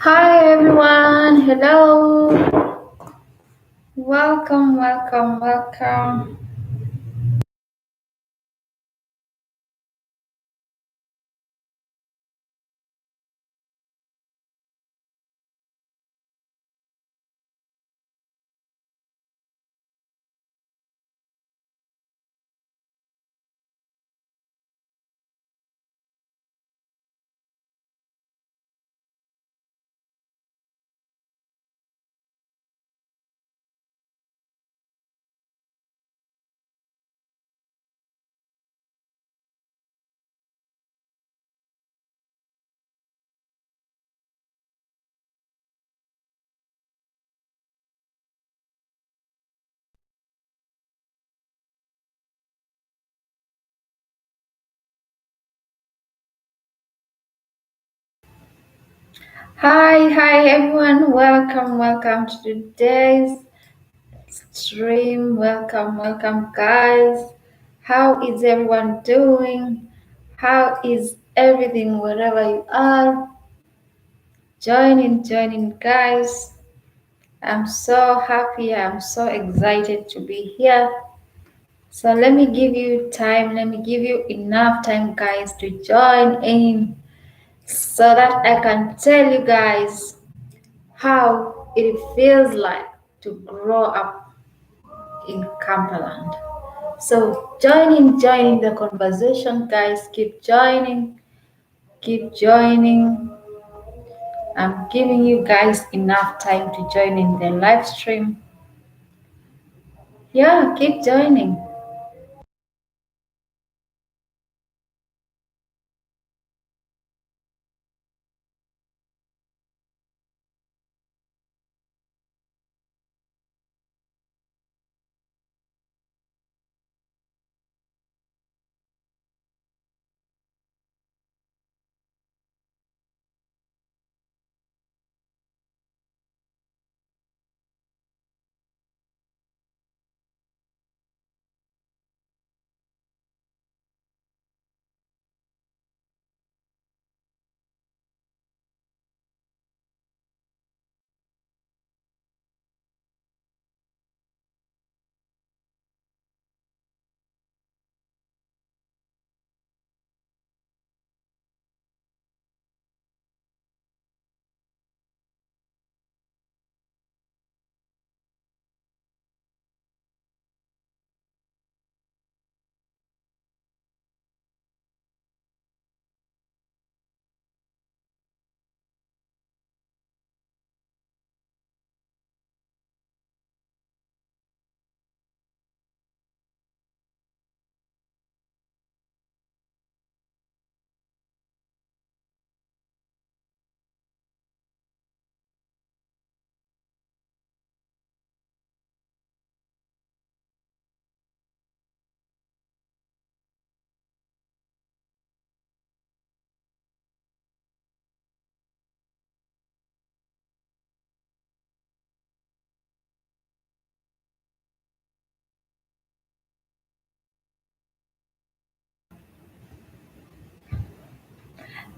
Hi everyone, hello. Welcome, welcome, welcome. Hi everyone. Welcome, welcome to today's stream. Welcome, welcome guys. How is everyone doing? How is everything wherever you are? Join in guys. I'm so happy. I'm so excited to be here. So let me give you time. Let me give you enough time guys to join in so that I can tell you guys how it feels like to grow up in Kambaland. So join in the conversation, guys. Keep joining. I'm giving you guys enough time to join in the live stream. Yeah, keep joining.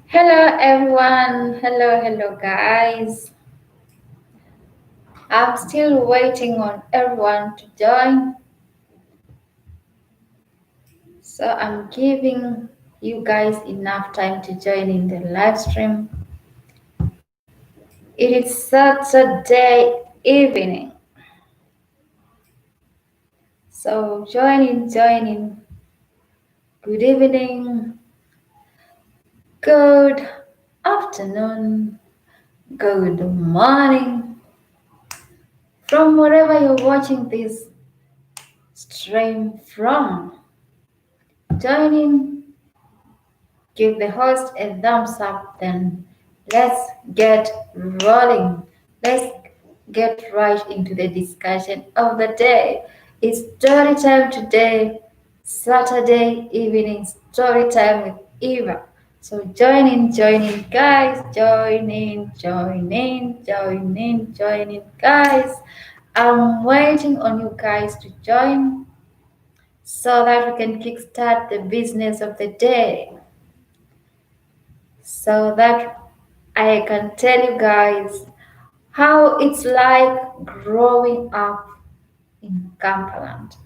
Hello everyone. Hello guys. I'm still waiting on everyone to join. So I'm giving you guys enough time to join in the live stream. It is Saturday evening. So join in. Good evening, good afternoon, good morning. From wherever you're watching this stream from, join in, give the host a thumbs up, then let's get rolling. Let's get right into the discussion of the day. It's story time today, Saturday evening story time with Eva. So join in, guys. Join in, guys. I'm waiting on you guys to join so that we can kickstart the business of the day. So that I can tell you guys how it's like growing up in Kambaland.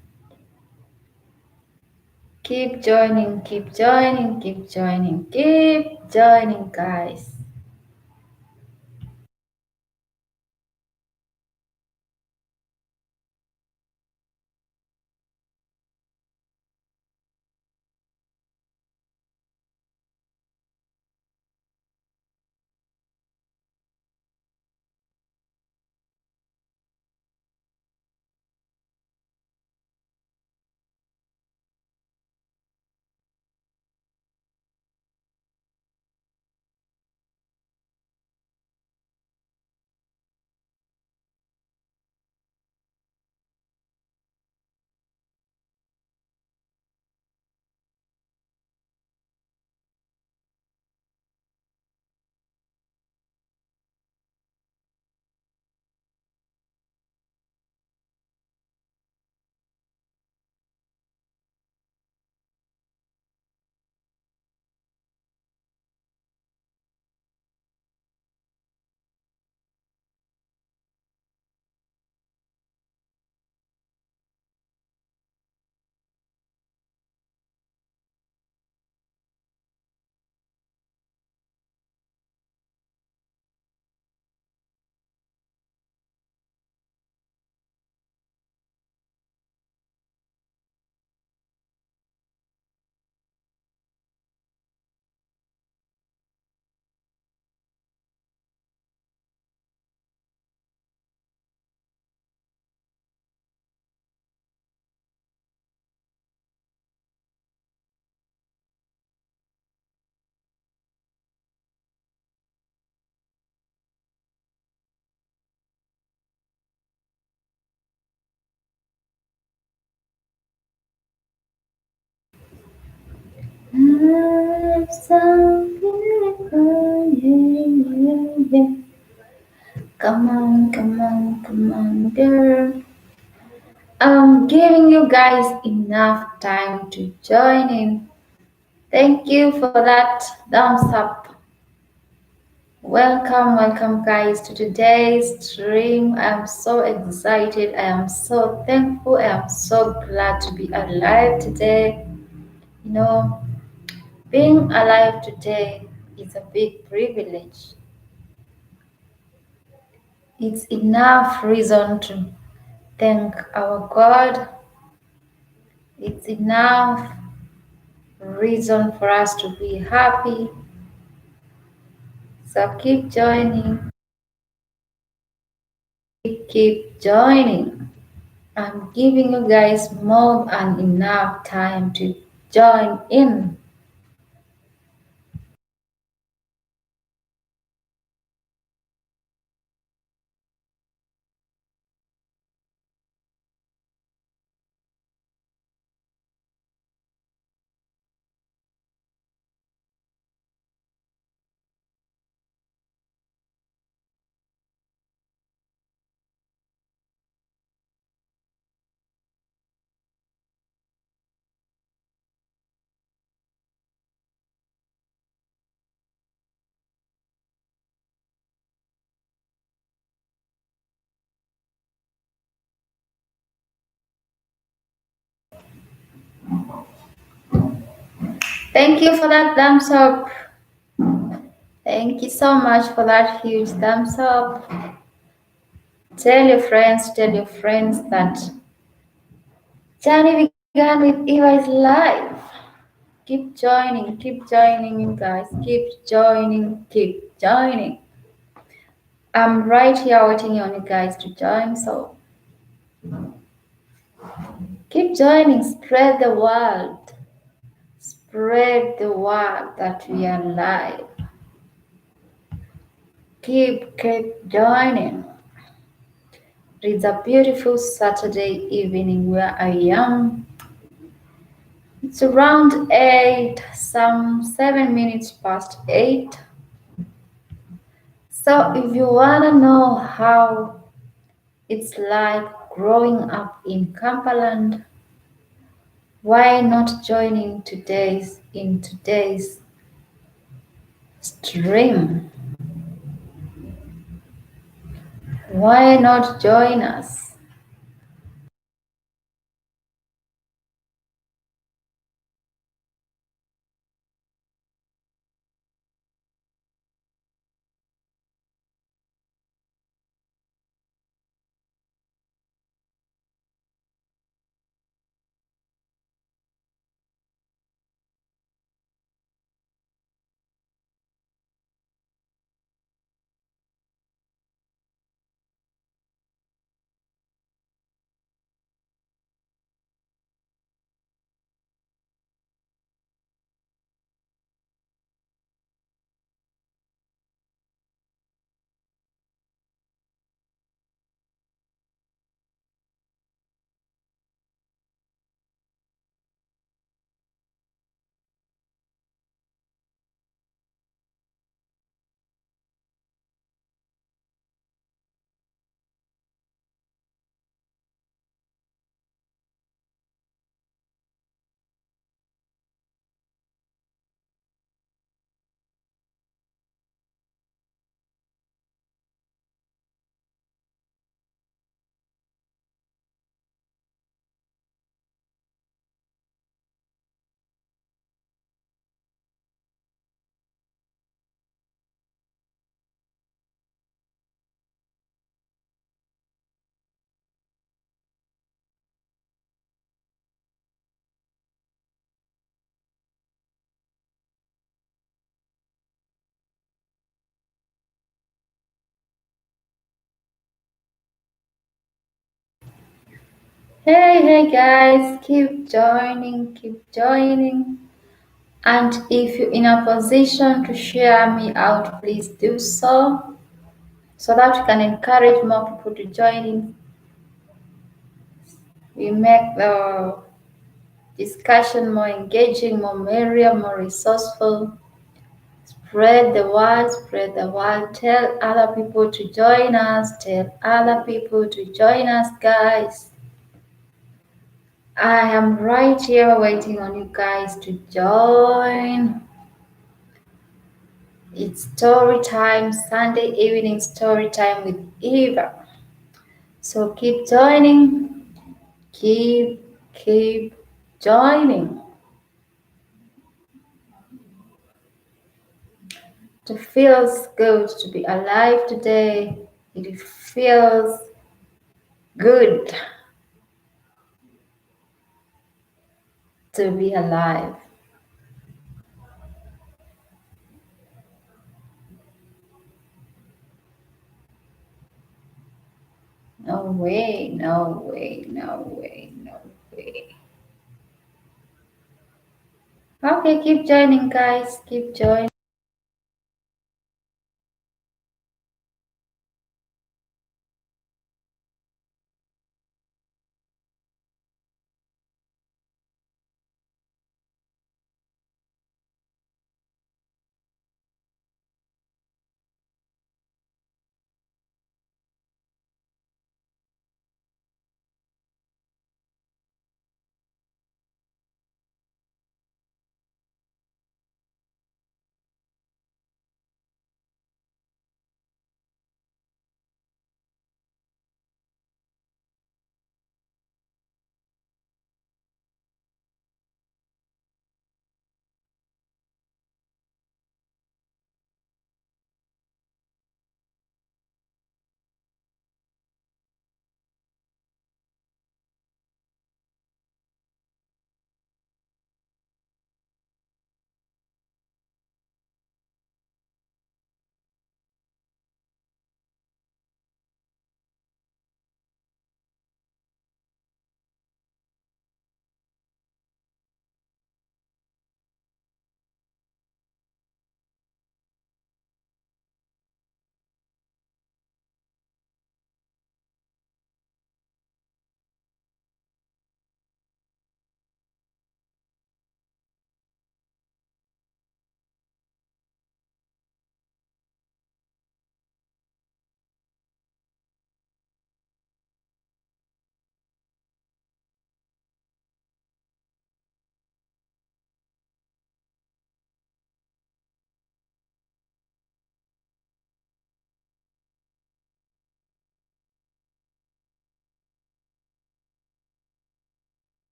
Keep joining, keep joining, keep joining, keep joining, guys. Come on, girl. I'm giving you guys enough time to join in. Thank you for that thumbs up. Welcome, welcome, guys, to today's stream. I am so excited. I am so thankful. I am so glad to be alive today. You know, being alive today is a big privilege. It's enough reason to thank our God. It's enough reason for us to be happy. So keep joining, keep joining. I'm giving you guys more than enough time to join in. Thank you for that thumbs up. Thank you so much for that huge thumbs up. Tell your friends that journey began with Eva's life. Keep joining, you guys. Keep joining, keep joining. I'm right here waiting on you guys to join, so keep joining, spread the word. Spread the word that we are live. Keep joining. It's a beautiful Saturday evening where I am. It's around 8, some 7 minutes past 8. So if you wanna know how it's like growing up in Kambaland, why not joining today's stream? Why not join us? Hey guys, keep joining, keep joining. And if you're in a position to share me out, please do so that we can encourage more people to join in. We make the discussion more engaging, more merrier, more resourceful. Spread the word, spread the word. Tell other people to join us. Tell other people to join us, guys. I am right here waiting on you guys to join. It's story time, Sunday evening story time with Eva. So keep joining, keep joining. It feels good to be alive today. It feels good to be alive. No way, no way, no way, no way. Okay, keep joining, guys. Keep joining.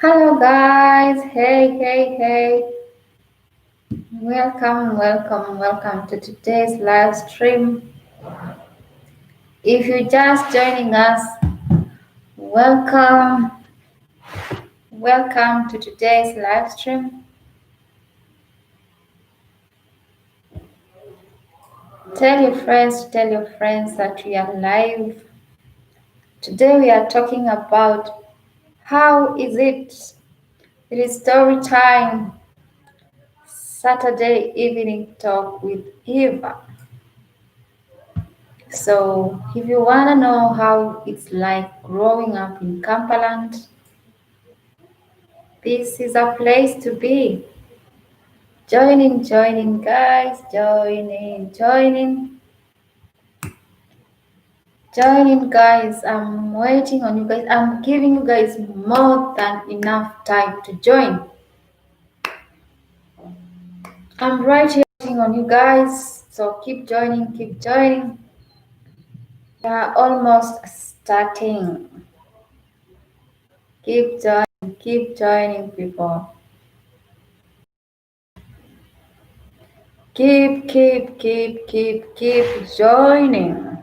Hello, guys. Hey, hey, hey. Welcome, welcome, welcome to today's live stream. If you're just joining us, welcome, welcome to today's live stream. Tell your friends that we are live. Today we are talking about how is it? It is story time, Saturday evening talk with Eva. So, if you want to know how it's like growing up in Kambaland, this is a place to be. Join in, guys. Join in, guys. I'm waiting on you guys. I'm giving you guys more than enough time to join. I'm right here waiting on you guys. So keep joining, keep joining. We are almost starting. Keep joining, people. Keep joining.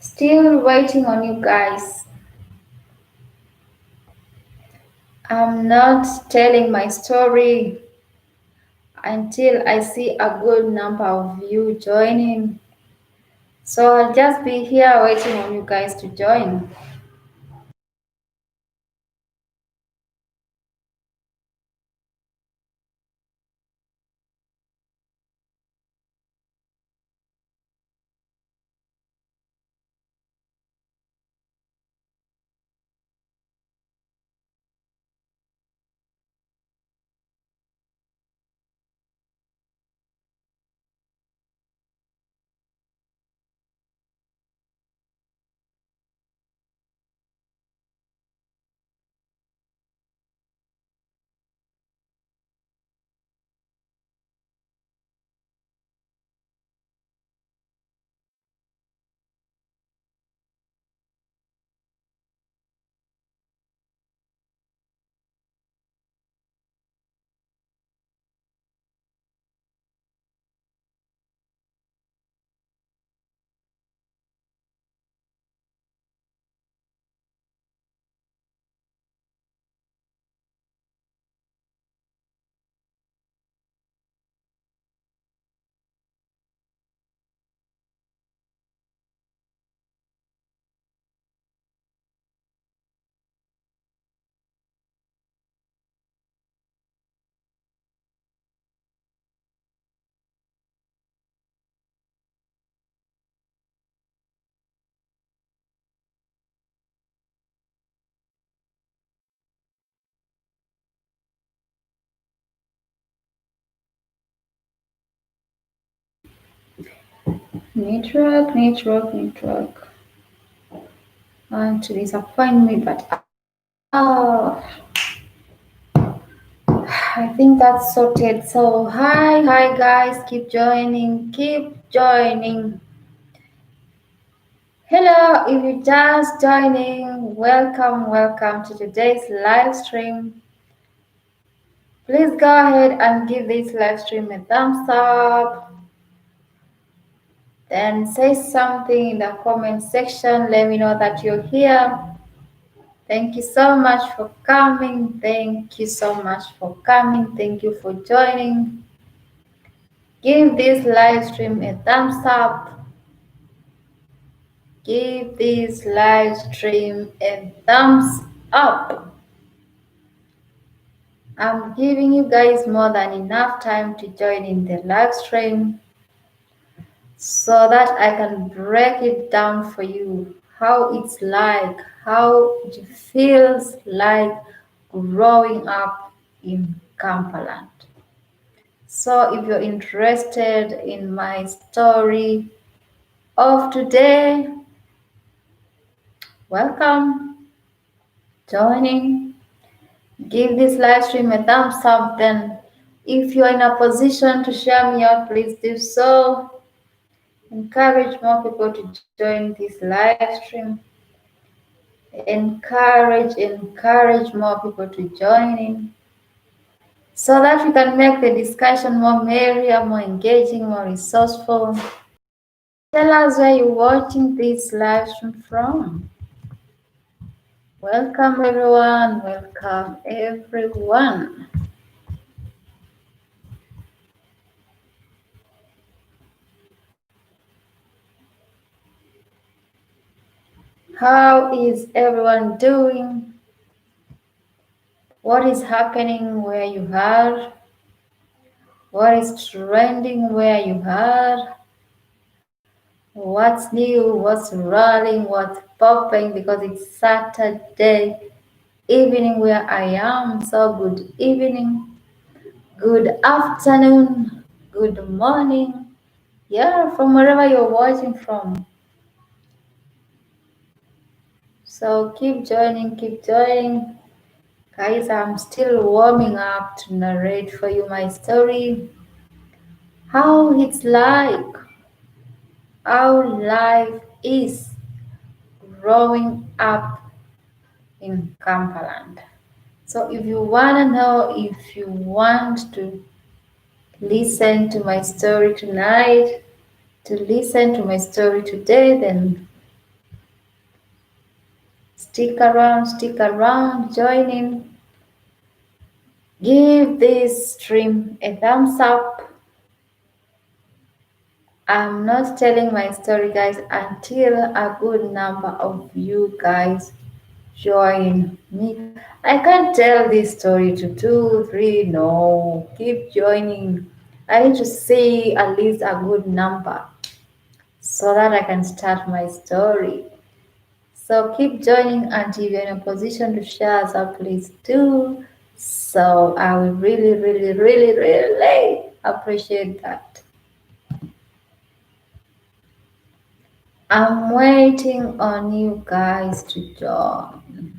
Still waiting on you guys. I'm not telling my story until I see a good number of you joining. So I'll just be here waiting on you guys to join. Network. And to disappoint me, but I think that's sorted. So hi guys, keep joining. Hello, if you're just joining, welcome to today's live stream. Please go ahead and give this live stream a thumbs up. Then say something in the comment section. Let me know that you're here. Thank you so much for coming. Thank you so much for coming. Thank you for joining. Give this live stream a thumbs up. Give this live stream a thumbs up. I'm giving you guys more than enough time to join in the live stream so that I can break it down for you how it's like, how it feels like growing up in Kambaland. So if you're interested in my story of today, welcome, joining. Give this live stream a thumbs up. Then if you're in a position to share me out, please do so. Encourage more people to join this live stream. Encourage more people to join in so that we can make the discussion more merrier, more engaging, more resourceful. Tell us where you're watching this live stream from. Welcome everyone. How is everyone doing? What is happening where you are? What is trending where you are? What's new? What's rolling? What's popping? Because it's Saturday evening where I am. So good evening, good afternoon, good morning. Yeah, from wherever you're watching from. So keep joining. Guys, I'm still warming up to narrate for you my story. How it's like, how life is growing up in Kambaland. So if you if you want to listen to my story tonight, to listen to my story today, then stick around, join in. Give this stream a thumbs up. I'm not telling my story, guys, until a good number of you guys join me. I can't tell this story to 2, 3. No, keep joining. I need to see at least a good number so that I can start my story. So keep joining until you're in a position to share, so please do. So I will really appreciate that. I'm waiting on you guys to join.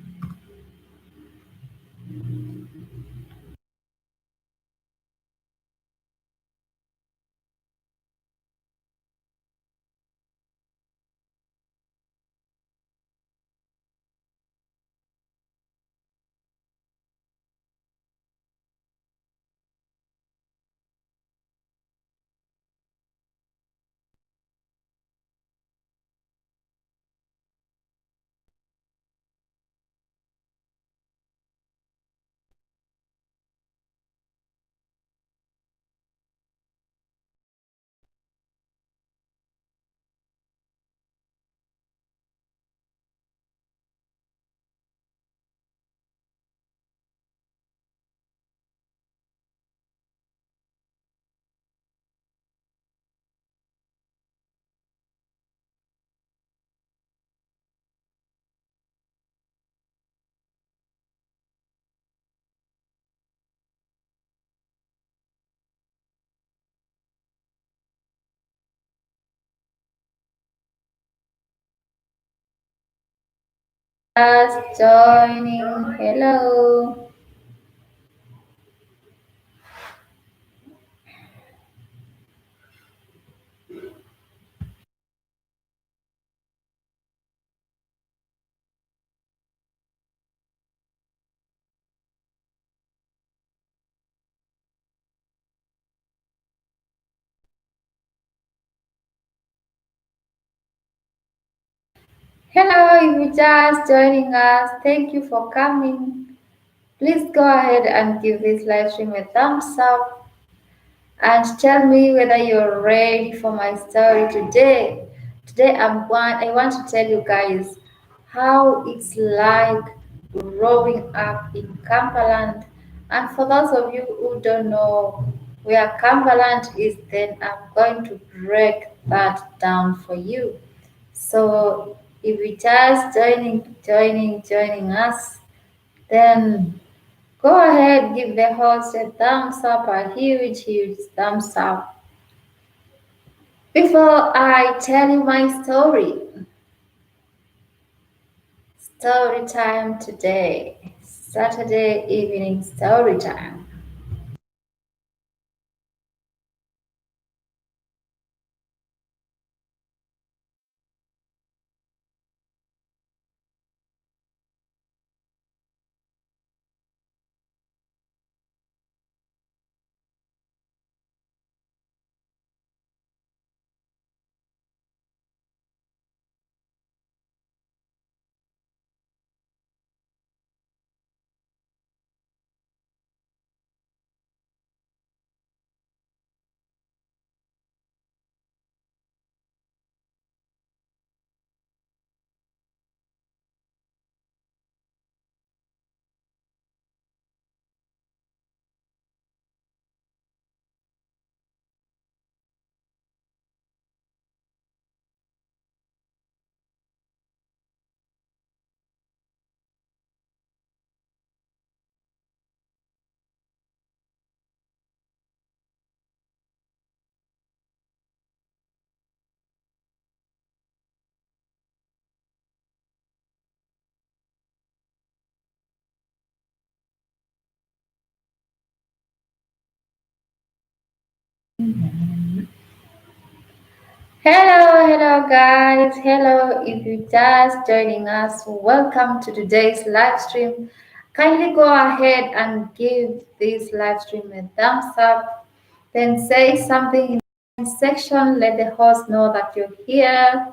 Just joining. Hello. Hello, if you're just joining us, thank you for coming. Please go ahead and give this live stream a thumbs up and tell me whether you're ready for my story today. Today I want to tell you guys how it's like growing up in Kambaland. And for those of you who don't know where Kambaland is, then I'm going to break that down for you. So if you just joining us, then go ahead, give the host a thumbs up, a huge thumbs up. Before I tell you my story time today, Saturday evening story time. Hello guys. Hello, if you just joining us, welcome to today's live stream. Kindly go ahead and give this live stream a thumbs up. Then say something in the section. Let the host know that you're here.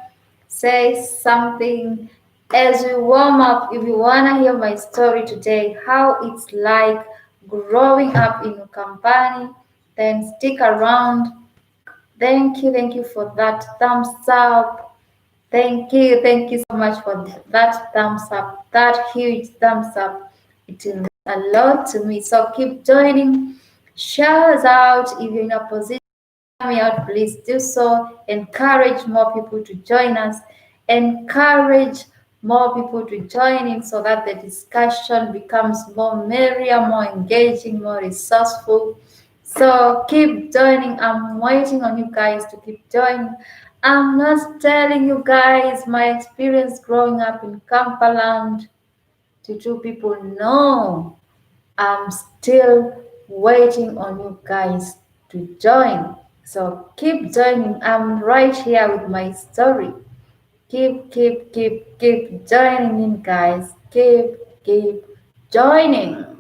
Say something as we warm up. If you wanna hear my story today, how it's like growing up in a company, then stick around. Thank you for that thumbs up. Thank you so much for that thumbs up, that huge thumbs up. It means a lot to me. So keep joining. Share us out if you're in a position me out, please do so. Encourage more people to join us. Encourage more people to join in so that the discussion becomes more merrier, more engaging, more resourceful. So keep joining. I'm waiting on you guys to keep joining. I'm not telling you guys my experience growing up in Kampaland to two people. No, I'm still waiting on you guys to join. So keep joining. I'm right here with my story. Keep joining in, guys. Keep joining.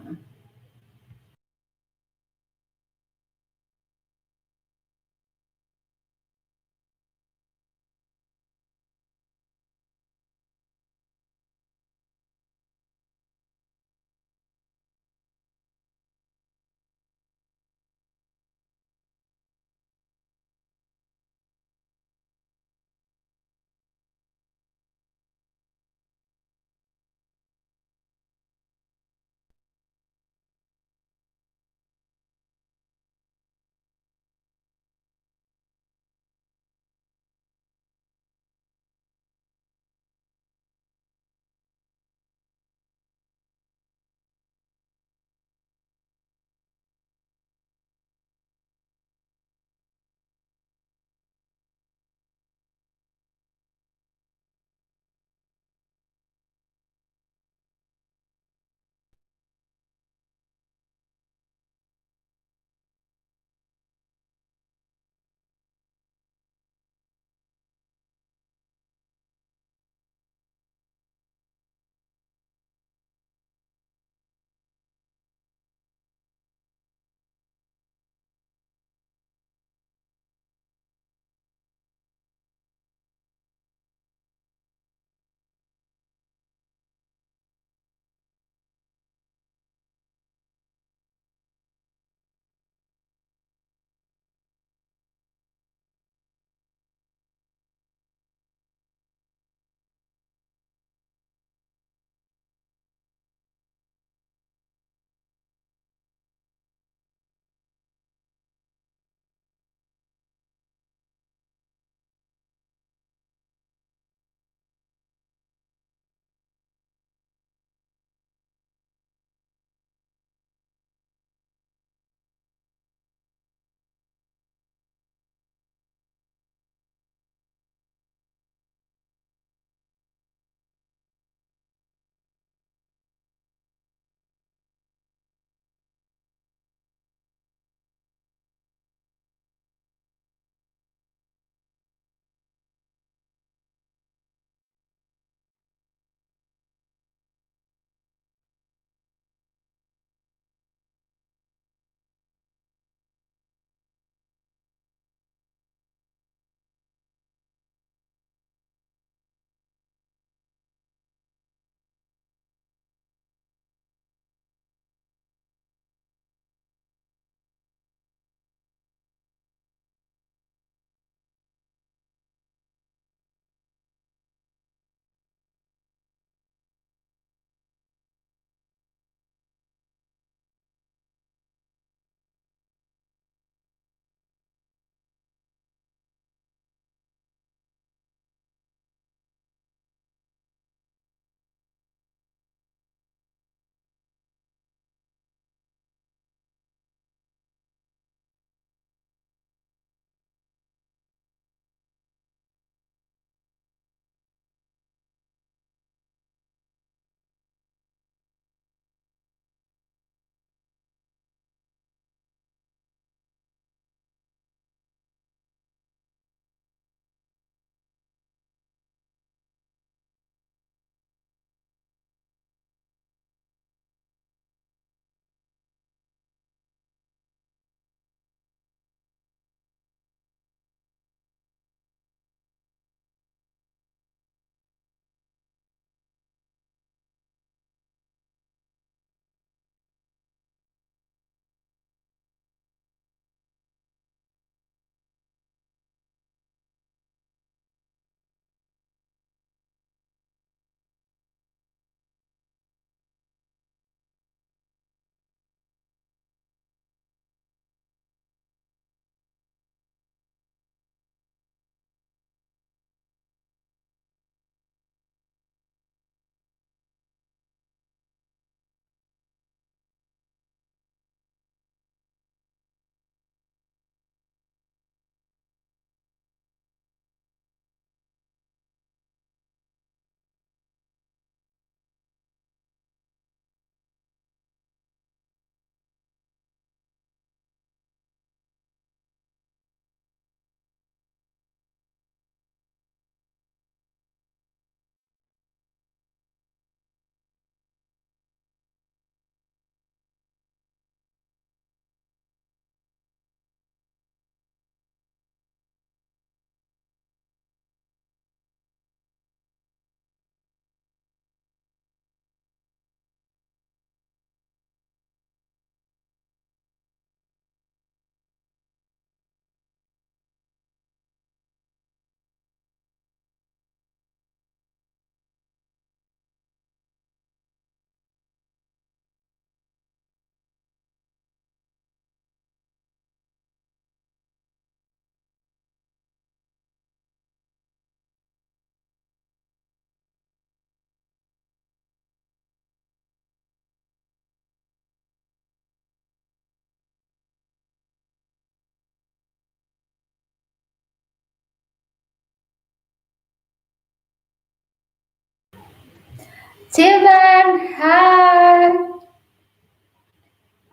Steven, hi.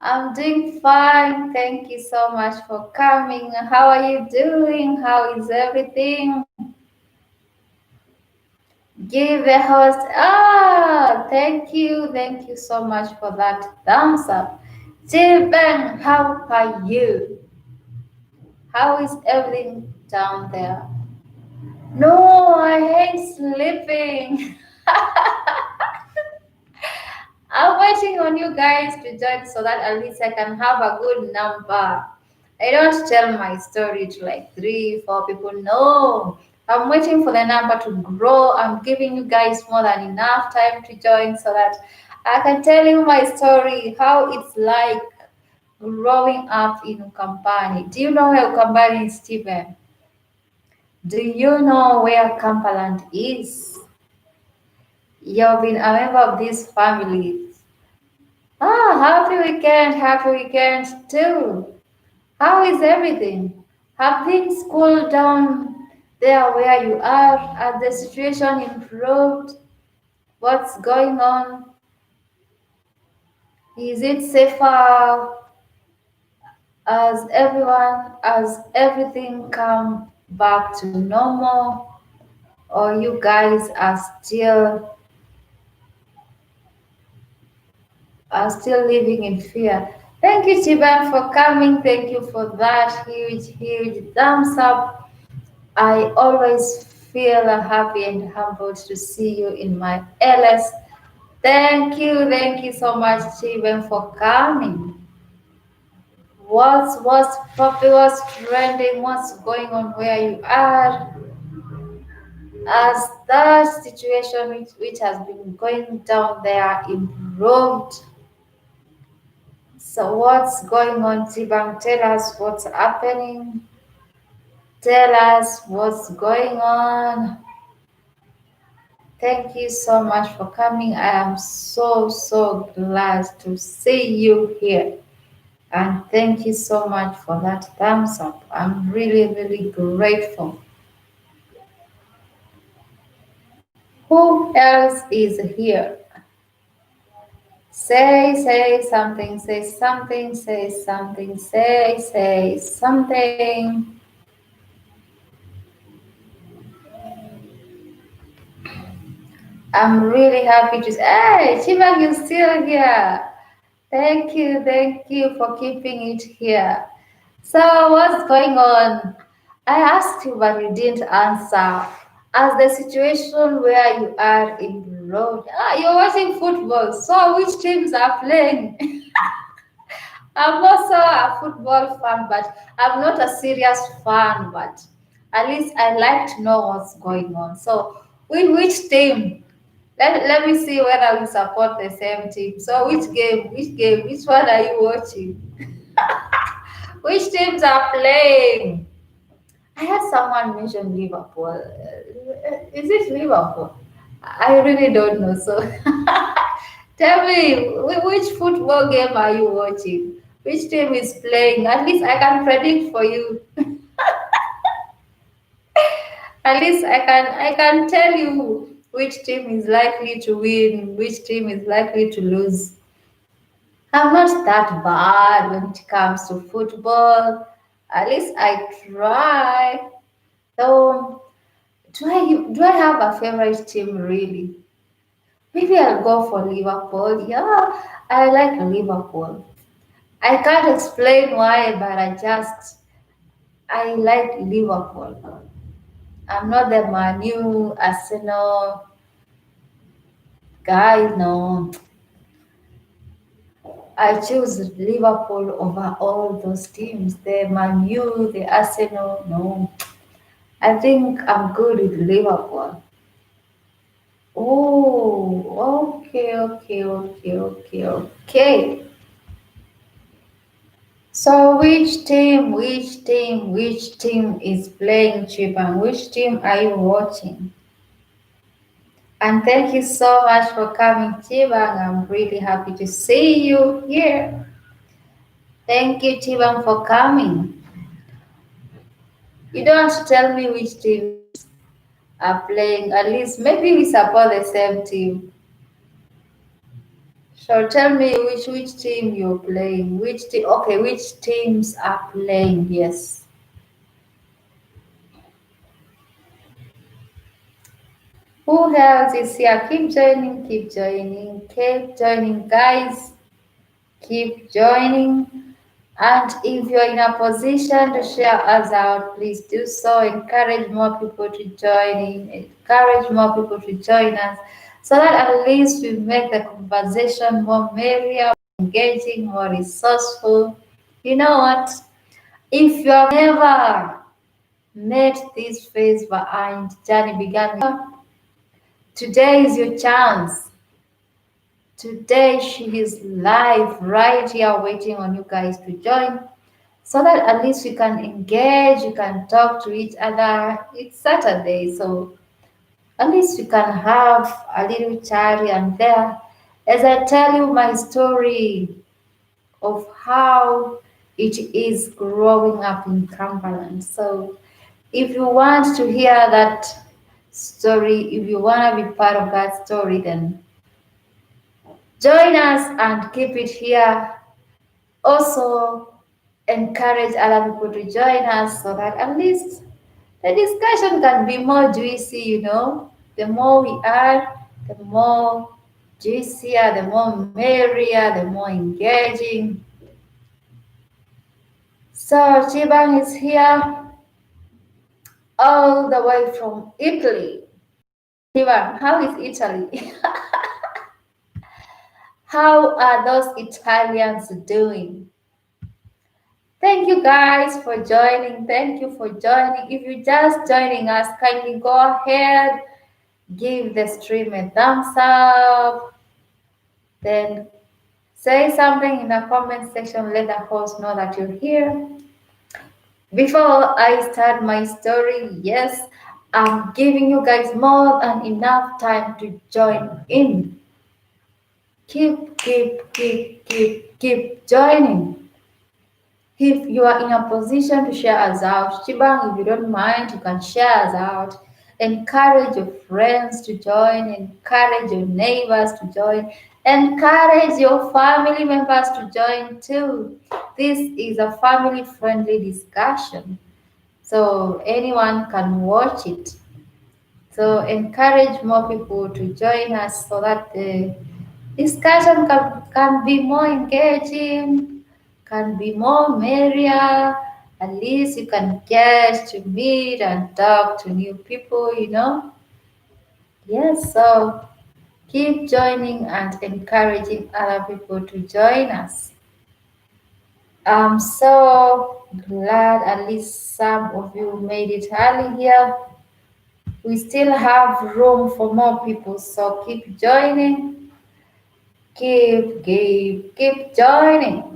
I'm doing fine. Thank you so much for coming. How are you doing? How is everything? Give the host. Thank you. Thank you so much for that thumbs up. Steven, how are you? How is everything down there? No, I hate sleeping. I'm waiting on you guys to join so that at least I can have a good number. I don't tell my story to like three, four people. No, I'm waiting for the number to grow. I'm giving you guys more than enough time to join so that I can tell you my story, how it's like growing up in Ukampani. Do you know where Ukampani is, Stephen? Do you know where Kambaland is? You've been a member of this family. Happy weekend too. How is everything? Have things cooled down there where you are? Has the situation improved? What's going on? Is it safer? Has everything come back to normal? Or you guys are still living in fear? Thank you, Chiban, for coming. Thank you for that huge thumbs up. I always feel happy and humbled to see you in my LS. Thank you so much, Chiben, for coming. What's popping? What's trending? What's going on where you are? As that situation which has been going down there improved. So what's going on, Chiben? Tell us what's happening. Tell us what's going on. Thank you so much for coming. I am so glad to see you here. And thank you so much for that thumbs up. I'm really grateful. Who else is here? Say something, say something, say something, say something. I'm really happy to. Hey, Chibag, you're still here. Thank you for keeping it here. So, what's going on? I asked you, but you didn't answer. As the situation where you are in the road, you're watching football. So, which teams are playing? I'm also a football fan, but I'm not a serious fan. But at least I like to know what's going on. So, which team? Let me see whether we support the same team. So, which one are you watching? Which teams are playing? I had someone mention Liverpool. Is it Liverpool? I really don't know. So tell me, which football game are you watching? Which team is playing? At least I can predict for you. At least I can tell you which team is likely to win, which team is likely to lose. I'm not that bad when it comes to football. At least I try. So do I have a favorite team really? Maybe I'll go for Liverpool. Yeah, I like Liverpool. I can't explain why, but I like Liverpool. I'm not the Manu Arsenal guy. No, I choose Liverpool over all those teams. The Manu, the Arsenal. No, I think I'm good with Liverpool. Oh, okay. So which team is playing cheap and which team are you watching? And thank you so much for coming, Chibang. I'm really happy to see you here. Thank you, Chibang, for coming. You don't tell me which teams are playing. At least maybe we support the same team. So tell me which team you're playing. Which team? Okay, which teams are playing? Yes. Who else is here? Keep joining, guys. Keep joining. And if you're in a position to share us out, please do so. Encourage more people to join in. Encourage more people to join us so that at least we make the conversation more merrier, engaging, more resourceful. You know what? If you have never met this phase behind Journey Began, today is your chance. Today she is live right here waiting on you guys to join so that at least we can engage, we can talk to each other. It's Saturday, so at least we can have a little chat here and there as I tell you my story of how it is growing up in Kambaland. So if you want to hear that story, if you want to be part of that story, then join us and keep it here. Also, encourage other people to join us so that at least the discussion can be more juicy, you know. The more we are, the more juicier, the more merrier, the more engaging. So, Chibang is here all the way from Italy. Chibang, how is Italy? How are those Italians doing? Thank you guys for joining. Thank you for joining. If you're just joining us, kindly go ahead, give the stream a thumbs up, then say something in the comment section. Let the host know that you're here. Before I start my story, yes, I'm giving you guys more than enough time to join in. Keep joining. If you are in a position to share us out, Chibang, if you don't mind, you can share us out. Encourage your friends to join, encourage your neighbors to join, encourage your family members to join too. This is a family friendly discussion, so anyone can watch it. So encourage more people to join us so that the discussion can be more engaging, can be more merrier. At least you can get to meet and talk to new people, you know. Yes, so keep joining and encouraging other people to join us. I'm so glad at least some of you made it early here. We still have room for more people, so keep joining, keep joining.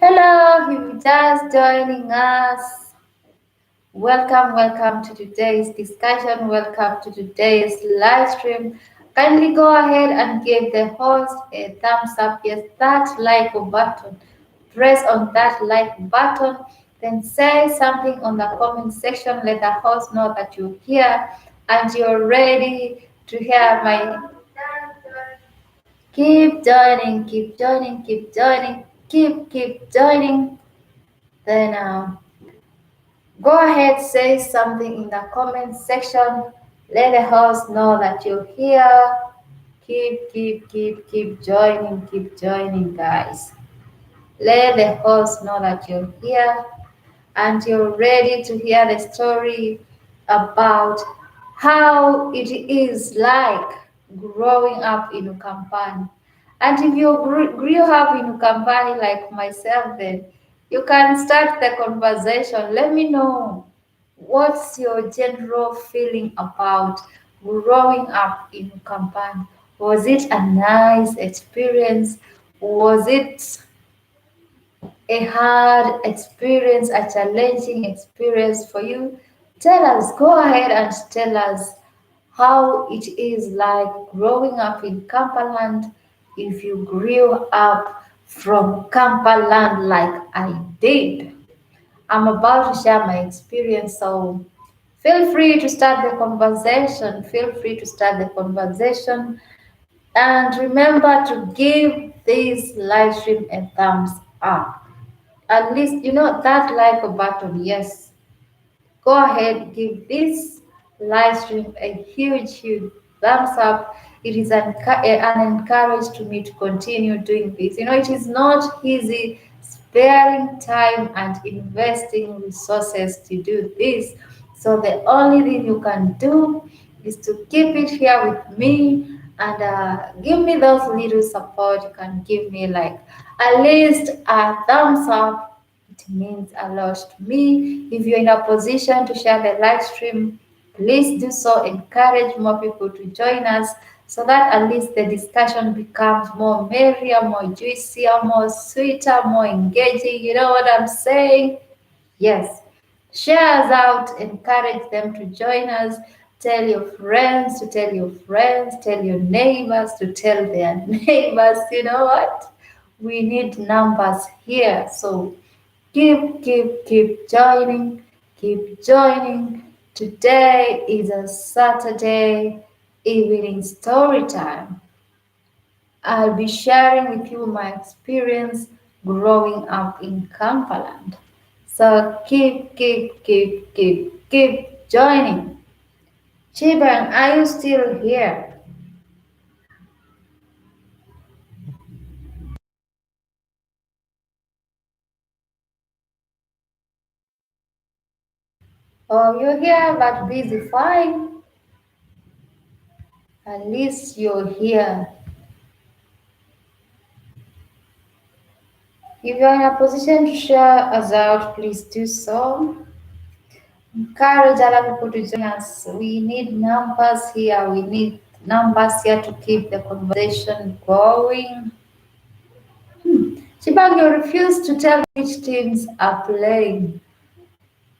Hello, if you're just joining us, welcome to today's discussion. Welcome to today's live stream. Kindly go ahead and give the host a thumbs up. Yes, that like button. Press on that like button. Then say something on the comment section. Let the host know that you're here and you're ready to hear my. Keep joining. Then go ahead, say something in the comment section. Let the host know that you're here. Keep joining, guys. Let the host know that you're here and you're ready to hear the story about how it is like growing up in Ukampani. And if you grew up in Ukampani like myself, then you can start the conversation. Let me know. what's your general feeling about growing up in Kambaland? Was it a nice experience? Was it a hard experience, a challenging experience for you? Tell us, go ahead and tell us how it is like growing up in Kambaland if you grew up from Kambaland like I did. I'm about to share my experience, so feel free to start the conversation. Feel free to start the conversation. And remember to give this live stream a thumbs up. At least, that like button. Yes, go ahead, give this live stream a huge thumbs up. It is an encourage to me to continue doing this. It is not easy sparing time and investing resources to do this. So the only thing you can do is to keep it here with me and give me those little support. You can give me like at least a thumbs up. It means a lot to me. If you're in a position to share the live stream, please do so. Encourage more people to join us so that at least the discussion becomes more merrier, more juicier, more sweeter, more engaging. You know what I'm saying? Yes. Share us out, encourage them to join us. Tell your friends to tell your friends, tell your neighbors to tell their neighbors. You know what? We need numbers here. So keep joining, keep joining. Today is a Saturday evening story time. I'll be sharing with you my experience growing up in Kambaland. So keep joining. Chiban, are you still here? Oh, you're here but busy. Fine. At least you're here. If you're in a position to share us out, please do so. Encourage other people to join us. We need numbers here. We need numbers here to keep the conversation going. Chibang, you refuse to tell which teams are playing.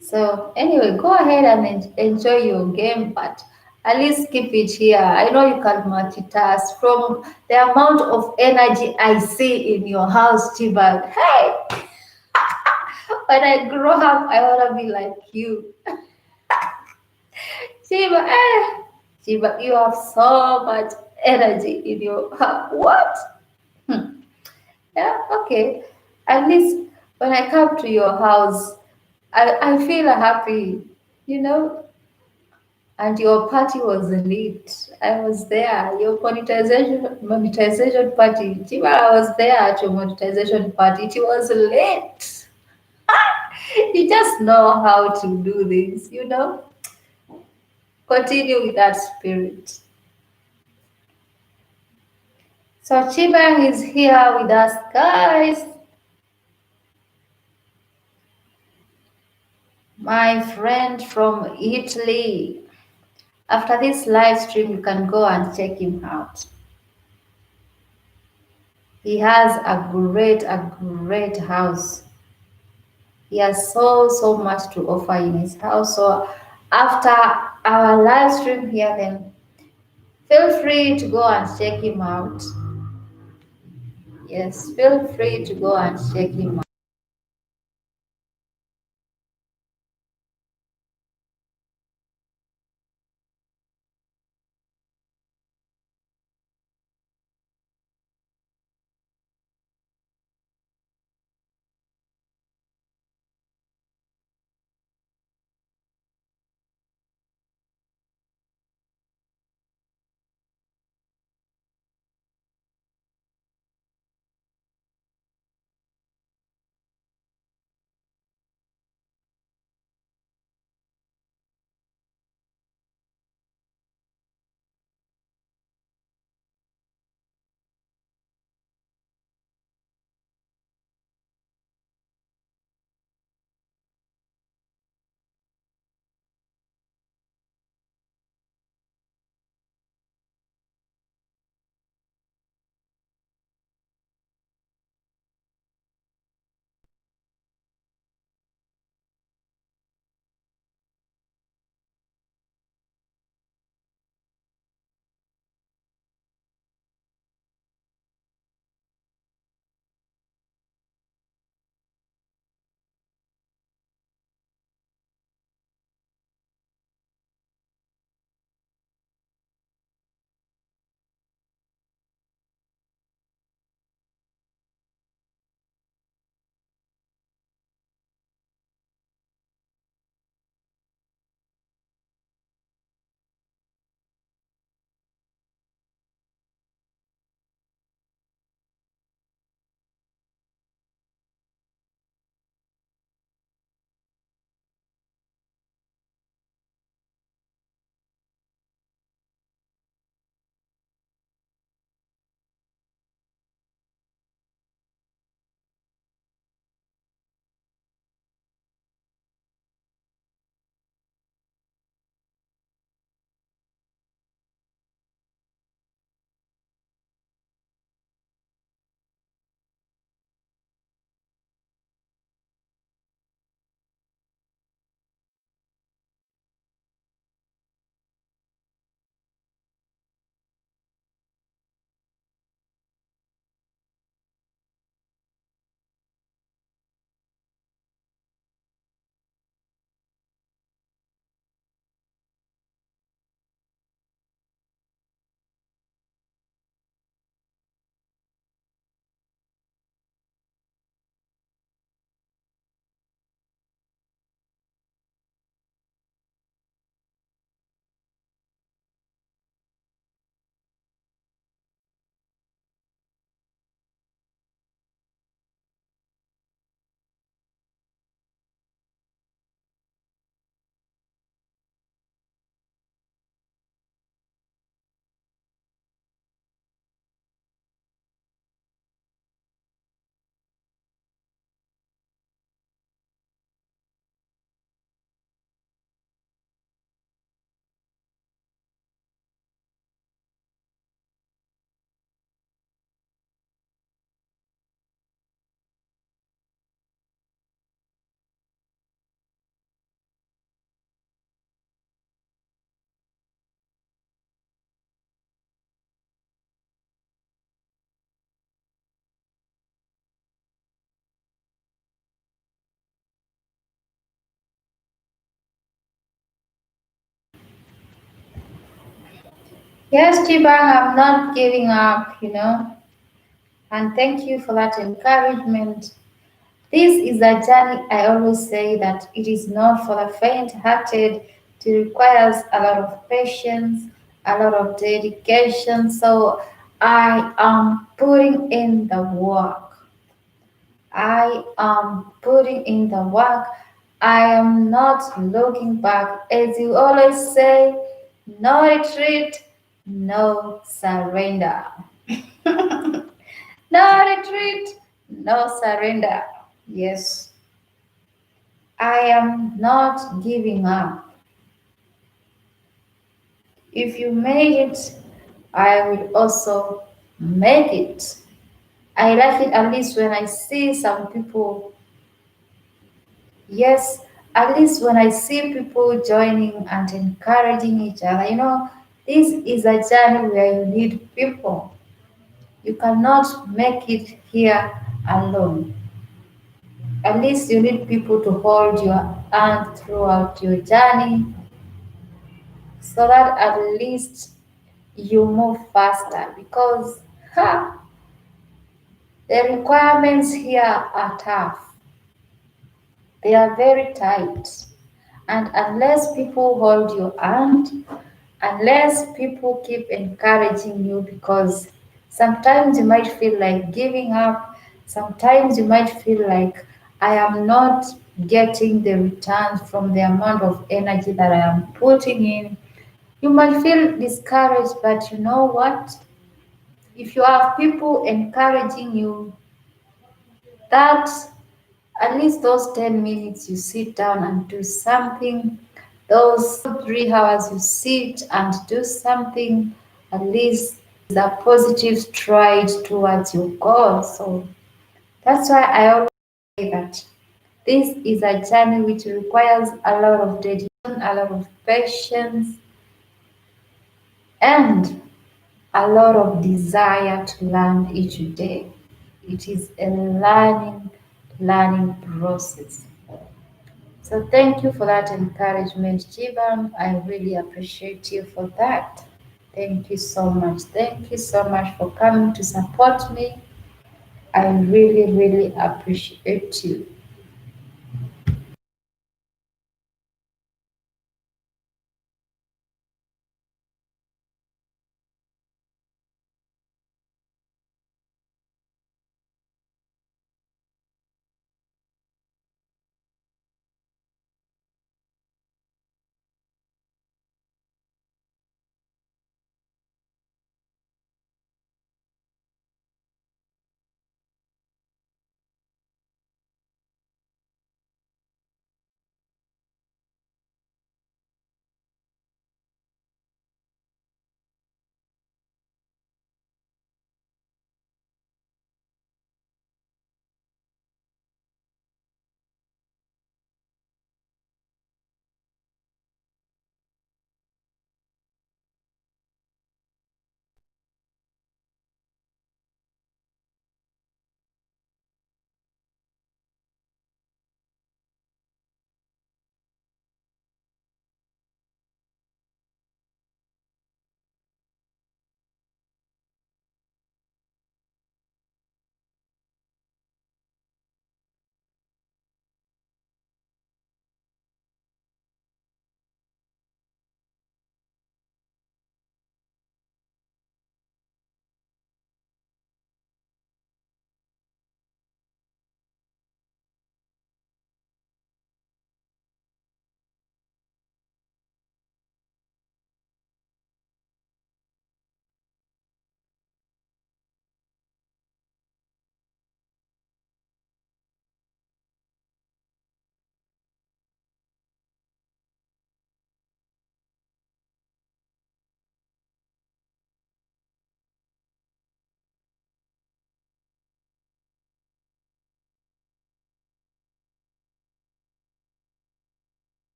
So anyway, go ahead and enjoy your game, but at least keep it here. I know you can multitask from the amount of energy I see in your house, Chibang. Hey, when I grow up, I want to be like you. Chiba, Chiba, you have so much energy in your heart. What? Hmm. Yeah, okay. At least when I come to your house, I feel happy, you know. And your party was lit. I was there. Your monetization party. Chiba, I was there at your monetization party. It was lit. You just know how to do this. Continue with that spirit. So Chibang is here with us, guys. My friend from Italy. After this live stream, you can go and check him out. He has a great house. He has so much to offer in his house. So after our live stream here, then feel free to go and check him out. Yes, feel free to go and check him out. Yes, Chibang, I'm not giving up. And thank you for that encouragement. This is a journey. I always say that it is not for the faint-hearted. It requires a lot of patience, a lot of dedication. So I am putting in the work. I am putting in the work. I am not looking back. As you always say, no retreat, no surrender. No retreat, no surrender. Yes, I am not giving up. If you made it, I will also make it. I like it at least when I see some people. Yes, at least when I see people joining and encouraging each other. This is a journey where you need people. You cannot make it here alone. At least you need people to hold your hand throughout your journey so that at least you move faster because the requirements here are tough. They are very tight. And unless people hold your hand, unless people keep encouraging you, because sometimes you might feel like giving up, sometimes you might feel like I am not getting the returns from the amount of energy that I am putting in. You might feel discouraged, but you know what? If you have people encouraging you, that at least those 10 minutes you sit down and do something, those 3 hours you sit and do something, at least is a positive stride towards your goal. So that's why I always say that this is a journey which requires a lot of dedication, a lot of patience, and a lot of desire to learn each day. It is a learning process. So thank you for that encouragement, Jivan. I really appreciate you for that. Thank you so much. Thank you so much for coming to support me. I really, really appreciate you.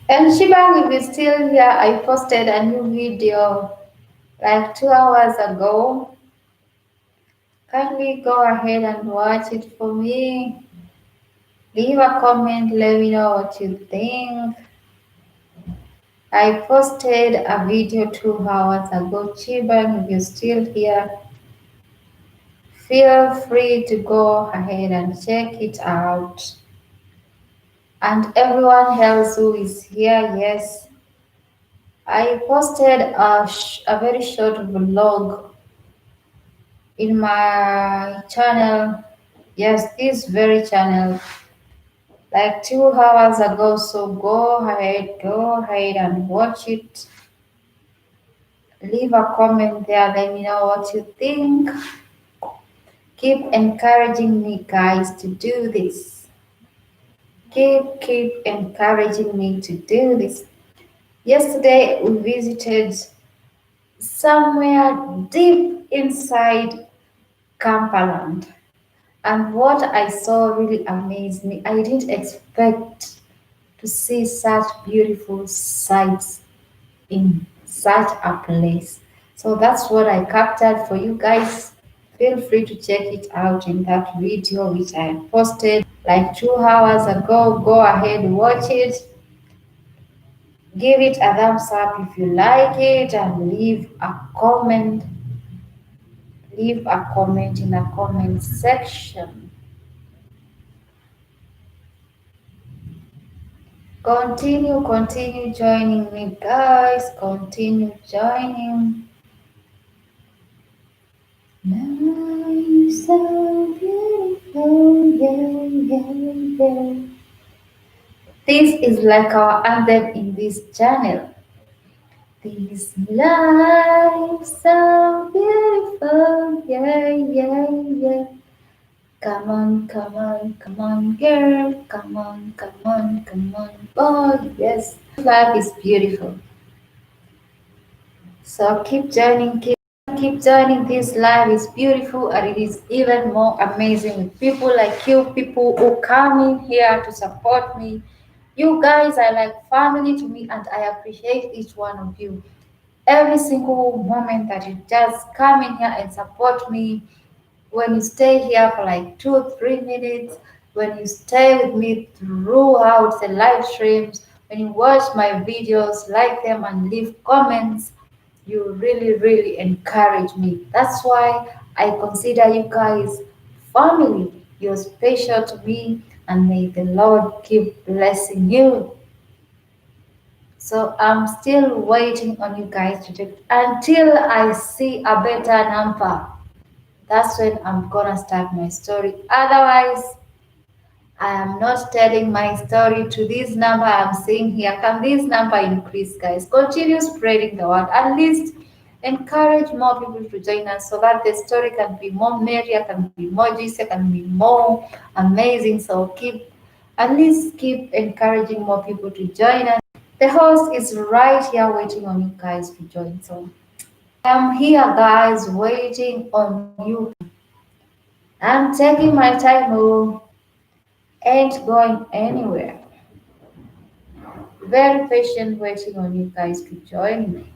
And Shiba will be still here. I posted a new video like 2 hours ago. Kindly go ahead and watch it for me. Leave a comment, let me know what you think. I posted a video 2 hours ago. Chiban, if you're still here, feel free to go ahead and check it out. And everyone else who is here, yes, I posted a very short vlog in my channel. Yes, this very channel, like 2 hours ago. So go ahead and watch it. Leave a comment there. Let me know what you think. Keep encouraging me, guys, to do this. Keep encouraging me to do this. Yesterday we visited somewhere deep inside Kambaland. And what I saw really amazed me. I didn't expect to see such beautiful sights in such a place. So that's what I captured for you guys. Feel free to check it out in that video which I posted like 2 hours ago. Go ahead, watch it. Give it a thumbs up if you like it and leave a comment. Leave a comment in the comment section. Continue joining me, guys. Continue joining. Now you so beautiful, yeah, yeah, yeah. This is like our anthem in this channel. This life so beautiful, yeah, yeah, yeah. Come on, girl. Come on, boy. Yes, life is beautiful. So keep joining. This life is beautiful and it is even more amazing with people like you, people who come in here to support me. You guys are like family to me and I appreciate each one of you. Every single moment that you just come in here and support me, when you stay here for like 2 3 minutes, when you stay with me throughout the live streams, when you watch my videos, like them and leave comments, you really encourage me. That's why I consider you guys family. You're special to me, and may the Lord keep blessing you. So I'm still waiting on you guys to do it until I see a better number. That's when I'm gonna start my story. Otherwise, I am not telling my story to this number I'm seeing here. Can this number increase, guys? Continue spreading the word. At least encourage more people to join us so that the story can be more merrier, can be more juicy, can be more amazing. So at least keep encouraging more people to join us. The host is right here waiting on you guys to join. So I'm here, guys, waiting on you. I'm taking my time, oh, ain't going anywhere. Very patient waiting on you guys to join me.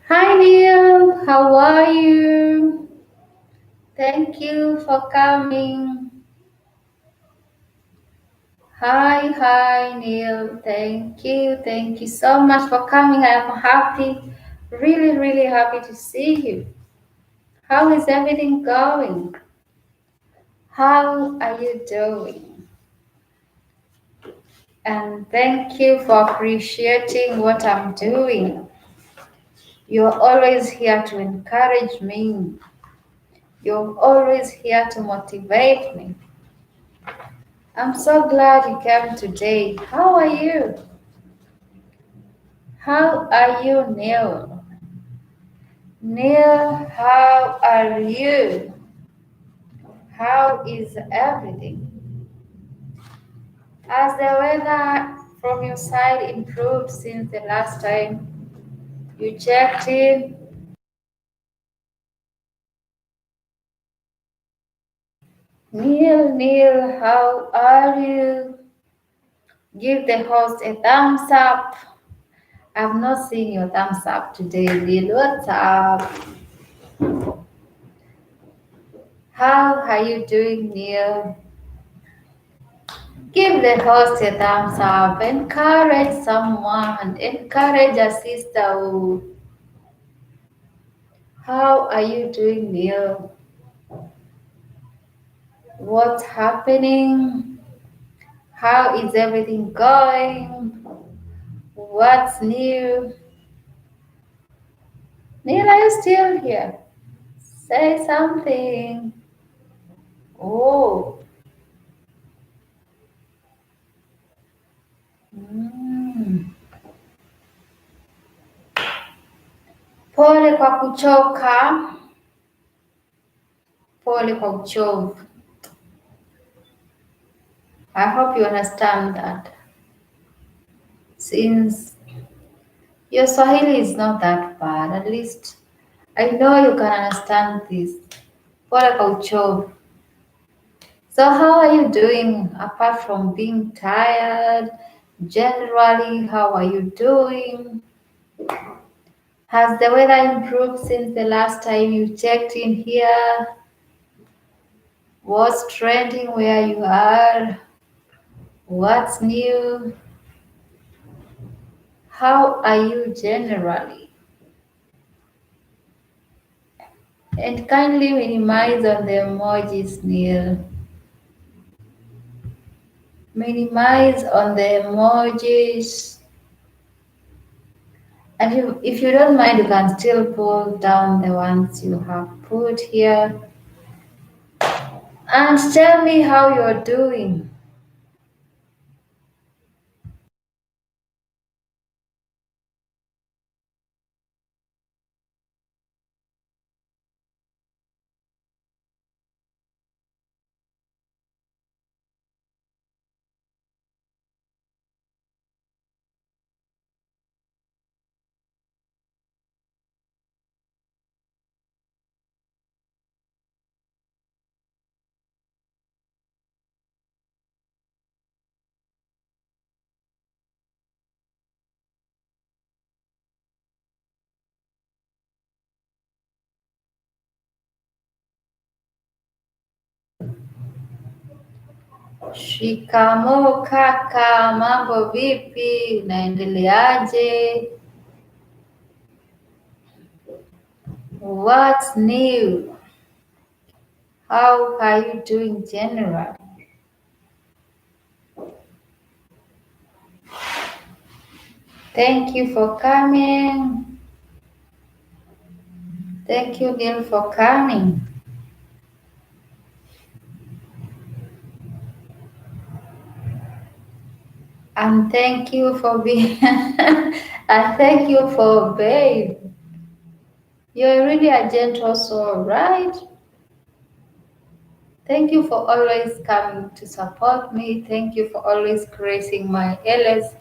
Hi Neil, how are you? Thank you for coming. Hi Neil. Thank you so much for coming. I am happy, really happy to see you. How is everything going? How are you doing? And thank you for appreciating what I'm doing. You're always here to encourage me. You're always here to motivate me. I'm so glad you came today. How are you? How are you, Neil? Neil, how are you? How is everything? Has the weather from your side improved since the last time you checked in? Neil, how are you? Give the host a thumbs up. I've not seen your thumbs up today, Neil. What's up? How are you doing, Neil? Give the host a thumbs up. Encourage someone. Encourage a sister. How are you doing, Neil? What's happening? How is everything going? What's new? Neil, are you still here? Say something. Oh. Mm. Pole kwa kuchoka. Pole kwa uchovu. I hope you understand that. Since your Swahili is not that bad, at least I know you can understand this. Pole kwa uchovu. So how are you doing apart from being tired? Generally, how are you doing? Has the weather improved since the last time you checked in here? What's trending where you are? What's new? How are you generally? And kindly minimize on the emojis, Neil. Minimize on the emojis. And if you don't mind, you can still pull down the ones you have put here. And tell me how you're doing. Shikamoo kaka, mambo vipi? Naendeleaje? What's new? How are you doing generally? Thank you for coming. Thank you, Neil, for coming. And thank you for being and thank you for obeying. You're really a gentle soul, right? Thank you for always coming to support me. Thank you for always gracing my LS.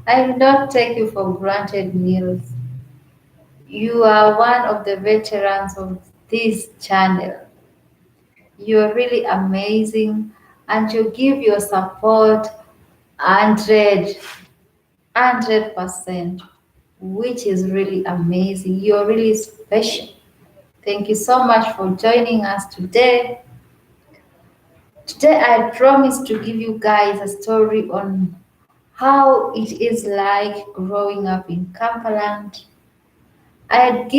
I do not take you for granted, Niels. You are one of the veterans of this channel. You're really amazing and you give your support 100%. which is really amazing. You're really special. Thank you so much for joining us today. Today, I promise to give you guys a story on how it is like growing up in Kambaland. I had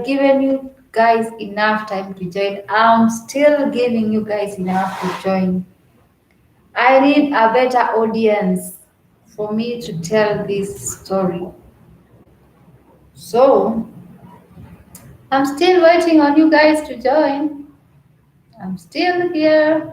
given you guys enough time to join. I'm still giving you guys enough to join. I need a better audience for me to tell this story. So I'm still waiting on you guys to join. I'm still here.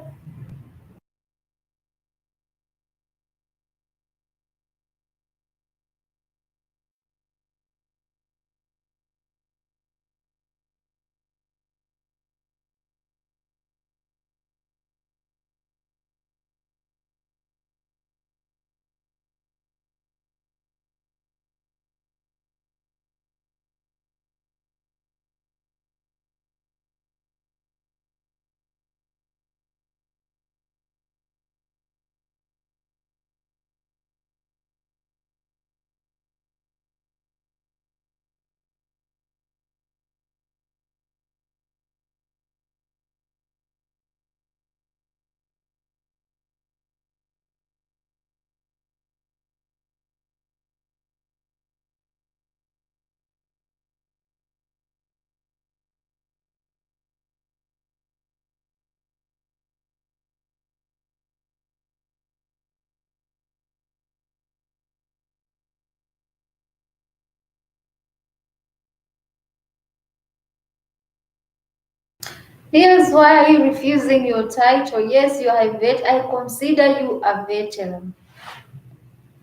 Here's why are you refusing your title. Yes, you are a vet. I consider you a veteran.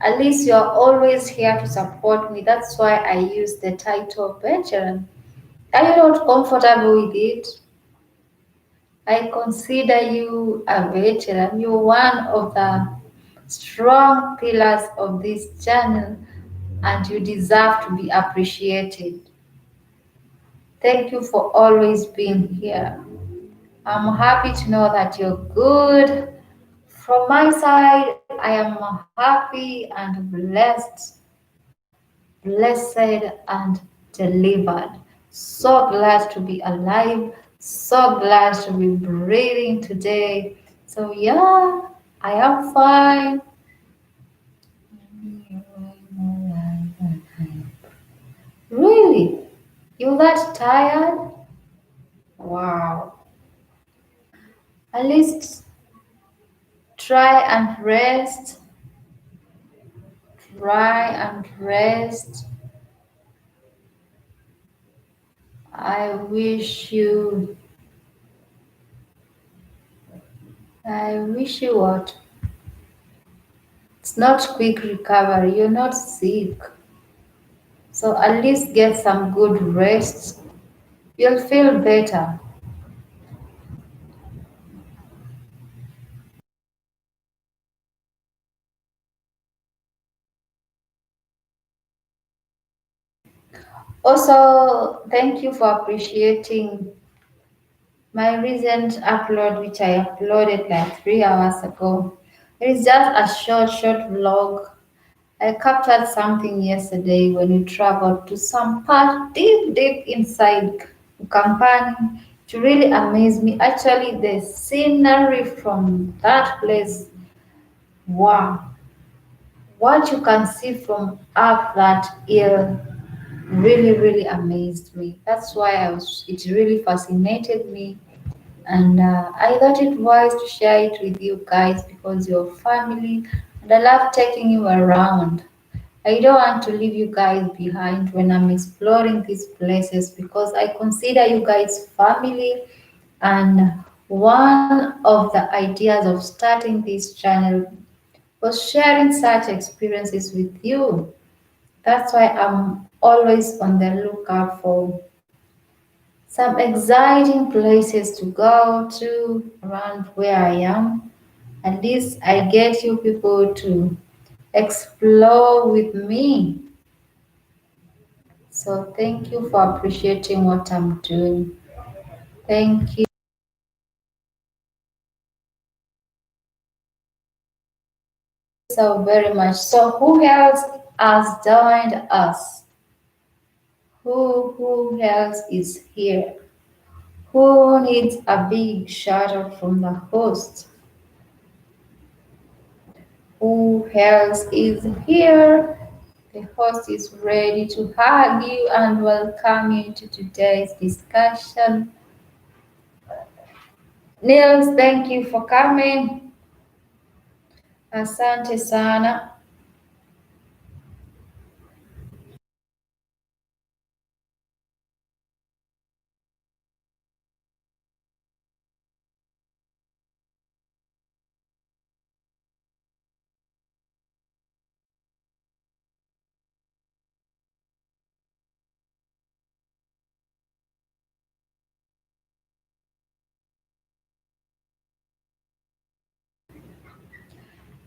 At least you are always here to support me. That's why I use the title of veteran. Are you not comfortable with it? I consider you a veteran. You're one of the strong pillars of this channel and you deserve to be appreciated. Thank you for always being here. I'm happy to know that you're good. From my side, I am happy and blessed and delivered. So glad to be alive, so glad to be breathing today. So, yeah, I am fine. Really? You that tired? Wow. At least try and rest. Try and rest. I wish you, I wish you what? It's not quick recovery. You're not sick. So at least get some good rest. You'll feel better. Also, thank you for appreciating my recent upload, which I uploaded like 3 hours ago. It is just a short vlog. I captured something yesterday when we traveled to some part deep inside Kampani. It really amazed me. Actually, the scenery from that place, wow, what you can see from up that hill really amazed me. That's why it really fascinated me. And I thought it wise to share it with you guys because you're family and I love taking you around. I don't want to leave you guys behind when I'm exploring these places because I consider you guys family. And one of the ideas of starting this channel was sharing such experiences with you. That's why I'm always on the lookout for some exciting places to go to around where I am. At least I get you people to explore with me. So thank you for appreciating what I'm doing. Thank you so very much. So who else has joined us. Who else is here? Who needs a big shout out from the host? Who else is here? The host is ready to hug you and welcome you to today's discussion. Nils, thank you for coming. Asante sana.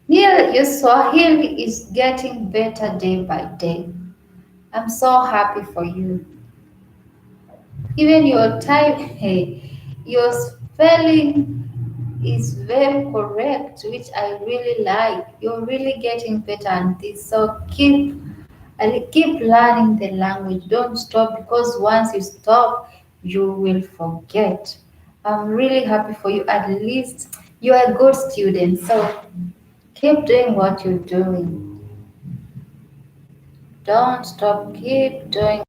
Neil, your Swahili is getting better day by day. I'm so happy for you. Even your type, hey, your spelling is very correct, which I really like. You're really getting better at this. So keep learning the language. Don't stop because once you stop, you will forget. I'm really happy for you. At least you're a good student. So keep doing what you're doing. Don't stop. Keep doing.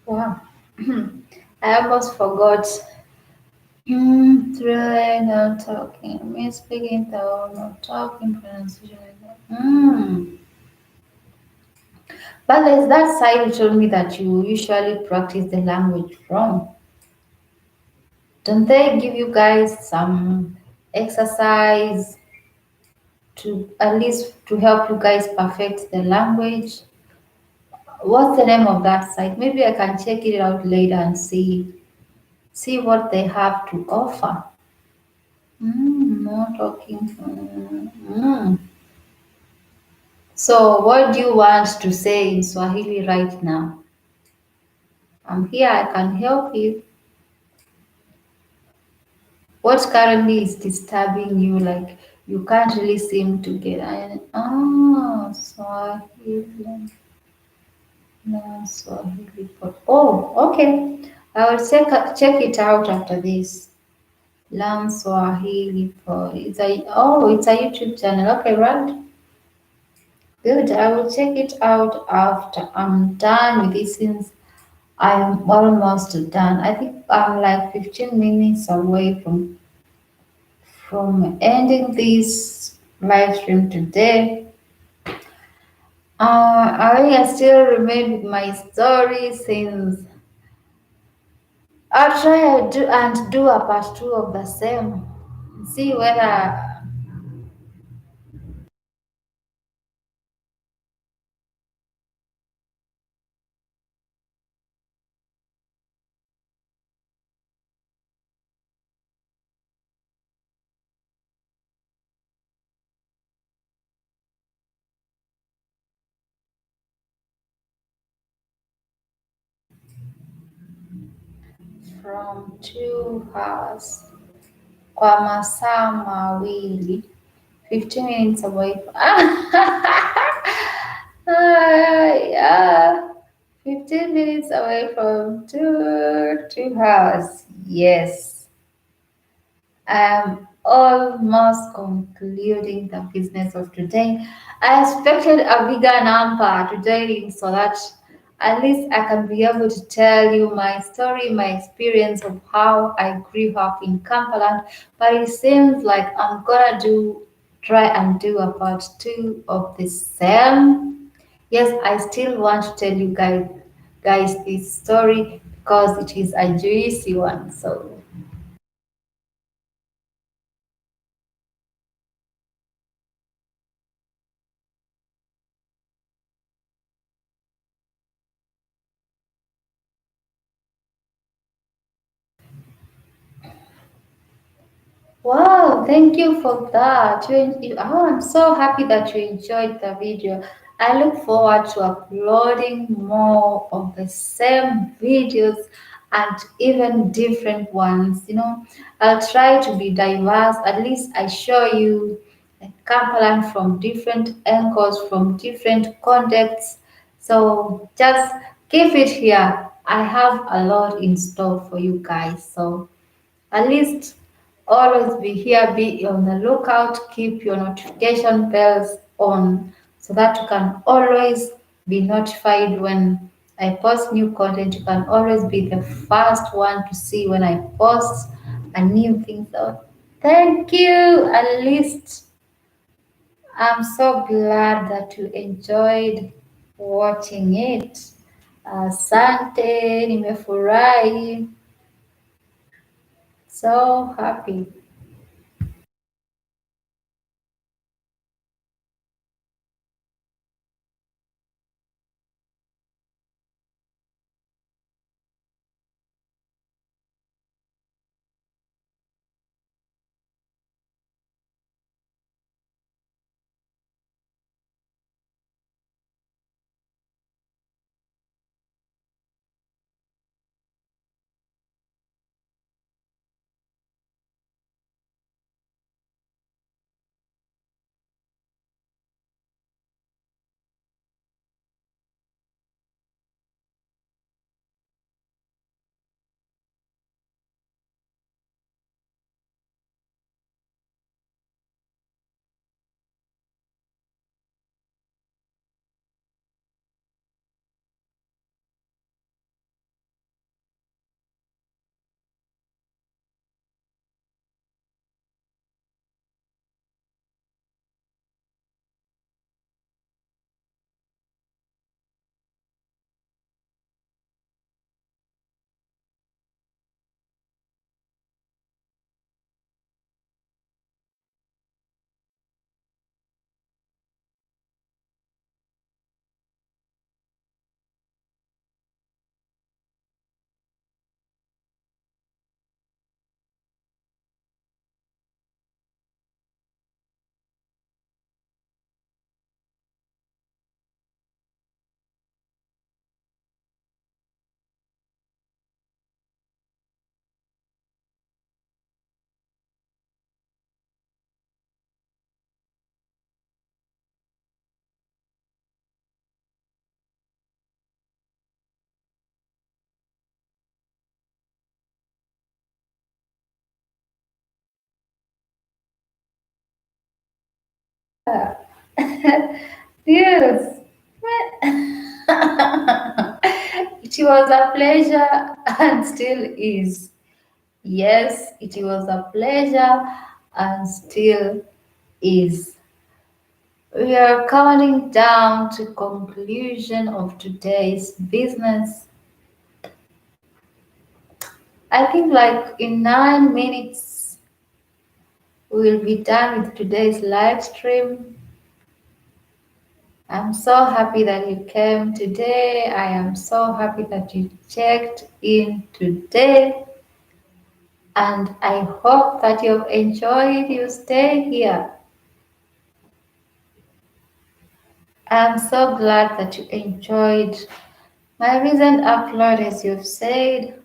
Wow. I almost forgot. Really not talking. Me speaking though, not talking pronunciation like that. But there's that side you told me that you usually practice the language from. Don't they give you guys some exercise to at least to help you guys perfect the language? What's the name of that site? Maybe I can check it out later and see what they have to offer. No talking. So, what do you want to say in Swahili right now? I'm here. I can help you. What currently is disturbing you? Like you can't really seem to get. Swahili. No, Swahili. Oh, okay. I will check it out after this. Learn Swahili for it's a YouTube channel. Okay, right. Good. I will check it out after I'm done with this since I am almost done. I think I'm like 15 minutes away from ending this live stream today. I still remain with my story since I'll try and do a part two of the same. See whether from 2 hours kwa masaa mawili 15 minutes away yeah, 15 minutes away from 2 hours. Yes, I'm almost concluding the business of today. I expected a bigger number today so that at least I can be able to tell you my story, my experience of how I grew up in Kambaland. But it seems like I'm gonna try and do a part two of the same. Yes, I still want to tell you guys this story because it is a juicy one. So Wow, thank you for that. I'm so happy that you enjoyed the video. I look forward to uploading more of the same videos and even different ones. I'll try to be diverse. At least I show you Kambaland from different angles, from different contexts. So just keep it here. I have a lot in store for you guys. So at least always be here, be on the lookout, keep your notification bells on so that you can always be notified when I post new content. You can always be the first one to see when I post a new thing. So thank you. At least I'm so glad that you enjoyed watching it. Asante, nimefurahi. So happy. Yes. It was a pleasure and still is. Yes, it was a pleasure and still is. We are counting down to conclusion of today's business. I think like in 9 minutes we'll be done with today's live stream. I'm so happy that you came today. I am so happy that you checked in today. And I hope that you've enjoyed your stay here. I'm so glad that you enjoyed my recent upload. As you've said,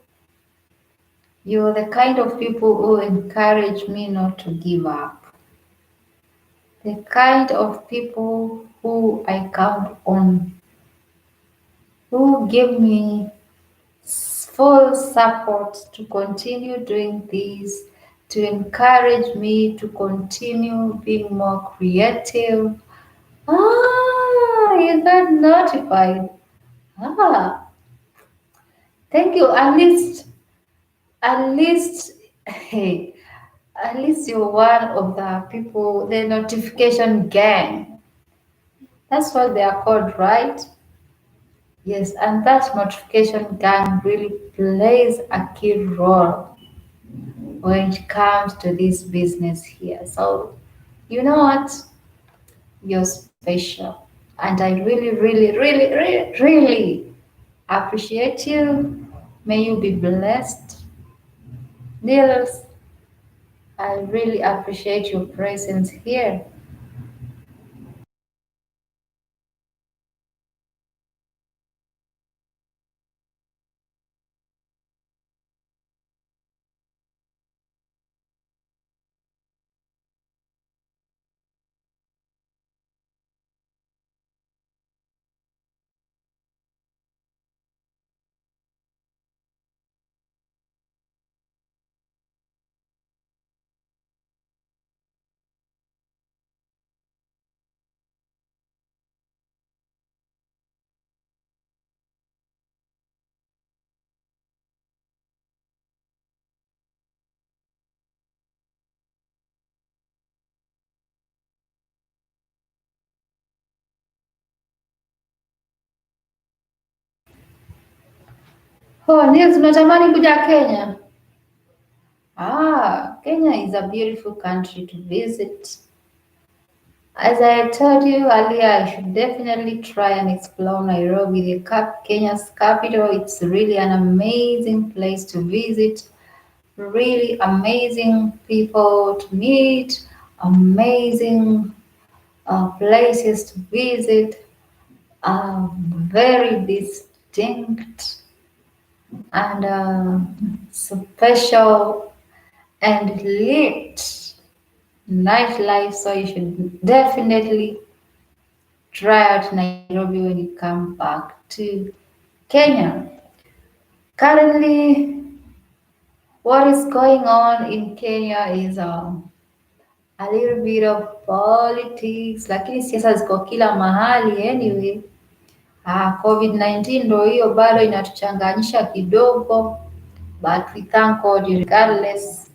you're the kind of people who encourage me not to give up. The kind of people who I count on, who give me full support to continue doing this, to encourage me to continue being more creative. You got notified. Ah, thank you. At least, hey, at least you're one of the people, the notification gang. That's what they are called, right? Yes, and that notification gang really plays a key role when it comes to this business here. So, you know what? You're special. And I really, really, really, really, really appreciate you. May you be blessed. Nils, I really appreciate your presence here. Oh, Nils, unatamani kuja Kenya? Kenya is a beautiful country to visit. As I told you earlier, you should definitely try and explore Nairobi, Kenya's capital. It's really an amazing place to visit, really amazing people to meet, amazing places to visit, very distinct and special and lit nightlife. So you should definitely try out Nairobi when you come back to Kenya. Currently, what is going on in Kenya is a little bit of politics, lakini siasa ziko kila mahali anyway. COVID-19 ndo hiyo bado inatuchanganyisha kidogo, but we thank God regardless.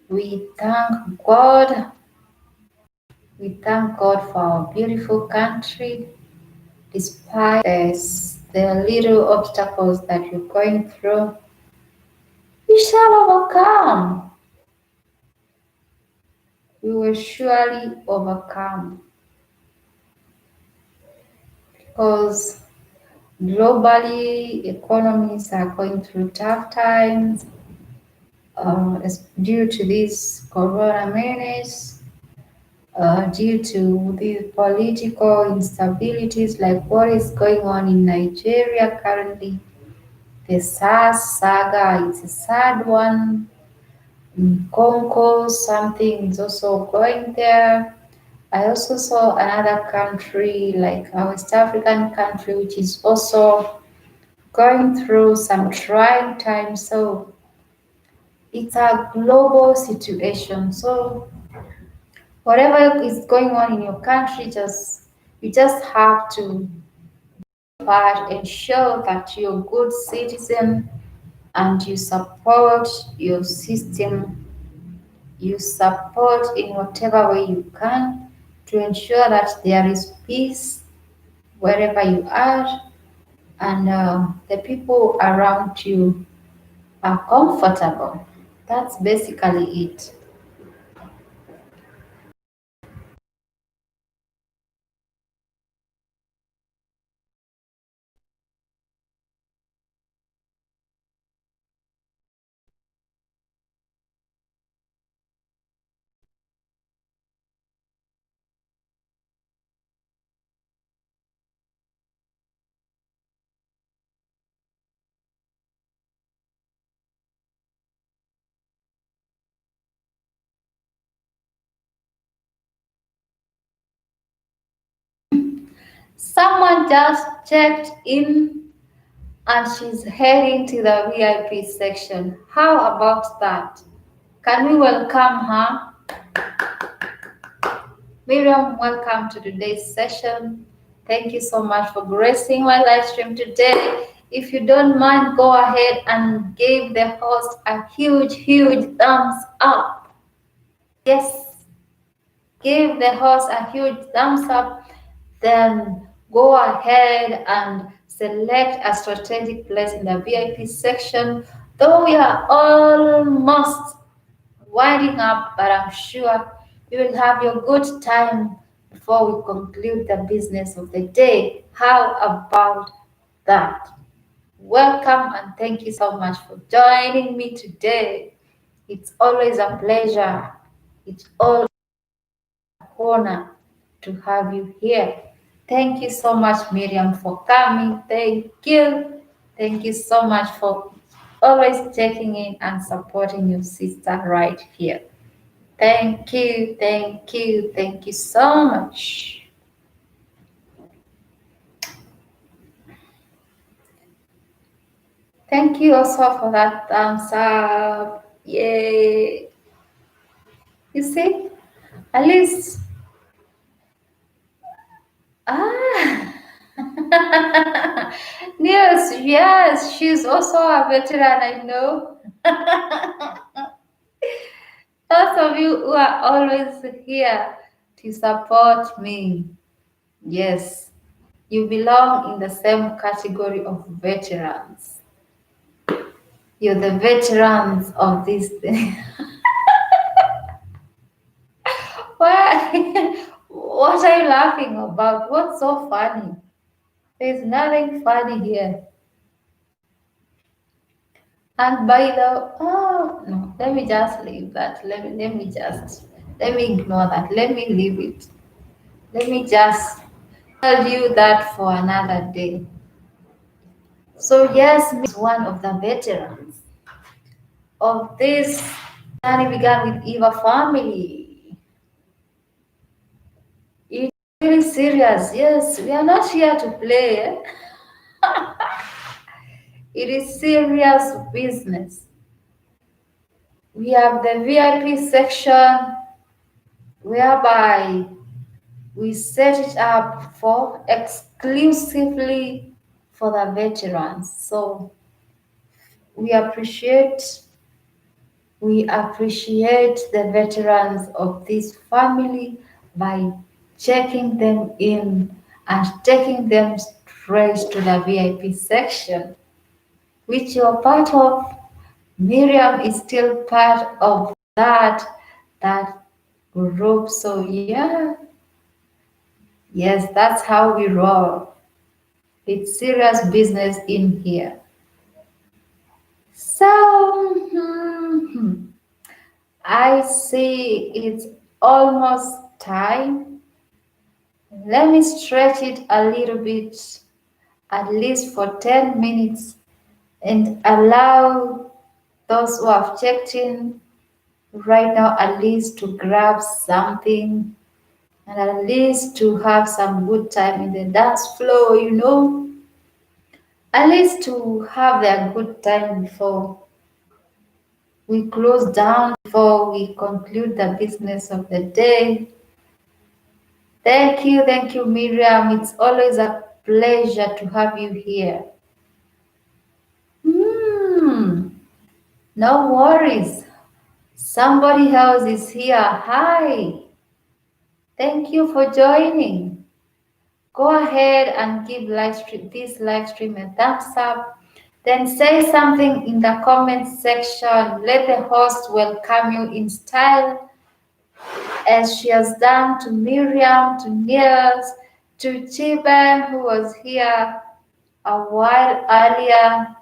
We thank God. We thank God for our beautiful country, despite the little obstacles that we're going through. We shall overcome. We will surely overcome because globally economies are going through tough times due to this corona menace, due to the political instabilities like what is going on in Nigeria currently. The SARS saga is a sad one. In Congo, something is also going there. I also saw another country, like a West African country, which is also going through some trying times. So it's a global situation. So whatever is going on in your country, just you just have to part and show that you're a good citizen and you support your system. You support in whatever way you can to ensure that there is peace wherever you are and the people around you are comfortable. That's basically it. Someone just checked in and she's heading to the VIP section. How about that? Can we welcome her? Miriam, welcome to today's session. Thank you so much for gracing my live stream today. If you don't mind, go ahead and give the host a huge, huge thumbs up. Yes, give the host a huge thumbs up. Then go ahead and select a strategic place in the VIP section. Though we are almost winding up, but I'm sure you will have your good time before we conclude the business of the day. How about that? Welcome and thank you so much for joining me today. It's always a pleasure. It's all honor to have you here. Thank you so much, Miriam, for coming. Thank you. Thank you so much for always checking in and supporting your sister right here. Thank you, thank you, thank you so much. Thank you also for that thumbs up. Yay. You see, at least, ah, yes, yes, she's also a veteran, I know. Those of you who are always here to support me. Yes, you belong in the same category of veterans. You're the veterans of this thing. Why? What are you laughing about? What's so funny? There's nothing funny here. And by the oh no, let me just leave that. Let me ignore that. Let me leave it. Let me just tell you that for another day. So yes, me is one of the veterans of this journey began with Eva family. It's really serious. Yes, we are not here to play. Eh? It is serious business. We have the VIP section whereby we set it up for exclusively for the veterans. So we appreciate we appreciate the veterans of this family by checking them in and taking them straight to the VIP section, which you're part of. Miriam is still part of that group. So yeah, yes, that's how we roll. It's serious business in here. So I see it's almost time. Let me stretch it a little bit, at least for 10 minutes, and allow those who have checked in right now at least to grab something and at least to have some good time in the dance floor, at least to have their good time before we close down, before we conclude the business of the day. Thank you, Miriam. It's always a pleasure to have you here. Hmm, no worries. Somebody else is here. Hi. Thank you for joining. Go ahead and give this live stream a thumbs up. Then say something in the comment section. Let the host welcome you in style as she has done to Miriam, to Niels, to Chiba, who was here a while earlier.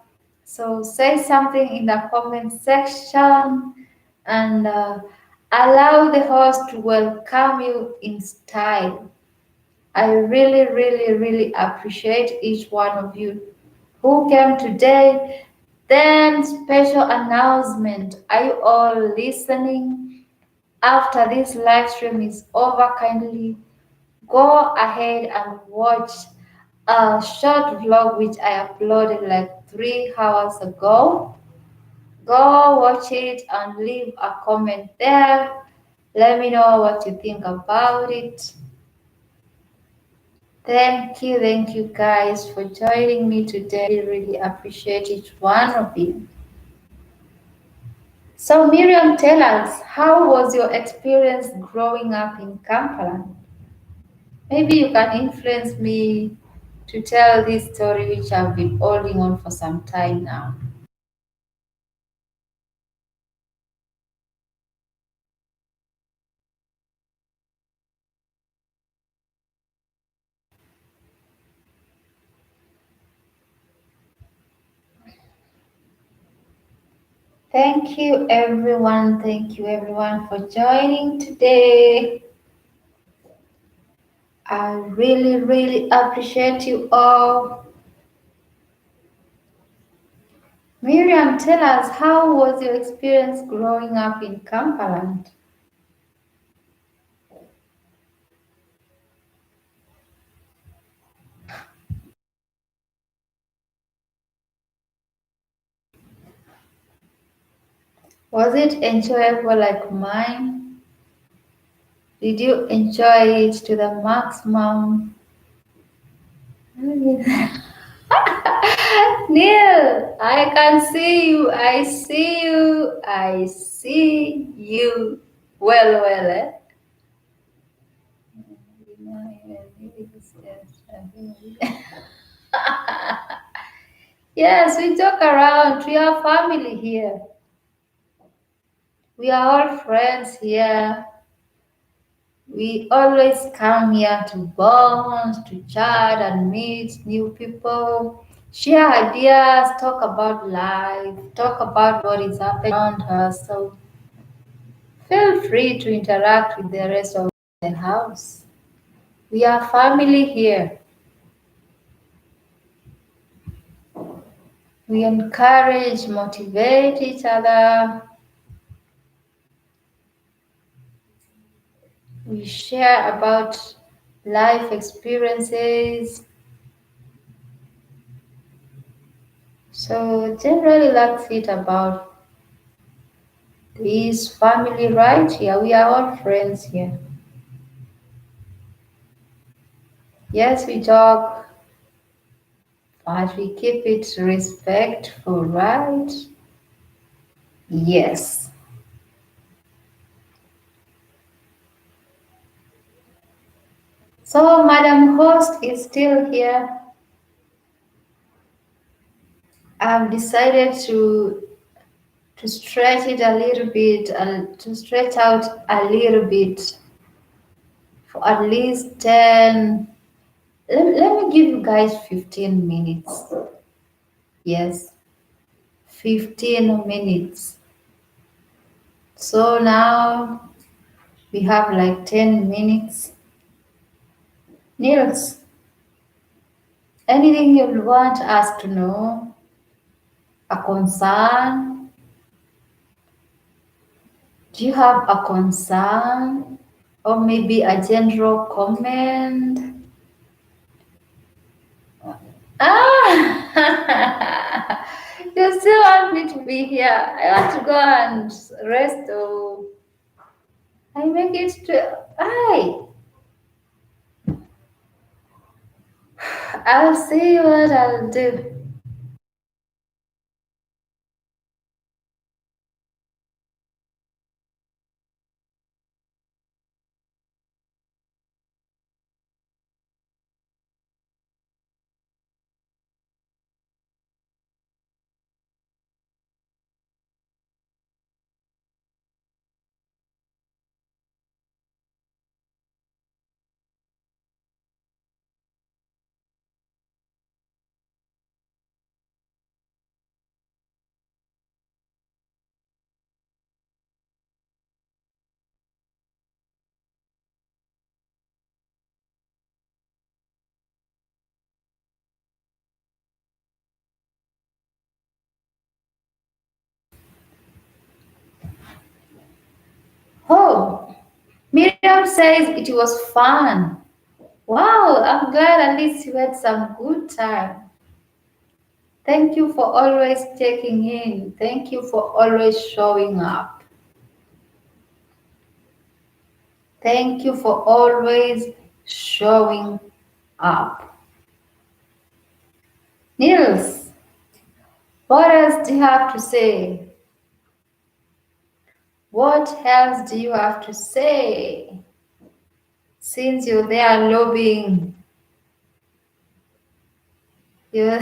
So say something in the comment section and allow the host to welcome you in style. I really, really, really appreciate each one of you who came today. Then, special announcement. Are you all listening? After this live stream is over, kindly go ahead and watch a short vlog which I uploaded like 3 hours ago. Go watch it and leave a comment there. Let me know what you think about it. Thank you guys for joining me today. Really appreciate each one of you. So Miriam, tell us, how was your experience growing up in Kambaland? Maybe you can influence me to tell this story which I've been holding on for some time now. Thank you, everyone. Thank you, everyone, for joining today. I really, really appreciate you all. Miriam, tell us, how was your experience growing up in Kambaland? Was it enjoyable like mine? Did you enjoy it to the maximum? Neil, I can see you. I see you. I see you. Well, eh? Yes, we joke around. We are family here. We are all friends here. We always come here to bond, to chat and meet new people, share ideas, talk about life, talk about what is happening around us. So feel free to interact with the rest of the house. We are family here. We encourage, motivate each other. We share about life experiences. So generally that's it about this family right here. We are all friends here. Yes, we talk, but we keep it respectful, right? Yes. So Madam Host is still here. I've decided to stretch it a little bit and to stretch out a little bit for at least 10. Let me give you guys 15 minutes. Yes, 15 minutes. So now we have like 10 minutes. Niels, anything you want us to know? A concern? Do you have a concern? Or maybe a general comment? Ah! You still want me to be here? I want to go and rest. Oh, I make it to. I'll see what I'll do. Oh, Miriam says it was fun. Wow, I'm glad at least you had some good time. Thank you for always checking in. Thank you for always showing up. Thank you for always showing up. Niels, what else do you have to say? What else do you have to say? Since you're there lobbying, you,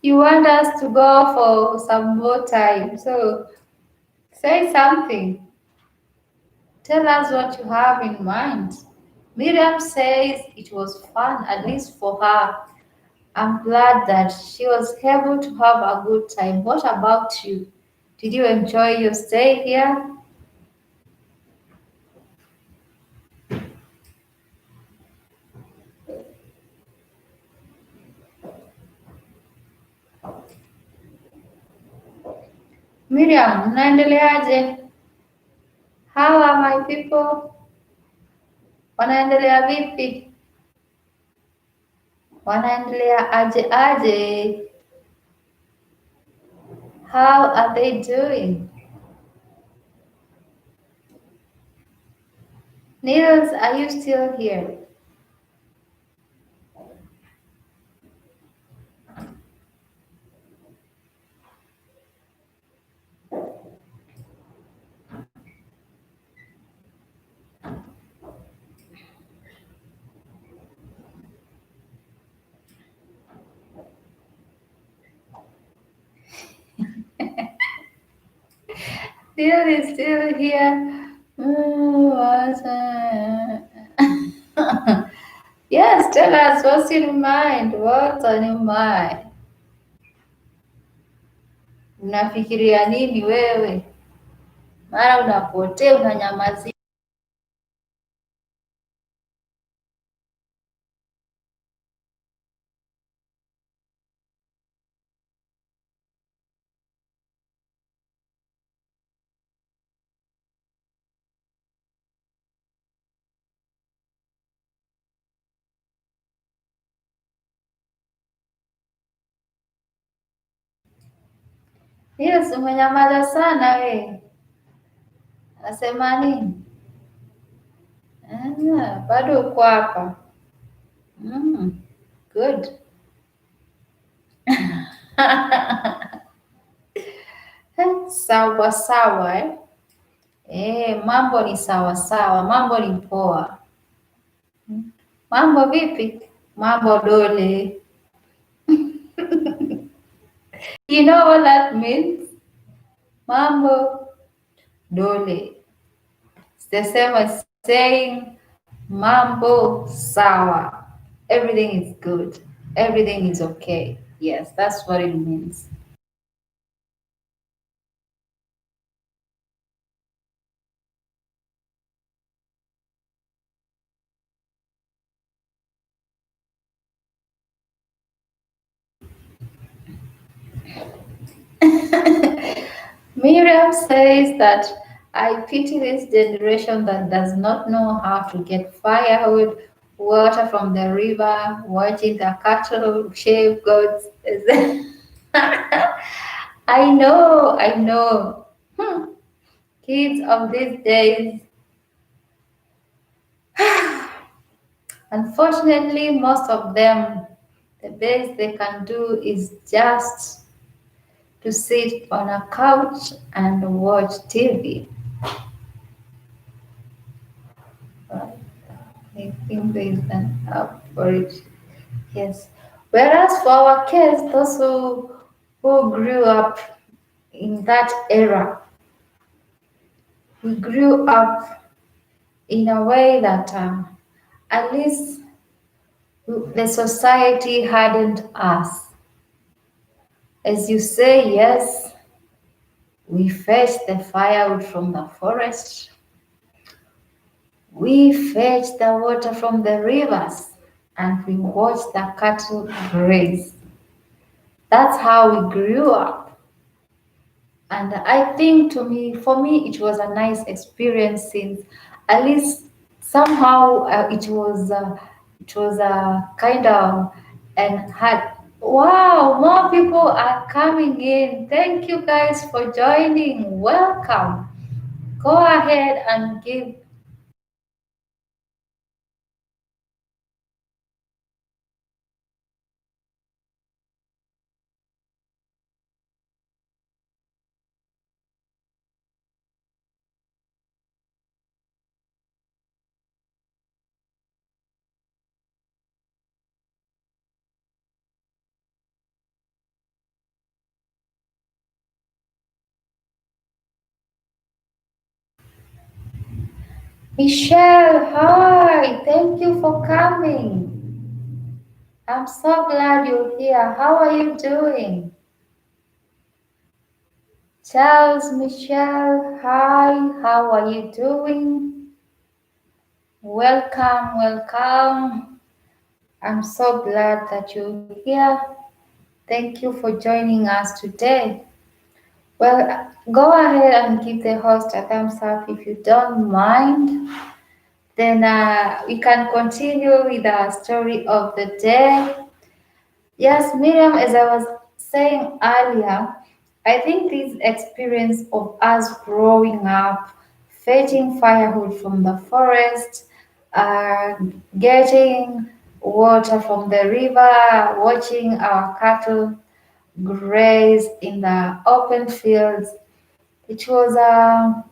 you want us to go for some more time. So say something. Tell us what you have in mind. Miriam says it was fun, at least for her. I'm glad that she was able to have a good time. What about you? Did you enjoy your stay here? Miriam, mnaendeleaje? How are my people? Wanaendelea vipi? Wanaendelea aje aje? How are they doing? Niels, are you still here? Niels is still here. Yes, tell us what's in your mind. What's on your mind? Unafikiria nini wewe? Mara unapotea unanyamazia. Yes, umenyamaza sana we. Nasema nini? Bado uko hapa. Mm, good. Sawa sawa eh? Mambo ni sawa sawa, mambo ni poa. Mambo vipi? Mambo dole. You know what that means? Mambo dole. It's the same as saying mambo sawa. Everything is good. Everything is okay. Yes, that's what it means. Miriam says that I pity this generation that does not know how to get firewood, water from the river, watching the cattle shave goats. I know. Kids of these days, unfortunately, most of them, the best they can do is just to sit on a couch and watch TV. I think there is an app for it. Yes. Whereas for our kids, those who grew up in that era, we grew up in a way that at least the society hardened us. As you say, yes, we fetch the firewood from the forest. We fetch the water from the rivers and we watch the cattle graze. That's how we grew up. And I think for me, it was a nice experience since at least somehow it was a kind of and had wow, more people are coming in. Thank you guys for joining. Welcome. Go ahead and give Michelle. Hi, thank you for coming. I'm so glad you're here. How are you doing? Charles, Michelle, hi, how are you doing? Welcome, welcome. I'm so glad that you're here. Thank you for joining us today. Well, go ahead and give the host a thumbs up if you don't mind. Then we can continue with our story of the day. Yes, Miriam, as I was saying earlier, I think this experience of us growing up, fetching firewood from the forest, uh, getting water from the river, watching our cattle graze in the open fields, it was a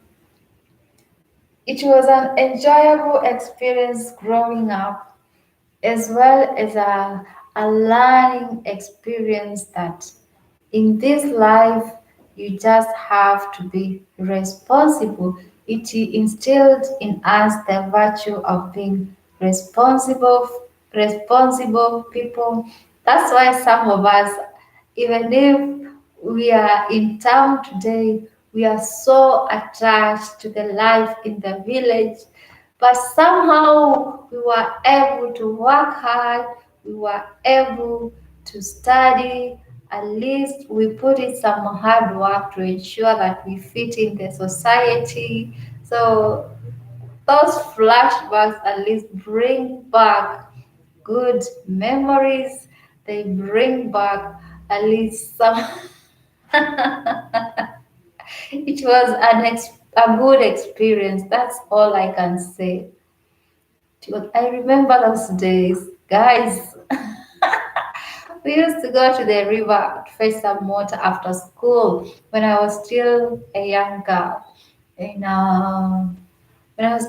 it was an enjoyable experience growing up, as well as a learning experience that in this life you just have to be responsible. It instilled in us the virtue of being responsible people. That's why some of us, even if we are in town today, we are so attached to the life in the village, but somehow we were able to work hard, we were able to study. At least we put in some hard work to ensure that we fit in the society. So those flashbacks at least bring back good memories. They bring back at least some. It was a good experience. That's all I can say. I remember those days, guys. We used to go to the river to fetch some water after school when I was still a young girl. And when I was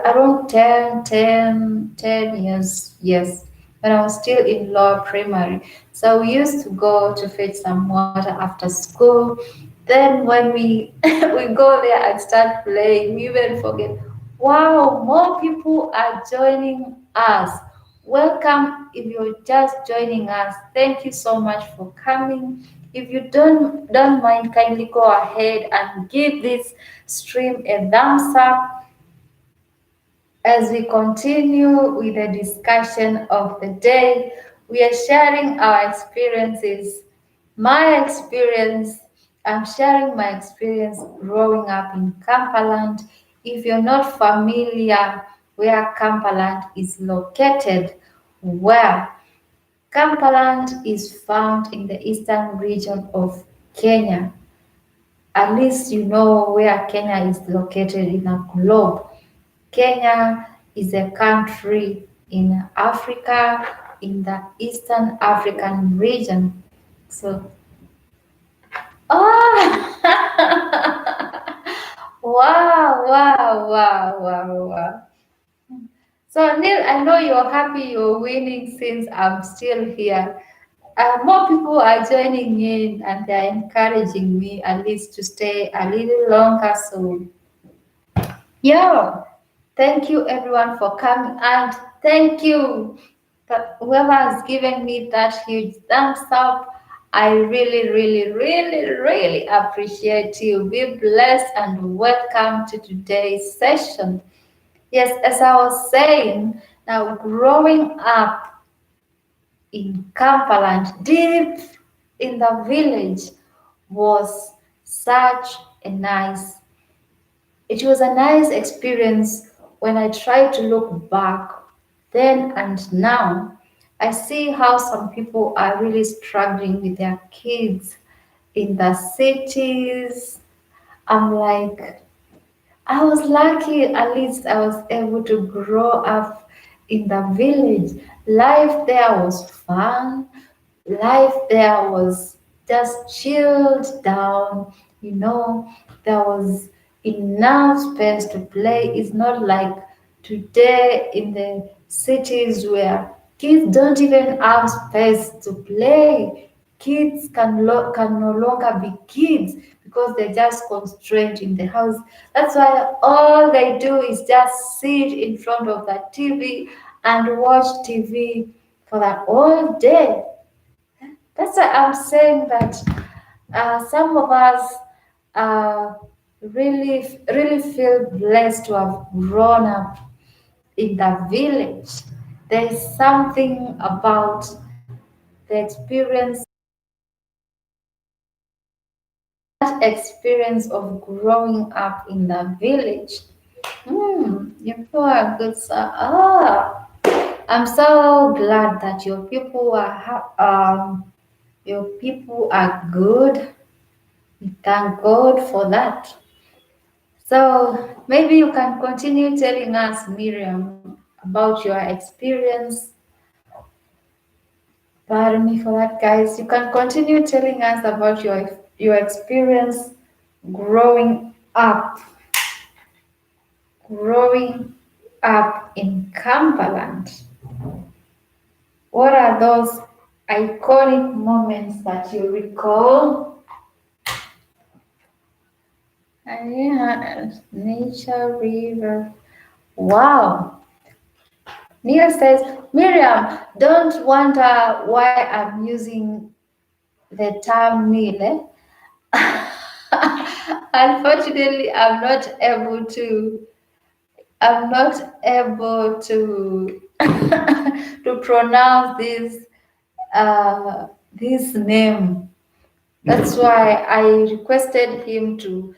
around 10 years, yes, when I was still in lower primary. So we used to go to fetch some water after school. Then when we we go there and start playing, we even forget, wow, more people are joining us. Welcome if you're just joining us. Thank you so much for coming. If you don't mind, kindly go ahead and give this stream a thumbs up as we continue with the discussion of the day. We are sharing our experiences. My experience, I'm sharing my experience growing up in Kambaland. If you're not familiar where Kambaland is located, where Kambaland is found in the eastern region of Kenya. At least you know where Kenya is located in a globe. Kenya is a country in Africa, in the Eastern African region. So, oh, wow. So, Neil, I know you're happy you're winning since I'm still here. More people are joining in and they're encouraging me at least to stay a little longer. So, yeah, thank you everyone for coming, and thank you that whoever has given me that huge thumbs up. I really appreciate you. Be blessed and welcome to today's session. Yes, as I was saying, now growing up in Kambaland, deep in the village, was such a nice it was a nice experience. When I try to look back then and now. I see how some people are really struggling with their kids in the cities. I'm like, I was lucky, at least I was able to grow up in the village. Life there was fun. Life there was just chilled down, there was enough space to play. It's not like today in the cities where kids don't even have space to play. Kids can no longer be kids because they're just constrained in the house. That's why all they do is just sit in front of the TV and watch TV for the whole day. That's why I'm saying that some of us really feel blessed to have grown up in the village. There is something about the experience of growing up in the village. Your people are good. I'm so glad that your people are good. Thank God for that. So maybe you can continue telling us, Miriam, about your experience. Pardon me for that, guys. You can continue telling us about your experience growing up, growing up in Kambaland. What are those iconic moments that you recall? Yeah, nature, river. Wow. Neil says, Miriam, don't wonder why I'm using the term Neil. Unfortunately, I'm not able to to pronounce this name. That's why I requested him to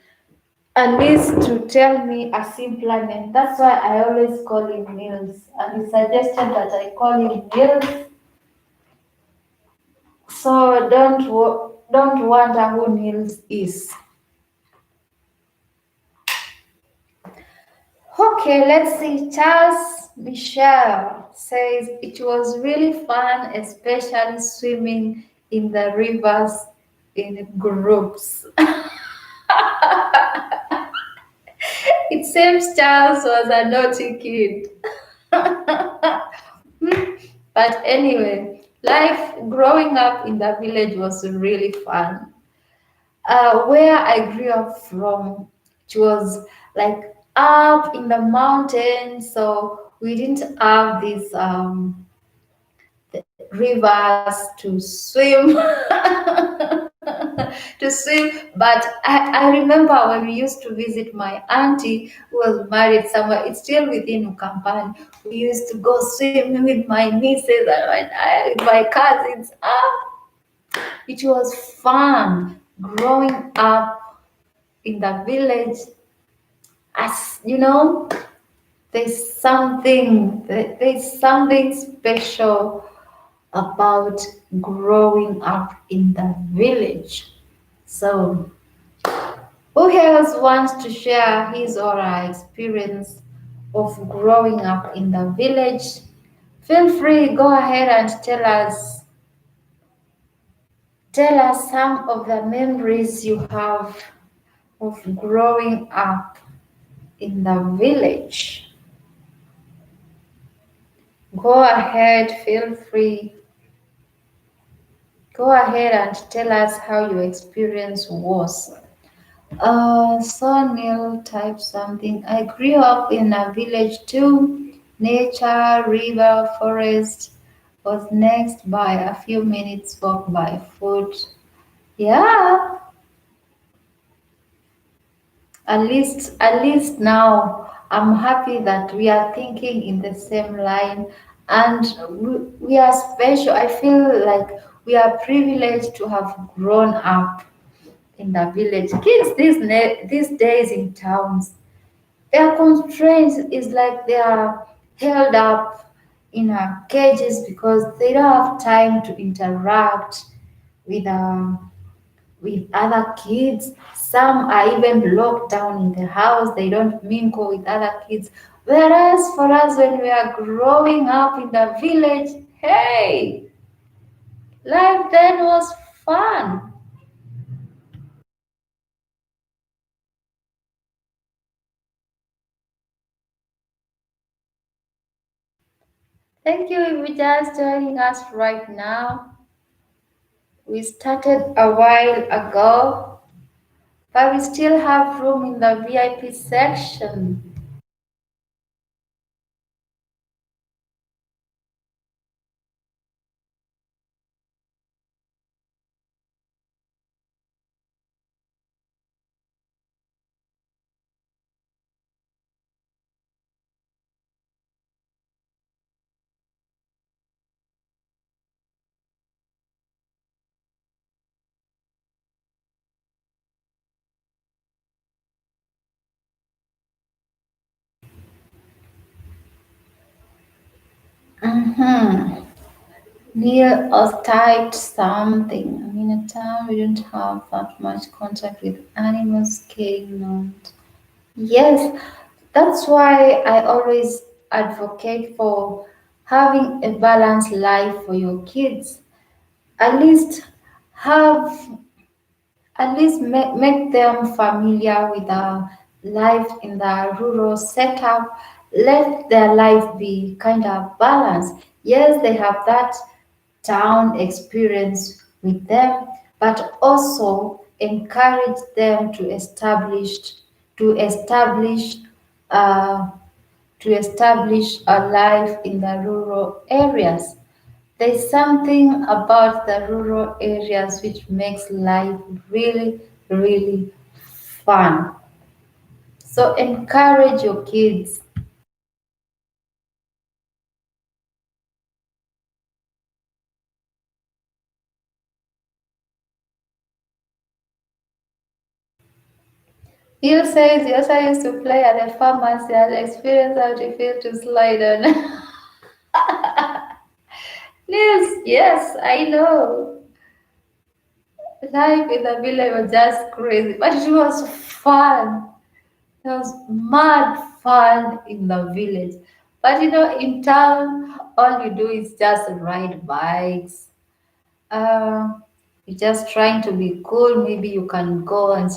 at least to tell me a simpler name. That's why I always call him Nils. And he suggested that I call him Nils. So don't wonder who Nils is. Okay, let's see. Charles Michel says it was really fun, especially swimming in the rivers in groups. It seems Charles was a naughty kid. But anyway, life growing up in the village was really fun. Where I grew up from, it was like up in the mountains, so we didn't have these rivers to swim to swim. But I remember when we used to visit my auntie who was married somewhere, it's still within Kambaland. We used to go swimming with my nieces and my cousins. It was fun growing up in the village. As you know, there's something special about growing up in the village. So, who else wants to share his or her experience of growing up in the village? Feel free, go ahead and tell us some of the memories you have of growing up in the village. Go ahead, feel free. Go ahead and tell us how your experience was. So Neil type something. I grew up in a village too. Nature, river, forest was next by a few minutes walk by foot. Yeah, at least now I'm happy that we are thinking in the same line, and we are special. I feel like we are privileged to have grown up in the village. Kids these days in towns, their constraints is like they are held up in cages because they don't have time to interact with with other kids. Some are even locked down in the house. They don't mingle with other kids. Whereas for us, when we are growing up in the village, hey, life then was fun. Thank you if you're just joining us right now. We started a while ago, but we still have room in the VIP section. Mm-hmm. Neil has typed something. I mean, a time we don't have that much contact with animals, canines. Yes, that's why I always advocate for having a balanced life for your kids. At least have make them familiar with the life in the rural setup. Let their life be kind of balanced. Yes, they have that town experience with them, but also encourage them to establish uh, to establish a life in the rural areas. There's something about the rural areas which makes life really, really fun. So encourage your kids. You says yes, I used to play at a pharmacy and experience how to feel to slide on. Yes, yes, I know. Life in the village was just crazy, but it was fun. There was mad fun in the village. But in town, all you do is just ride bikes. Uh, you're just trying to be cool. Maybe you can go and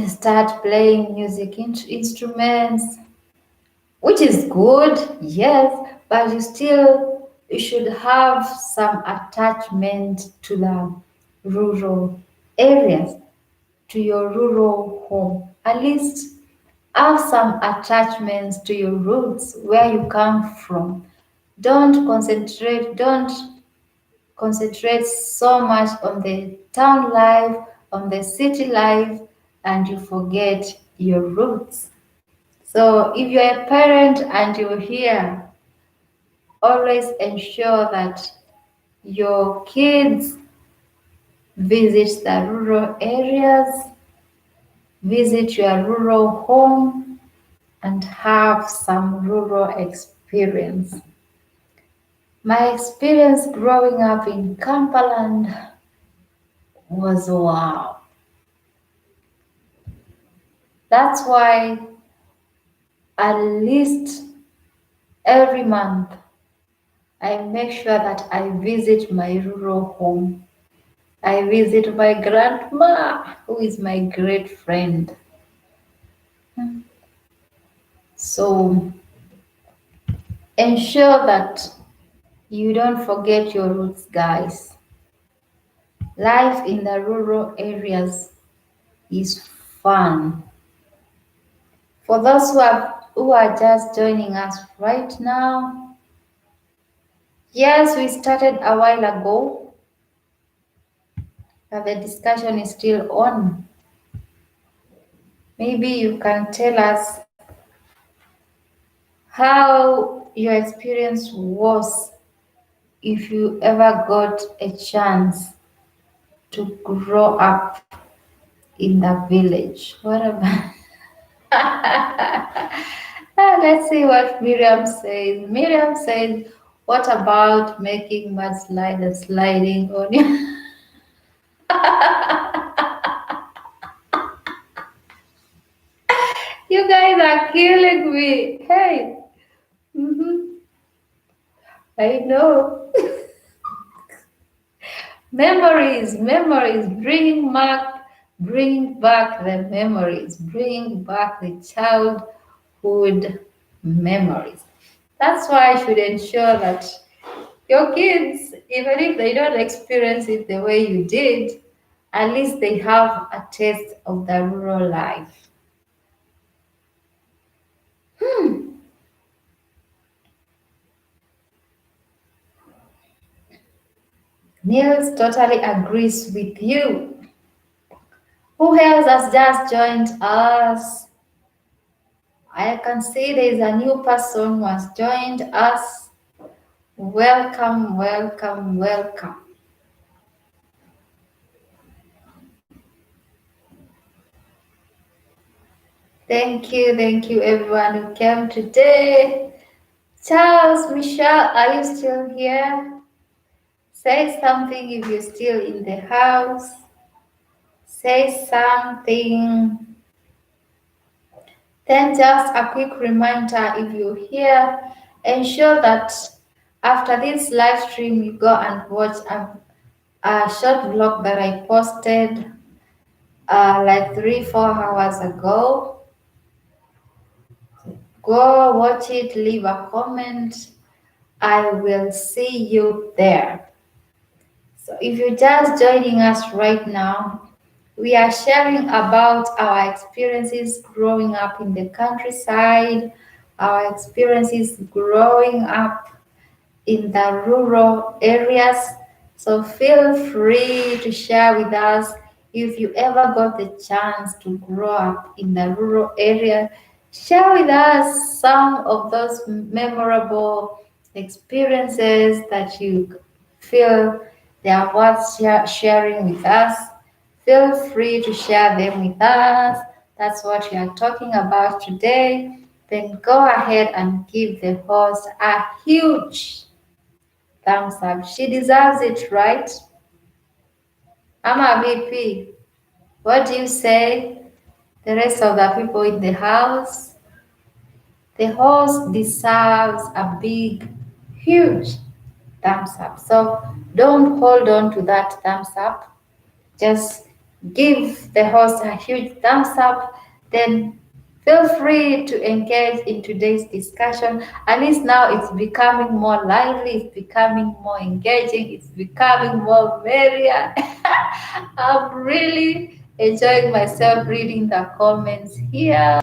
start playing music instruments, which is good, yes, but you should have some attachment to the rural areas, to your rural home. At least have some attachments to your roots, where you come from. Don't concentrate so much on the town life, on the city life, and you forget your roots. So if you're a parent and you're here, always ensure that your kids visit the rural areas, visit your rural home, and have some rural experience. My experience growing up in Kambaland was wow. That's why at least every month I make sure that I visit my rural home. I visit my grandma, who is my great friend. So ensure that you don't forget your roots, guys. Life in the rural areas is fun. For those who are just joining us right now, yes, we started a while ago, but the discussion is still on. Maybe you can tell us how your experience was if you ever got a chance to grow up in the village. What about? Let's see what Miriam says. Miriam says, "What about making mudslide and sliding on you?" You guys are killing me. Hey, mhm, I know. Memories, memories, bring back the memories, bring back the childhood memories. That's why I should ensure that your kids, even if they don't experience it the way you did, at least they have a taste of the rural life. Niels totally agrees with you. Who else has just joined us? I can see there is a new person who has joined us. Welcome, welcome, welcome. Thank you everyone who came today. Charles, Michelle, are you still here? Say something if you're still in the house. Say something. Then just a quick reminder if you're here, ensure that after this live stream you go and watch a short vlog that I posted like 3-4 hours ago. Go watch it, leave a comment. I will see you there. So if you're just joining us right now, we are sharing about our experiences growing up in the countryside, our experiences growing up in the rural areas. So feel free to share with us if you ever got the chance to grow up in the rural area. Share with us some of those memorable experiences that you feel they are worth sharing with us. Feel free to share them with us. That's what we are talking about today. Then go ahead and give the host a huge thumbs up. She deserves it, right? I'm a VP. What do you say? The rest of the people in the house? The host deserves a big, huge thumbs up. So don't hold on to that thumbs up. Just give the host a huge thumbs up. Then feel free to engage in today's discussion. At least now it's becoming more lively, it's becoming more engaging, it's becoming more merrier. I'm really enjoying myself reading the comments here.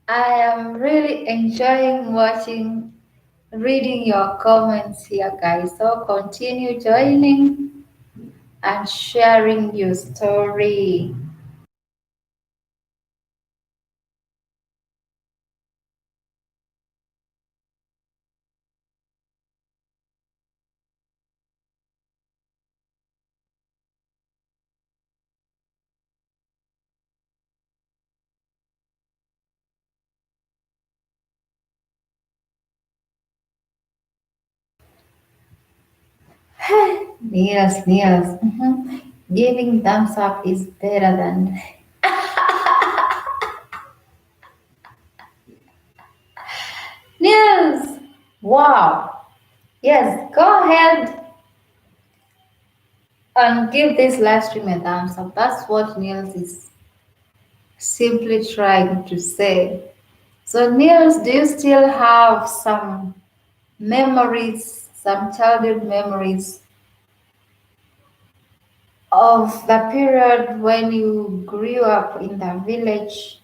I am really enjoying reading your comments here, guys. So continue joining and sharing your story. Yes, yes. Giving thumbs up is better than news. Wow. Yes, go ahead and give this live stream a thumbs up. That's what Niels is simply trying to say. So, Niels, do you still have some memories, some childhood memories of the period when you grew up in the village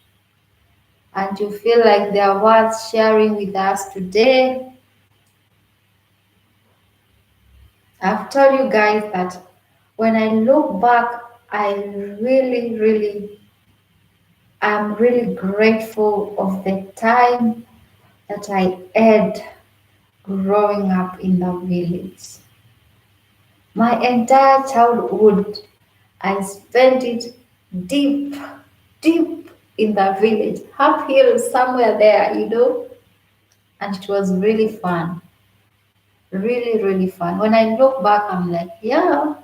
and you feel like they are worth sharing with us today? I've told you guys that when I look back, I am really grateful of the time that I had growing up in the village. My entire childhood, I spent it deep, deep in the village, up here somewhere there. And it was really fun, really fun. When I look back, I'm like, yeah,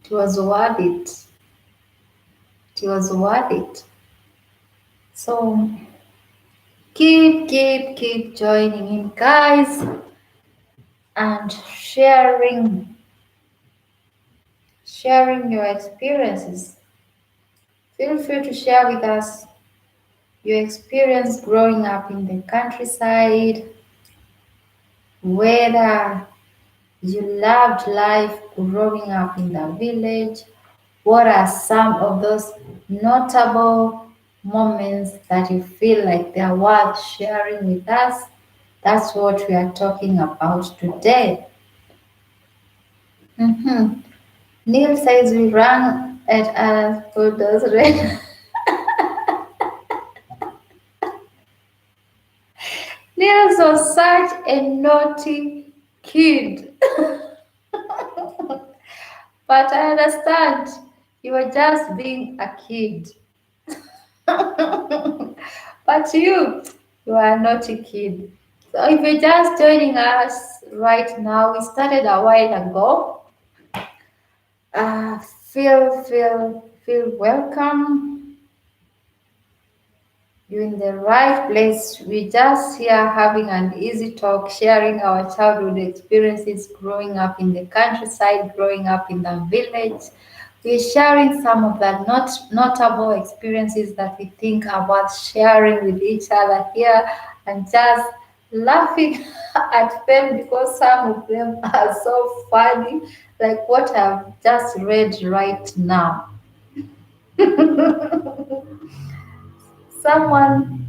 it was worth it. It was worth it. So keep joining in, guys, and sharing your experiences. Feel free to share with us your experience growing up in the countryside, whether you loved life growing up in the village. What are some of those notable moments that you feel like they are worth sharing with us? That's what we are talking about today. Neil says we And who does read? Niels was such a naughty kid. But I understand you were just being a kid. But you are not a kid. So if you're just joining us right now, we started a while ago. Feel welcome. You're in the right place. We're just here having an easy talk, sharing our childhood experiences growing up in the countryside, growing up in the village. We're sharing some of the notable experiences that we think are worth sharing with each other here and just laughing at them because some of them are so funny, like what I've just read right now. Someone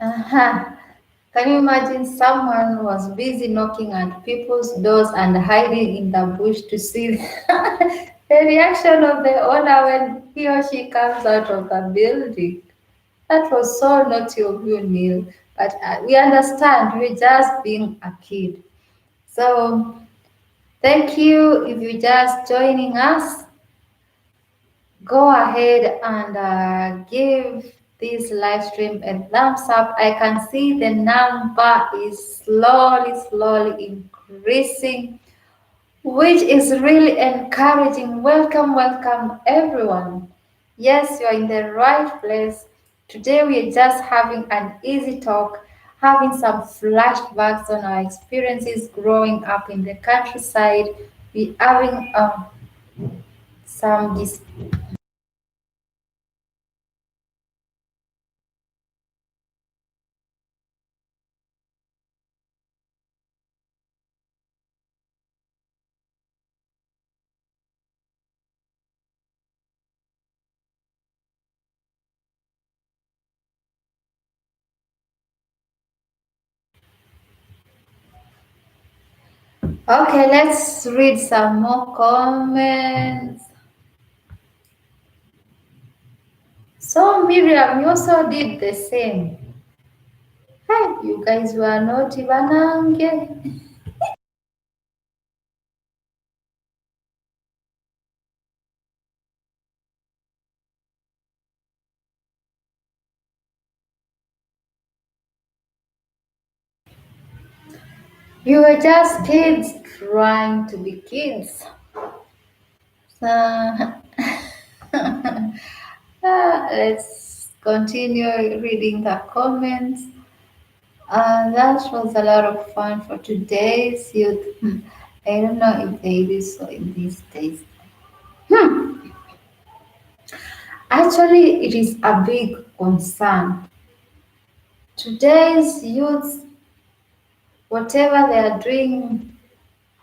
Uh-huh. Can you imagine someone was busy knocking at people's doors and hiding in the bush to see the reaction of the owner when he or she comes out of the building? That was so naughty of you, Neil. But we understand you're just being a kid. So thank you if you're just joining us. Go ahead and give this live stream a thumbs up. I can see the number is slowly increasing, which is really encouraging. Welcome, everyone. Yes, you're in the right place. Today, we're just having an easy talk, having some flashbacks on our experiences growing up in the countryside. We're having some Okay, let's read some more comments. So, Miriam, you also did the same. Hey, you guys were naughty, Banange. You were just kids trying to be kids. So, let's continue reading the comments. That was a lot of fun for today's youth. I don't know if they do so in these days. Actually, it is a big concern. Today's youth, whatever they are doing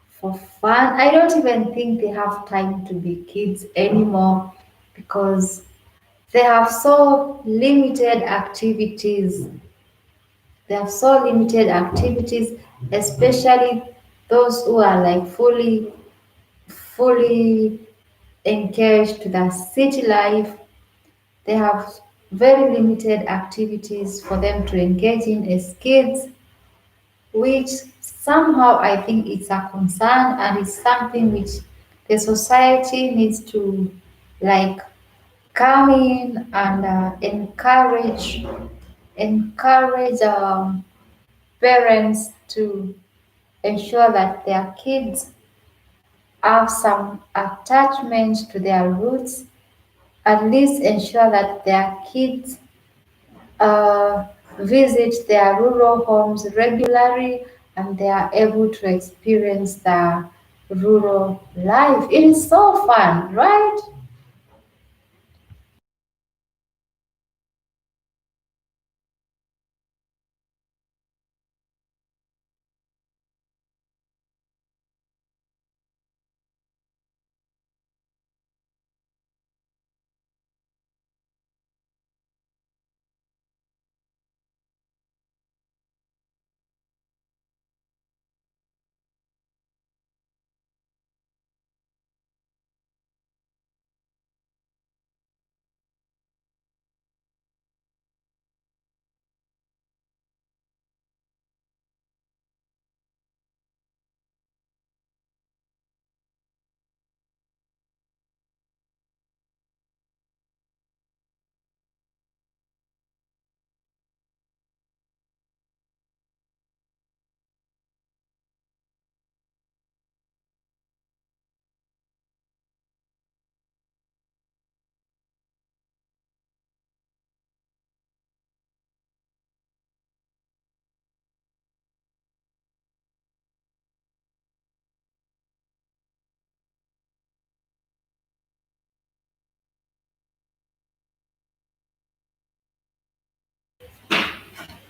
for fun, I don't even think they have time to be kids anymore because they have so limited activities. They have so limited activities, especially those who are like fully engaged to the city life. They have very limited activities for them to engage in as kids, which somehow I think it's a concern and it's something which the society needs to like come in and encourage parents to ensure that their kids have some attachment to their roots, at least ensure that their kids uh, visit their rural homes regularly and they are able to experience rural life. It is so fun, right?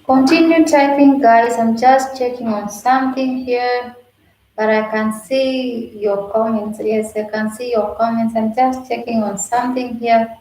Continue typing, guys. I'm just checking on something here, but I can see your comments. Yes, I can see your comments. I'm just checking on something here.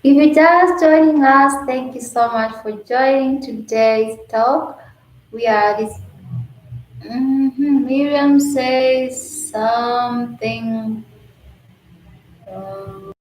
If you're just joining us, thank you so much for joining today's talk. We are this. Miriam says something. uh,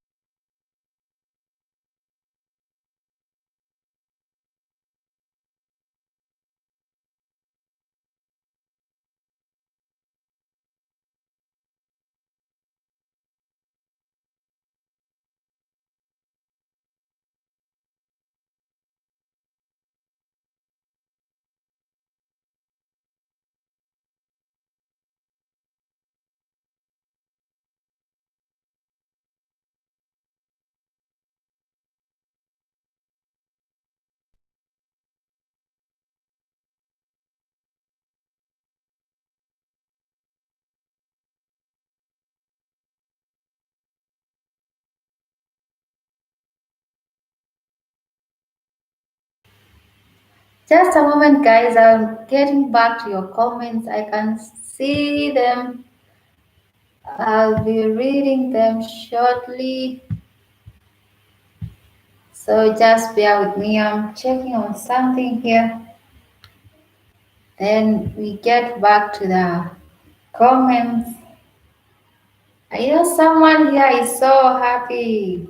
just a moment, guys. I'm getting back to your comments. I can see them. I'll be reading them shortly. So just bear with me. I'm checking on something here. Then we get back to the comments. I know someone here is so happy.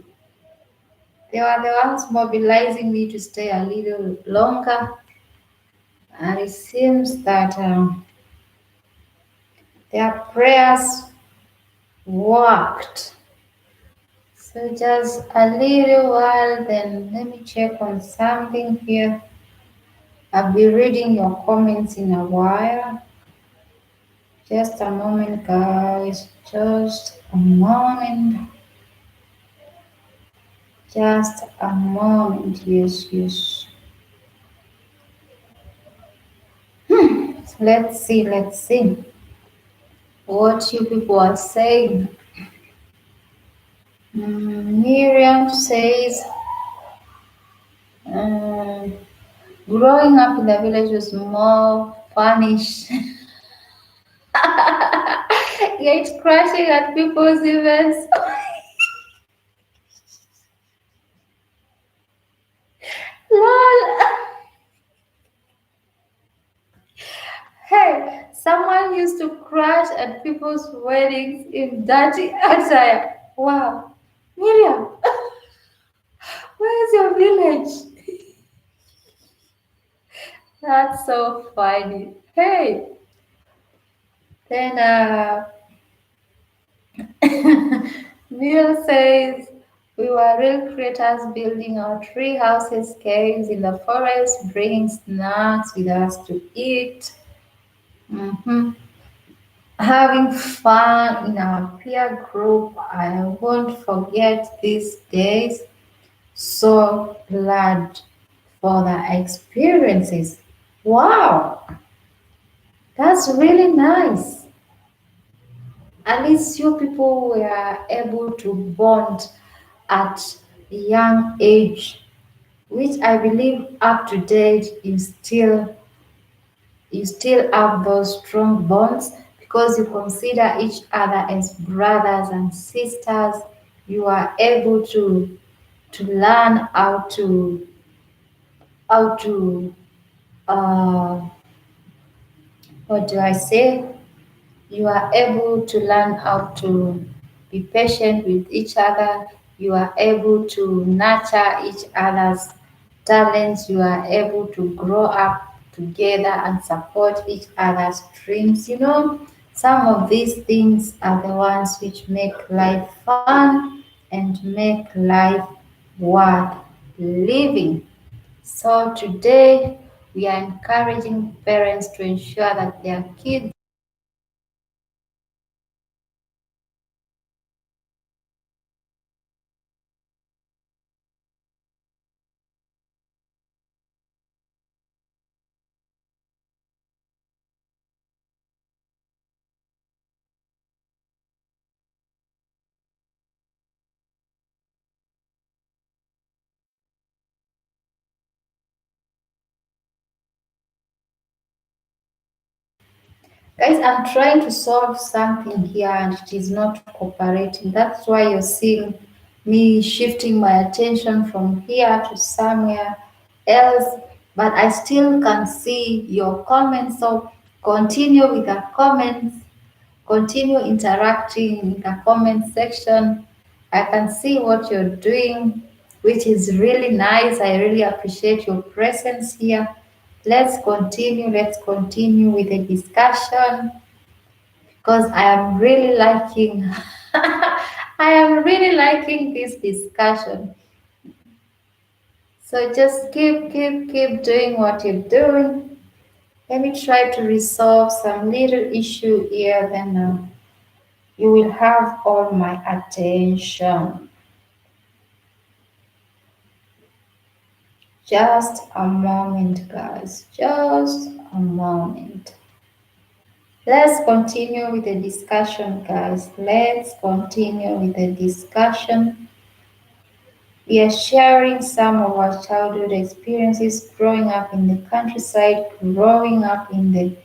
They were the ones mobilizing me to stay a little longer. And it seems that their prayers worked. So just a little while, then let me check on something here. I'll be reading your comments in a while. Just a moment, guys. Just a moment. Just a moment. Yes, yes. Let's see what you people are saying. Miriam says, um, growing up in the village was more punish. Yet crashing at people's events. Lol. Hey, someone used to crash at people's weddings in dirty attire. Wow. Miriam, where's your village? That's so funny. Hey, then Neil says we were real creators building our tree houses, caves in the forest, bringing snacks with us to eat. Mhm. Having fun in our peer group. I won't forget these days. So glad for the experiences. Wow, that's really nice. At least you people were able to bond at a young age, which I believe up to date you still have those strong bonds because you consider each other as brothers and sisters. You are able to learn how to uh, what do I say? You are able to learn how to be patient with each other. You are able to nurture each other's talents. You are able to grow up together and support each other's dreams. Some of these things are the ones which make life fun and make life worth living. So today we are encouraging parents to ensure that their kids Guys, I'm trying to solve something here and it is not cooperating. That's why you're seeing me shifting my attention from here to somewhere else. But I still can see your comments. So continue with the comments, continue interacting in the comment section. I can see what you're doing, which is really nice. I really appreciate your presence here. Let's continue with the discussion because I am really liking I am really liking this discussion. So just keep doing what you're doing. Let me try to resolve some little issue here, then you will have all my attention. Just a moment, guys. Just a moment. Let's continue with the discussion, guys. Let's continue with the discussion. We are sharing some of our childhood experiences growing up in the countryside, growing up in the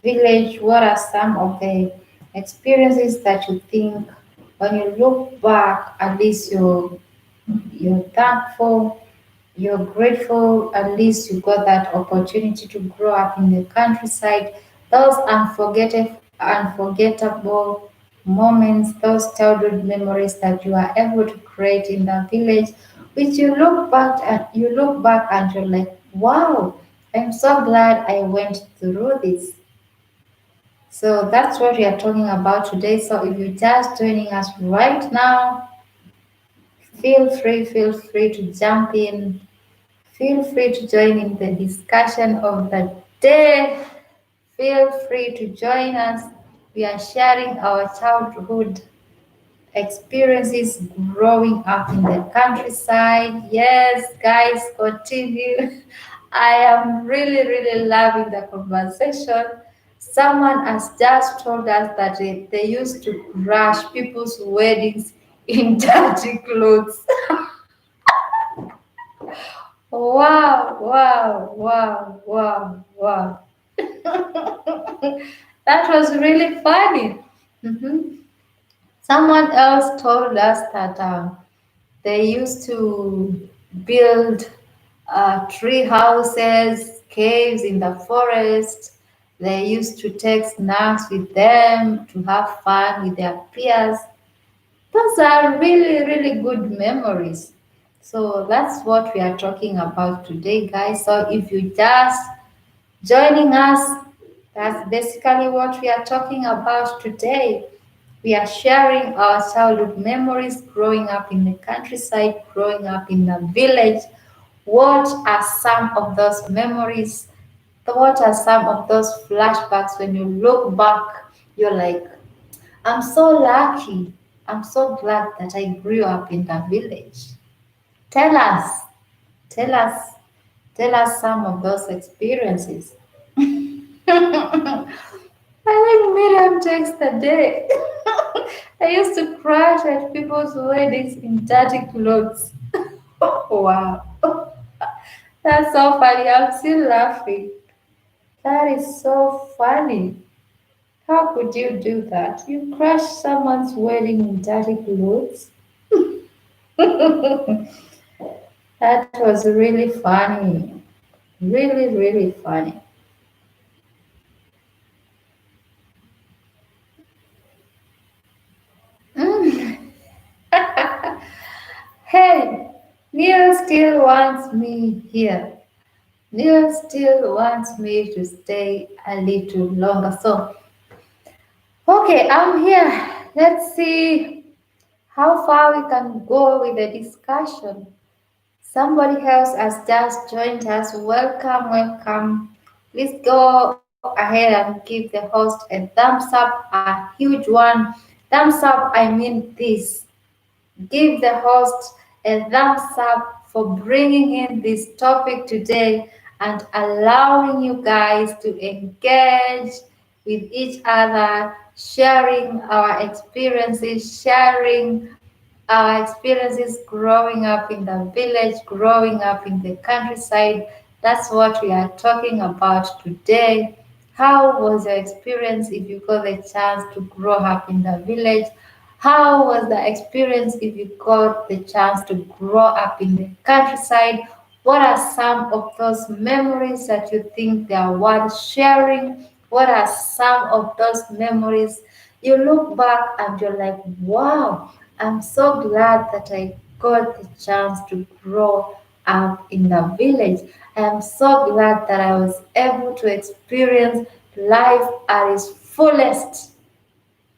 village. What are some of the experiences that you think when you look back, at least you're thankful, you're grateful, at least you got that opportunity to grow up in the countryside. Those unforgettable moments, those childhood memories that you are able to create in the village, which you look back and you're like, wow, I'm so glad I went through this. So that's what we are talking about today. So if you're just joining us right now, feel free to jump in. Feel free to join in the discussion of the day. Feel free to join us. We are sharing our childhood experiences growing up in the countryside. Yes, guys, continue. I am really loving the conversation. Someone has just told us that they used to crash people's weddings in dirty clothes. Wow, wow, wow, wow, wow. That was really funny. Mhm. Someone else told us that they used to build tree houses, caves in the forest. They used to take snacks with them to have fun with their peers. Those are really, really good memories. So that's what we are talking about today, guys. So if you just joining us, that's basically what we are talking about today. We are sharing our childhood memories growing up in the countryside, growing up in the village. What are some of those memories? What are some of those flashbacks when you look back? You're like, I'm so lucky. I'm so glad that I grew up in the village. Tell us, tell us, tell us some of those experiences. I think Miriam takes the day. I used to crash at people's weddings in dirty clothes. Wow. That's so funny. I'm still laughing. That is so funny. How could you do that? You crash someone's wedding in dirty clothes? That was really funny. Really, really funny. Mm. Hey, Neil still wants me here. Neil still wants me to stay a little longer. So, okay, I'm here. Let's see how far we can go with the discussion. Somebody else has just joined us. Welcome, welcome. Please go ahead and give the host a thumbs up, a huge one. Thumbs up, I mean this. Give the host a thumbs up for bringing in this topic today and allowing you guys to engage with each other, sharing our experiences, sharing our experiences growing up in the village, growing up in the countryside. That's what we are talking about today. How was your experience if you got the chance to grow up in the village? How was the experience if you got the chance to grow up in the countryside? What are some of those memories that you think they are worth sharing? What are some of those memories you look back and you're like, wow, I'm so glad that I got the chance to grow up in the village. I am so glad that I was able to experience life at its fullest.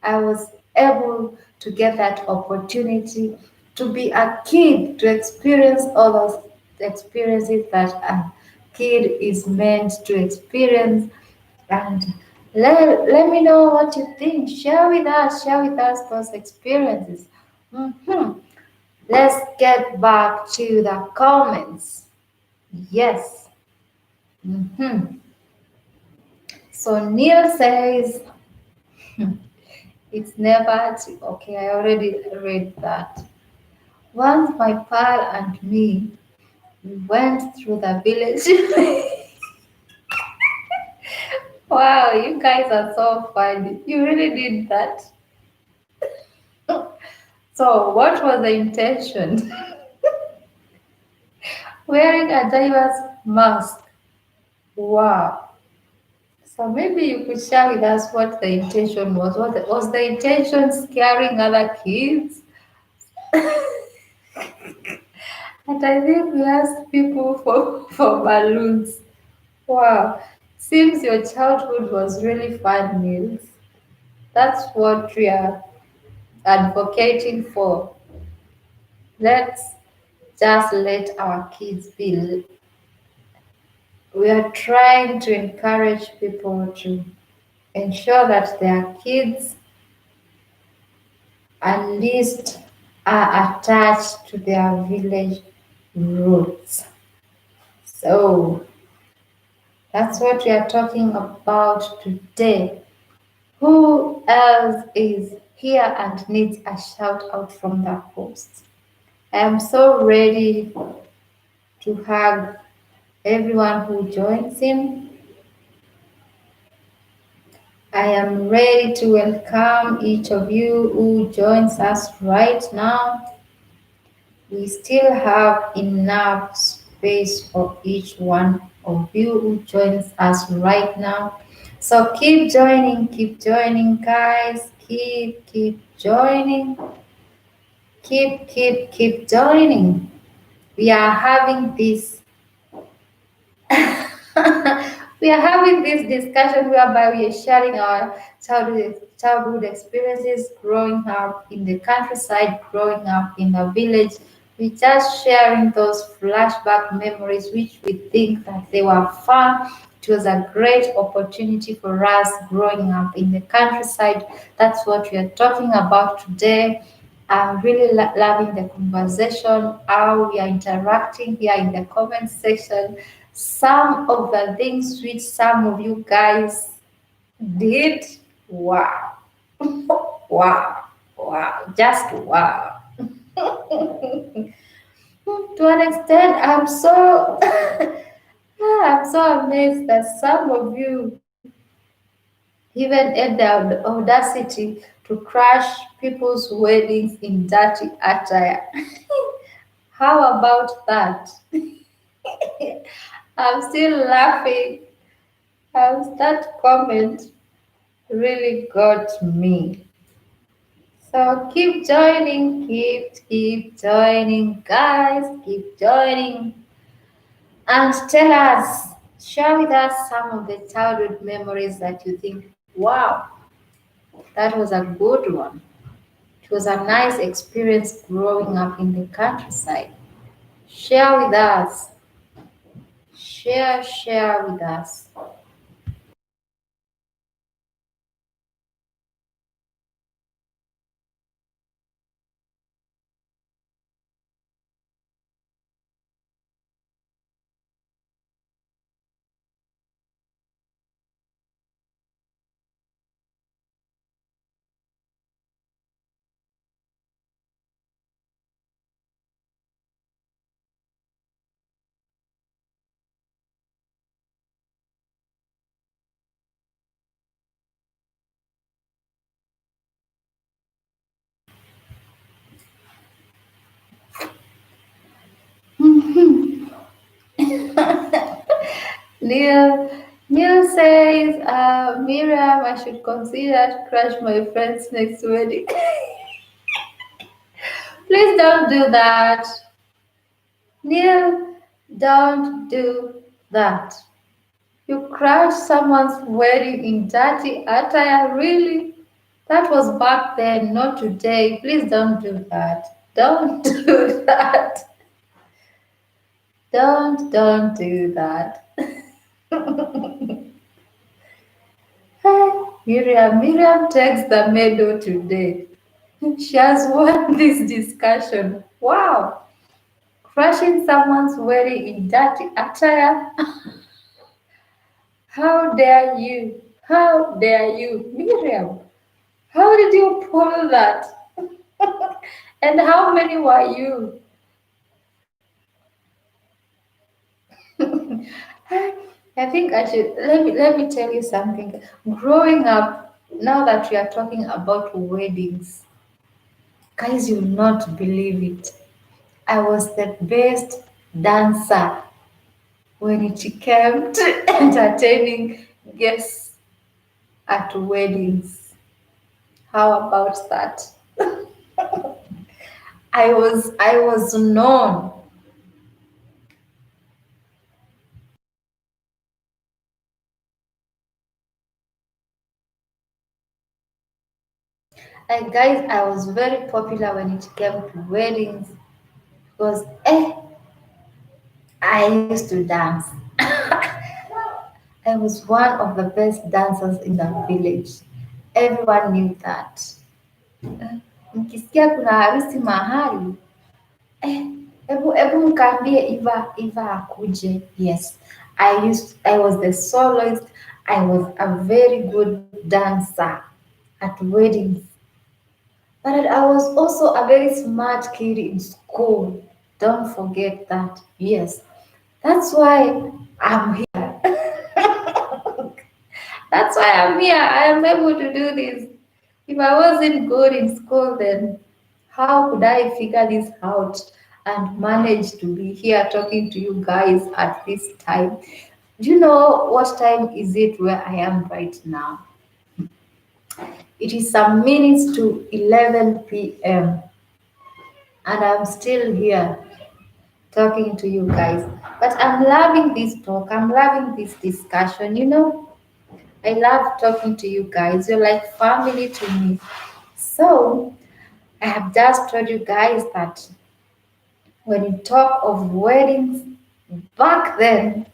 I was able to get that opportunity to be a kid, to experience all those experiences that a kid is meant to experience. And let me know what you think. Share with us those experiences. Mhm. Let's get back to the comments. Yes. Mhm. So Neil says, it's never too. Okay, I already read that. Once my pal and me we went through the village. Wow, you guys are so funny. You really did that. So, what was the intention? Wearing a diver's mask. Wow. So maybe you could share with us what the intention was. What was the intention scaring other kids? And I think we asked people for balloons. Wow. Seems your childhood was really fun, Nils. That's what we are advocating for. Let's just let our kids be. We are trying to encourage people to ensure that their kids at least are attached to their village roots. So That's what we are talking about today. Who else is here and needs a shout out from the host? I am so ready to hug everyone who joins in. I am ready to welcome each of you who joins us right now. We still have enough space for each one of you who joins us right now. So keep joining, guys. Keep joining. Keep joining. We are having this we are having this discussion whereby we are sharing our childhood experiences growing up in the countryside, growing up in the village. We just sharing those flashback memories which we think that they were fun. It was a great opportunity for us growing up in the countryside. That's what we are talking about today. I'm really loving the conversation, how we are interacting here in the comment section. Some of the things which some of you guys did, wow, wow, wow, just wow. To an extent, I'm so amazed that some of you even had the audacity to crash people's weddings in dirty attire. How about that? I'm still laughing. That comment really got me. So keep joining, guys, keep joining, and tell us, share with us some of the childhood memories that you think, wow, that was a good one. It was a nice experience growing up in the countryside. Share with us, share with us. Neil, Neil says, Miriam, I should consider to crash my friend's next wedding. Please don't do that. Neil, don't do that. You crash someone's wedding in dirty attire, really? That was back then, not today. Please don't do that. Don't do that. Don't do that. Miriam takes the medal today. She has won this discussion. Wow! Crashing someone's wedding in dirty attire? How dare you? How dare you? Miriam, how did you pull that? And how many were you? I think I should let me tell you something. Growing up, now that we are talking about weddings, guys, you'll not believe it. I was the best dancer when it came to entertaining guests at weddings. How about that? I was known. Guys, I was very popular when it came to weddings because I used to dance. I was one of the best dancers in the village. Everyone knew that. Mkisikia kuna harusi mahali, hebu mkaambie Iva akuje. Yes, I was the soloist. I was a very good dancer at weddings. But I was also a very smart kid in school. Don't forget that. Yes. That's why I'm here. That's why I'm here. I am able to do this. If I wasn't good in school, then how could I figure this out and manage to be here talking to you guys at this time? Do you know what time is it where I am right now? It is some minutes to 11 p.m. and I'm still here talking to you guys. But I'm loving this talk. I'm loving this discussion. I love talking to you guys. You're like family to me. So, I have just told you guys that when you talk of weddings, back then,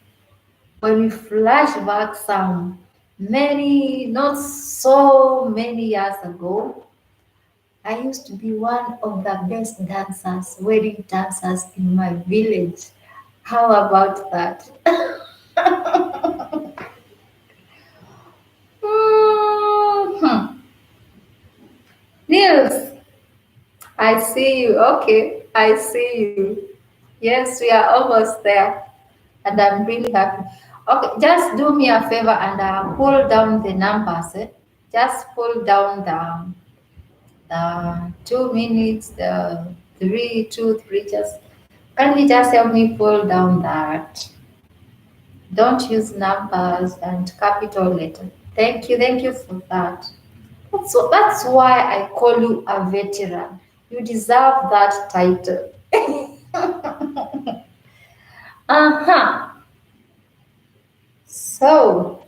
when we flash back some many, not so many years ago, I used to be one of the best dancers, wedding dancers in my village. How about that? Mhm. Niels, I see you. Okay, I see you. Yes, we are almost there, and I'm really happy. Okay, just do me a favor and pull down the numbers. Just pull down the 2 minutes, the three, two, three. Just kindly just help me pull down that. Don't use numbers and capital letter. Thank you for that. That's why I call you a veteran. You deserve that title. Uh-huh. So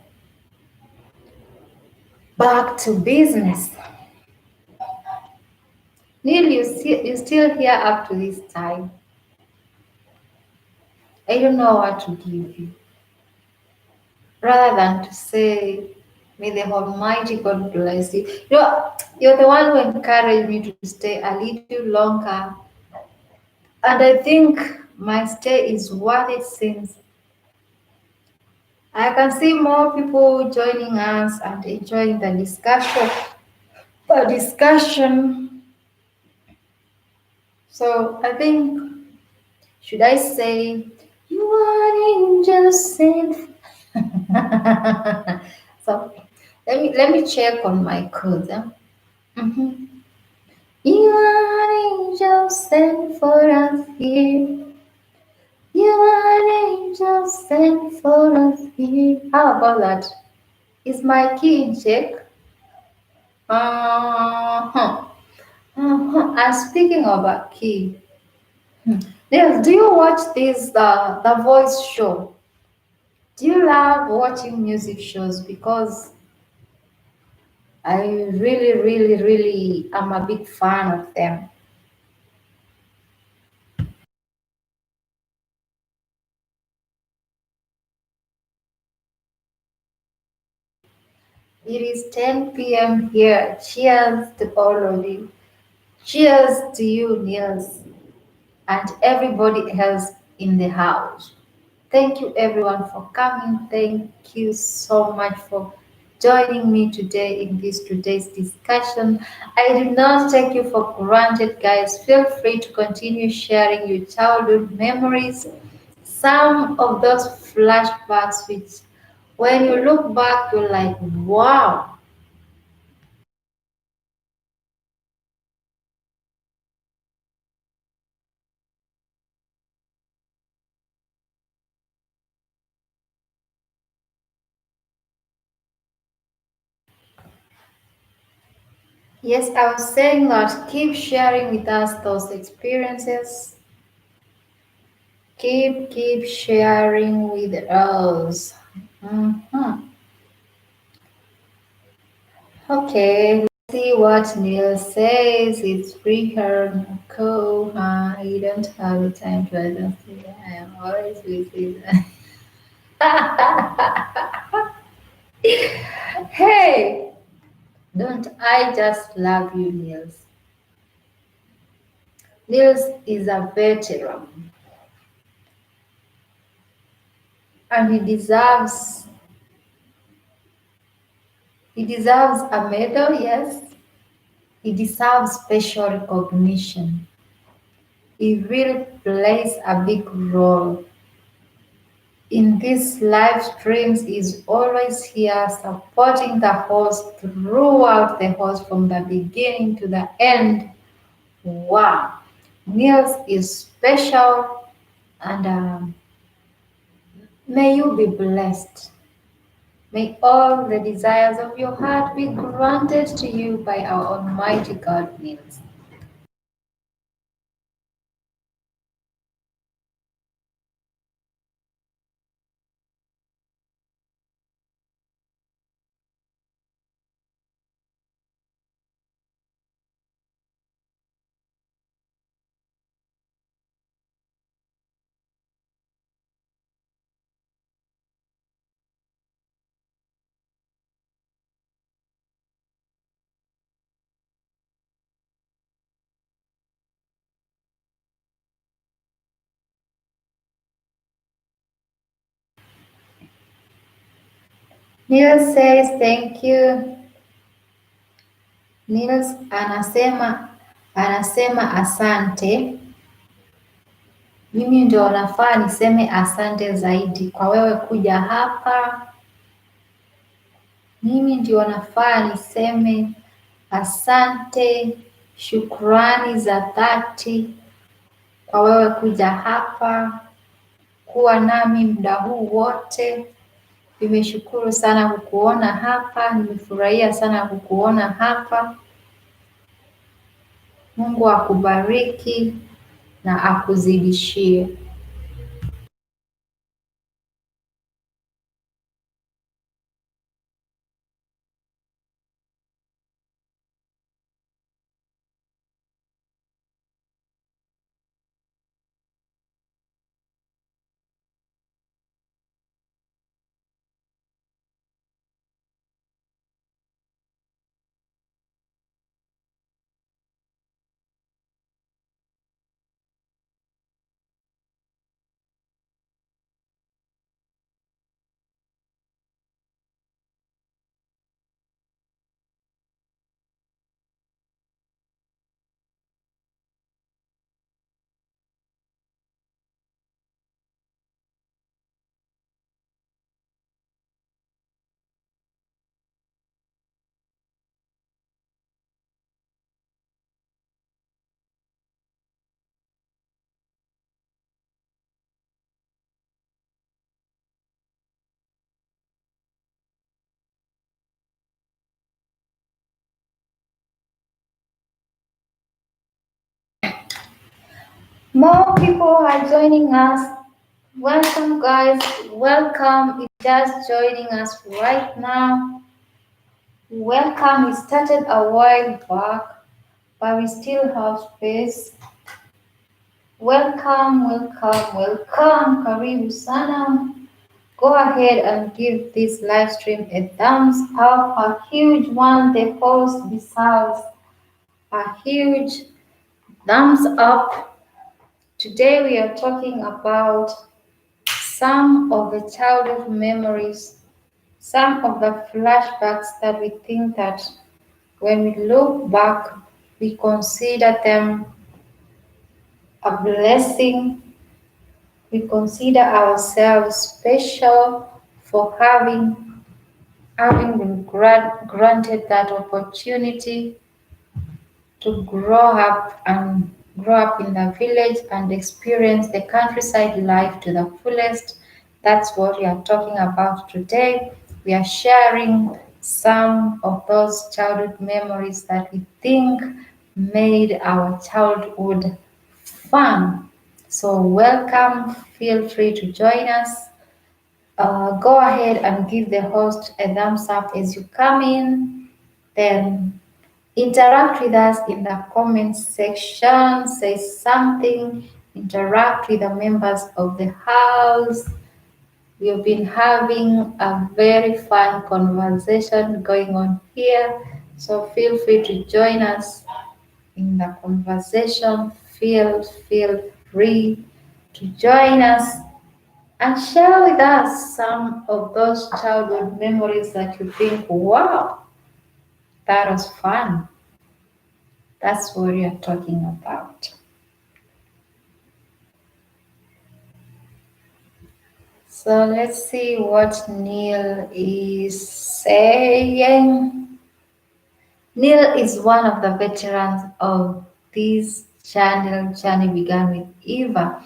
back to business. Neil, you still here up to this time. I don't know what to give you. Rather than to say, may the Almighty God bless you. You're the one who encouraged me to stay a little longer. And I think my stay is worth it since I can see more people joining us and enjoying the discussion. The discussion. So I think, should I say, you are angel sent? So let me check on my code. Mhm. You are angel sent for us here. You are angel sent for us here. How about that? Is my key in check? Uh-huh. And speaking of a key, yes, do you watch this the voice show? Do you love watching music shows? Because I really, really, really am a big fan of them. It is 10 p.m. here. Cheers to all of you. Cheers to you, Niels, and everybody else in the house. Thank you, everyone, for coming. Thank you so much for joining me today in this today's discussion. I do not take you for granted, guys. Feel free to continue sharing your childhood memories, some of those flashbacks, which when you look back, you're like, wow. Yes, I was saying that keep sharing with us those experiences. Keep sharing with us. Mhm. Okay, let's see what Neil says. It's free her cool. I don't have the time to adjust it. I am always busy. Hey, don't I just love you, Niels? Niels is a veteran. and he deserves a medal, yes. He deserves special recognition. He really plays a big role in these live streams. Is always here supporting the host throughout the host from the beginning to the end. Wow, Niels is special, and may you be blessed. May all the desires of your heart be granted to you by our Almighty God, Niels. Niels says thank you. Niels anasema asante. Mimi ndio nafaa niseme asante zaidi kwa wewe kuja hapa. Mimi ndio nafaa niseme asante, shukrani za dhati kwa wewe kuja hapa kuwa nami muda huu wote. Nimeshukuru sana kukuona hapa, nimefurahia sana kukuona hapa. Mungu akubariki na akuzidishie. More people are joining us. Welcome, guys. Welcome. If just joining us right now, welcome. We started a while back, but we still have space. Welcome, welcome, welcome. Karibu sana. Go ahead and give this live stream a thumbs up, a huge one. The host deserves a huge thumbs up. Today we are talking about some of the childhood memories, some of the flashbacks that we think that when we look back, we consider them a blessing. We consider ourselves special for having been granted that opportunity to grow up in the village and experience the countryside life to the fullest. That's what we are talking about today. We are sharing some of those childhood memories that we think made our childhood fun. So welcome, feel free to join us. Go ahead and give the host a thumbs up as you come in. Then interact with us in the comments section, say something, interact with the members of the house. We've been having a very fun conversation going on here, so feel free to join us in the conversation. Feel free to join us. and share with us some of those childhood memories that you think, wow, that was fun. That's what you're talking about. So let's see what Neil is saying. Neil is one of the veterans of this channel. Journey began with Eva.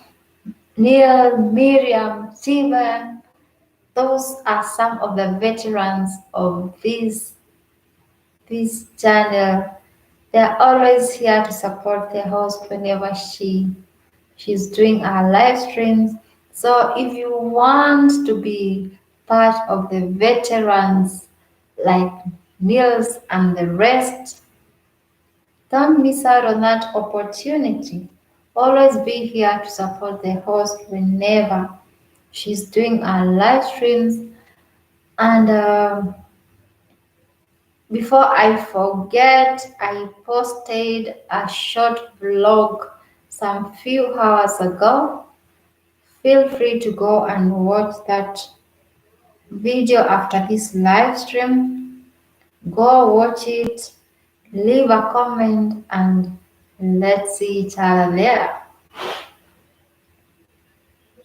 Neil, Miriam, Steven, those are some of the veterans of this channel. They're always here to support the host whenever she's doing her live streams. So if you want to be part of the veterans like Nils and the rest, don't miss out on that opportunity. Always be here to support the host whenever she's doing her live streams. And before I forget, I posted a short vlog some few hours ago. Feel free to go and watch that video after this live stream. Go watch it, leave a comment, and let's see each other there.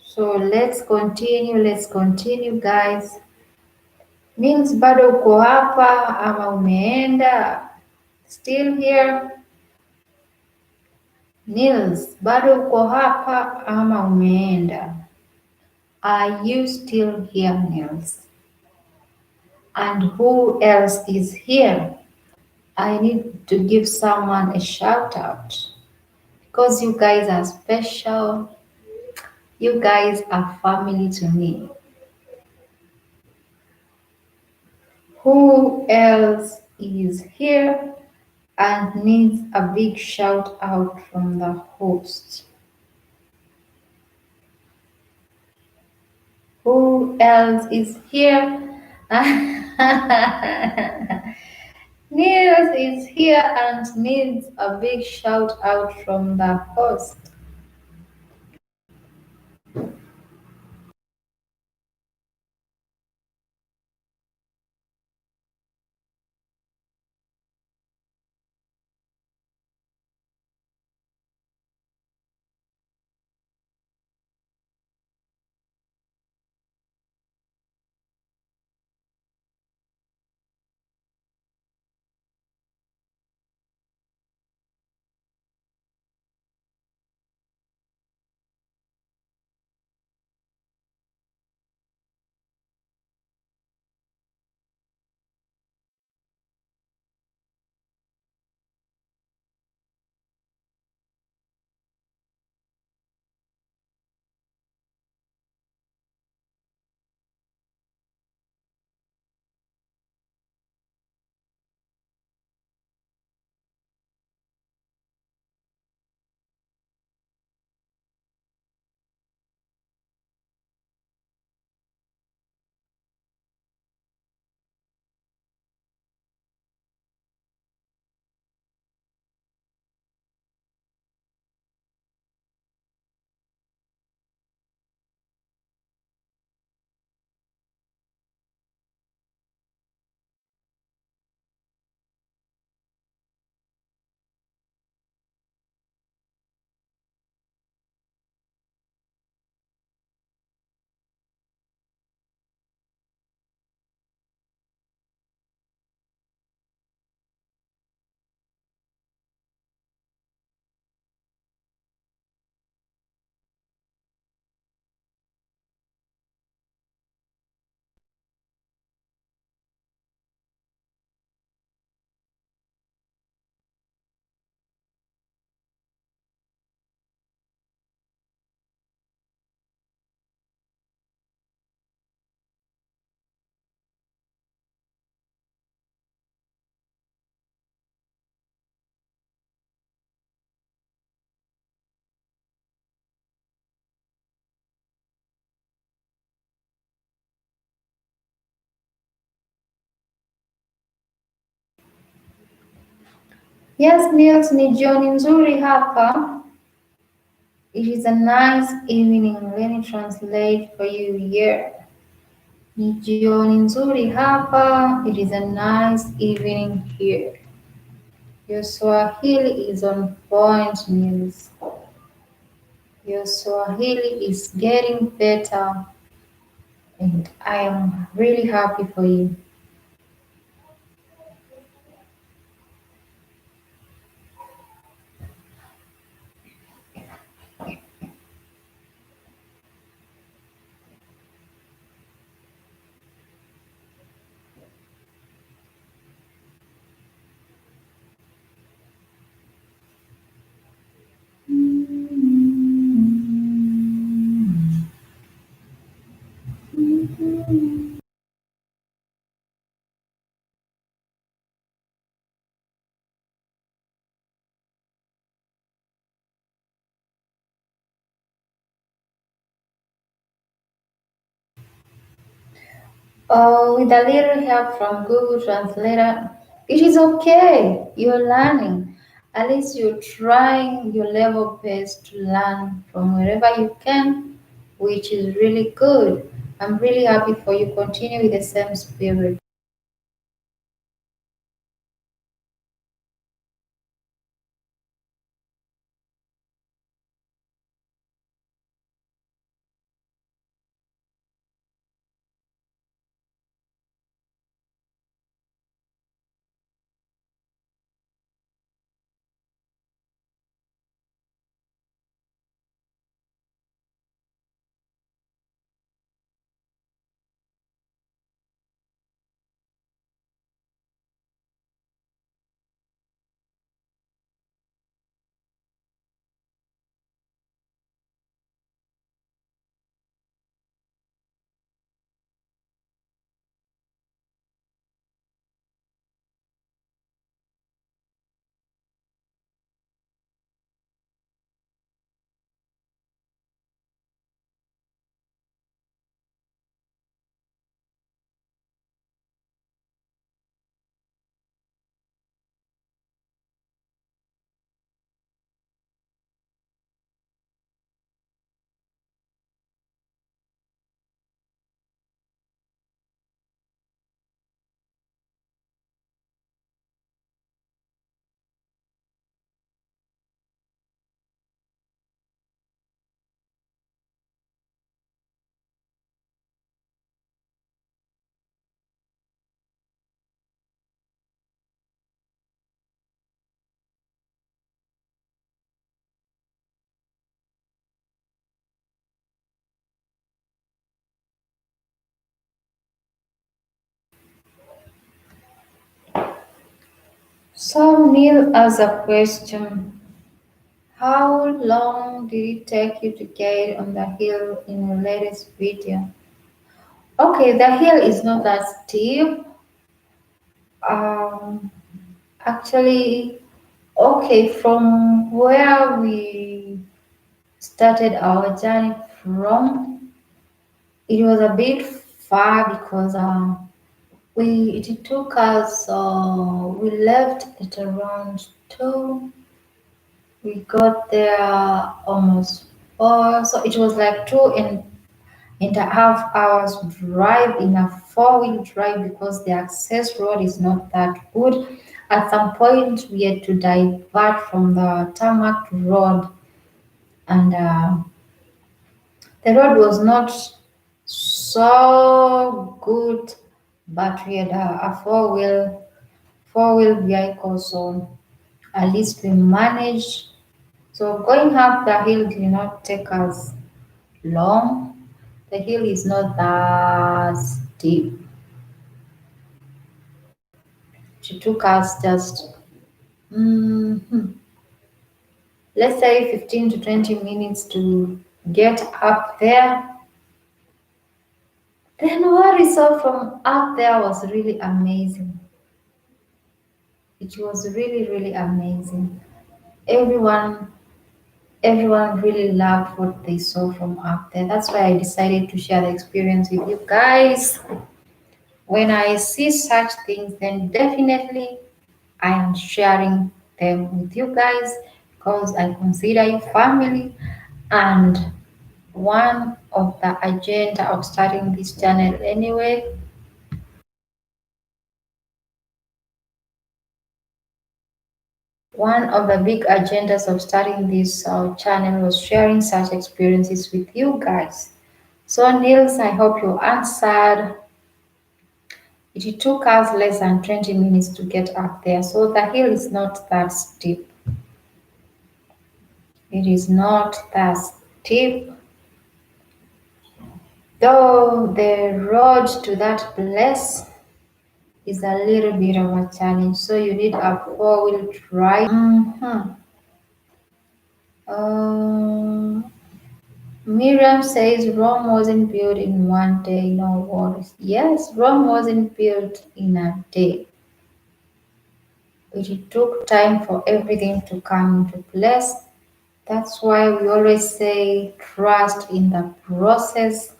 So let's continue guys. Nils, bado uko hapa ama umeenda? Still here? Nils, bado uko hapa ama umeenda? Are you still here, Nils? And who else is here? I need to give someone a shout out because you guys are special. You guys are family to me. Who else is here and needs a big shout out from the host? Who else is here? Niels is here and needs a big shout out from the host. Yes, Niels, ni jioni nzuri hapa. It is a nice evening. Let me translate for you here. Ni jioni nzuri hapa. It is a nice evening here. Your Swahili is on point, news. Your Swahili is getting better, and I am really happy for you. With a little help from Google Translator, it is okay. You're learning. At least you're trying your level best to learn from wherever you can, which is really good. I'm really happy for you. Continue with the same spirit. So, Neil has a question. How long did it take you to get on the hill in your latest video? Okay, the hill is not that steep. Um, Actually, okay, from where we started our journey from, it was a bit far because we it took us we left at around 2. We got there almost 4, so it was like 2.5 hours drive in a four-wheel drive because the access road is not that good. At some point, we had to divert from the tarmac road, and the road was not so good, but we had a four-wheel vehicle, so at least we managed. So going up the hill did not take us long. The hill is not that steep. It took us just, mhm, let's say 15 to 20 minutes to get up there. Then what we saw from up there was really amazing. It was really, really amazing. Everyone, everyone really loved what they saw from up there. That's why I decided to share the experience with you guys. When I see such things, then definitely I am sharing them with you guys because I consider you family. And one of the agenda of starting this channel anyway, one of the big agendas of starting this channel was sharing such experiences with you guys. So Nils, I hope you answered. It took us less than 20 minutes to get up there. So the hill is not that steep. It is not that steep. Though the road to that place is a little bit of a challenge. So you need a four-wheel drive. Miriam says Rome wasn't built in one day, no worries. Yes, Rome wasn't built in a day. It took time for everything to come into place. That's why we always say trust in the process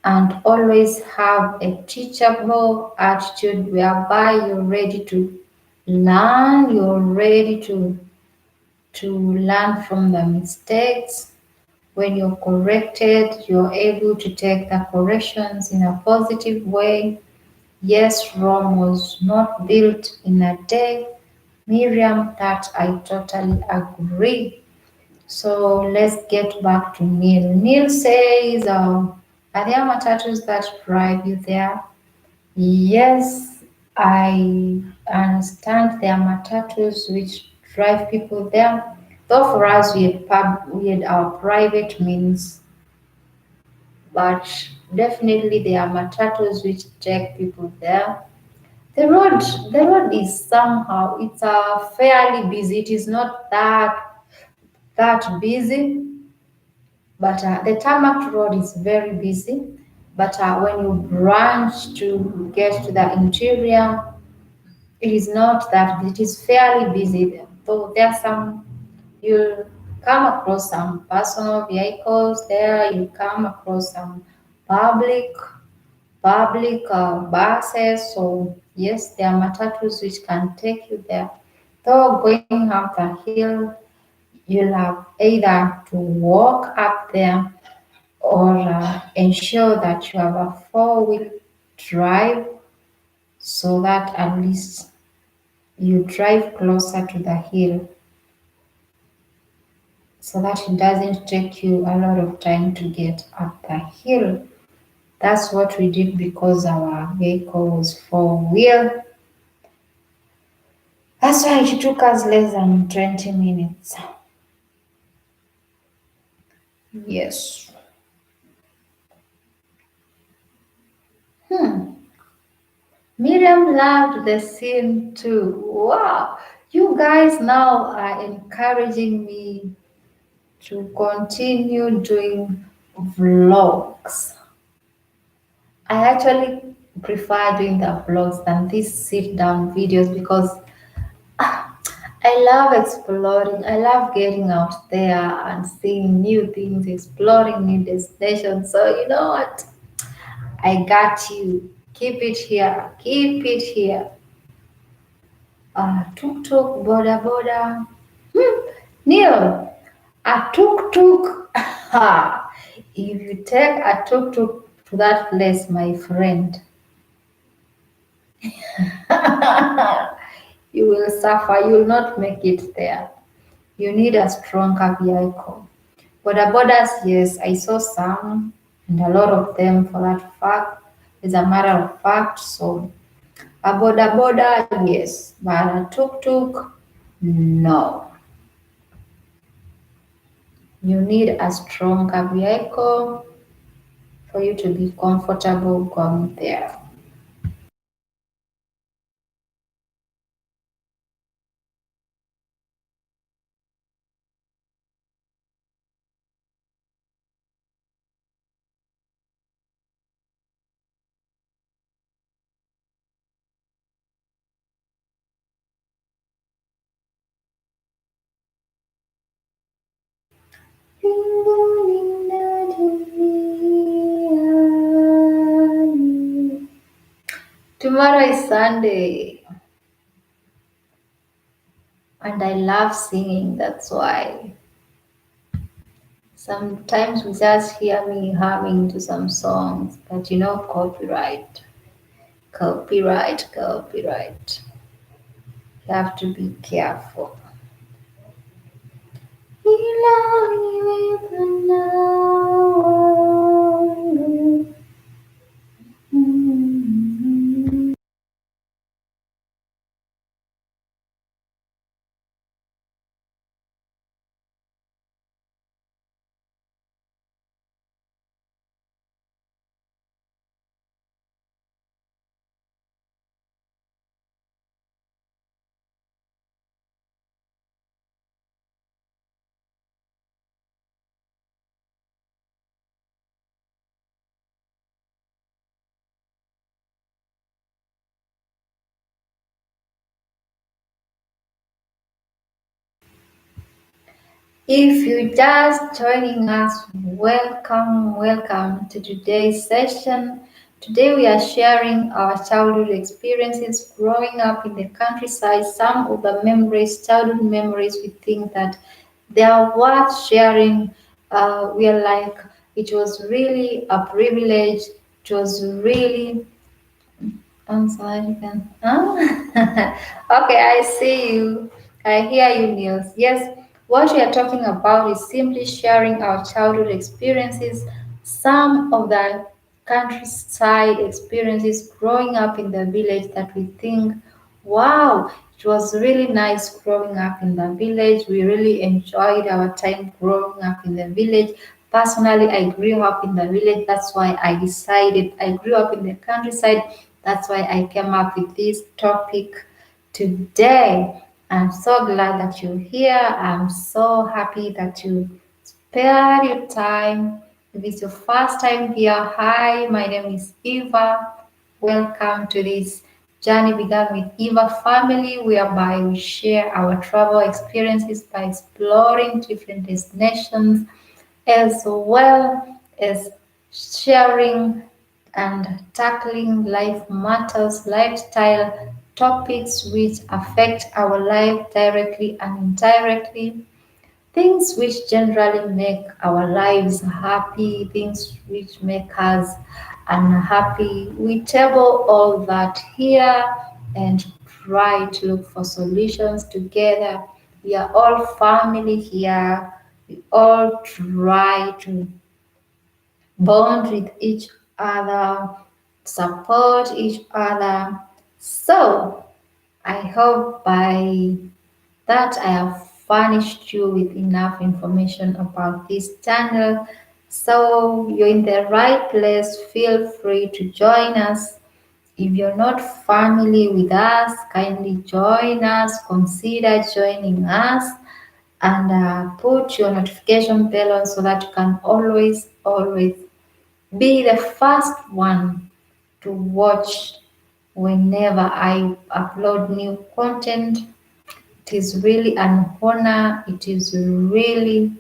and always have a teachable attitude whereby you're ready to learn, you're ready to learn from the mistakes. When you're corrected, you're able to take the corrections in a positive way. Yes, Rome was not built in a day. Miriam, that I totally agree. So let's get back to Neil. Neil says, are there matatus that drive you there? Yes, I understand there are matatus which drive people there. Though for us we had our private means, but definitely there are matatus which take people there. The road is somehow it's fairly busy. It is not that busy, but the tarmac road is very busy. But when you branch to get to the interior, it is not that. It is fairly busy there. Though there are some, you'll come across some personal vehicles there. You come across some public buses. So yes, there are matatus which can take you there. Though going up the hill, you'll have either to walk up there or ensure that you have a four-wheel drive so that at least you drive closer to the hill so that it doesn't take you a lot of time to get up the hill. That's what we did because our vehicle was four-wheel. That's why it took us less than 20 minutes. Yes. Miriam loved the scene too. Wow. You guys now are encouraging me to continue doing vlogs. I actually prefer doing the vlogs than these sit down videos because I love exploring. I love getting out there and seeing new things, exploring new destinations. So, you know what? I got you. Keep it here. Keep it here. Tuk tuk, boda boda. Neil, a tuk tuk. If you take a tuk tuk to that place, my friend, you will suffer. You will not make it there. You need a stronger vehicle. Boda bodas, yes, I saw some, and a lot of them for that fact. It's a matter of fact. So a boda boda, yes, but a tuk tuk, no. You need a stronger vehicle for you to be comfortable going there. Tomorrow is Sunday, and I love singing. That's why. Sometimes we just hear me humming to some songs, but copyright, copyright, copyright. You have to be careful. If you're just joining us, welcome, welcome to today's session. Today we are sharing our childhood experiences growing up in the countryside, some of the memories, childhood memories we think that they are worth sharing. We are like, it was really a privilege, it was really I'm sorry, can. Huh? Okay, I see you. I hear you, Niels. Yes, what we are talking about is simply sharing our childhood experiences, some of the countryside experiences growing up in the village that we think, wow, it was really nice growing up in the village. We really enjoyed our time growing up in the village. Personally, I grew up in the village. That's why I decided I grew up in the countryside. That's why I came up with this topic today. I'm so glad that you're here. I'm so happy that you spared your time. If it's your first time here, hi, my name is Eva. Welcome to this journey began with Eva family, whereby we share our travel experiences by exploring different destinations as well as sharing and tackling life matters, lifestyle topics which affect our life directly and indirectly, things which generally make our lives happy, things which make us unhappy. We table all that here and try to look for solutions together. We are all family here. We all try to bond with each other, support each other. So, I hope by that I have furnished you with enough information about this channel. So, you're in the right place. Feel free to join us. If you're not familiar with us, kindly join us, consider joining us, and put your notification bell on so that you can always be the first one to watch whenever I upload new content. It is really an honor. It is really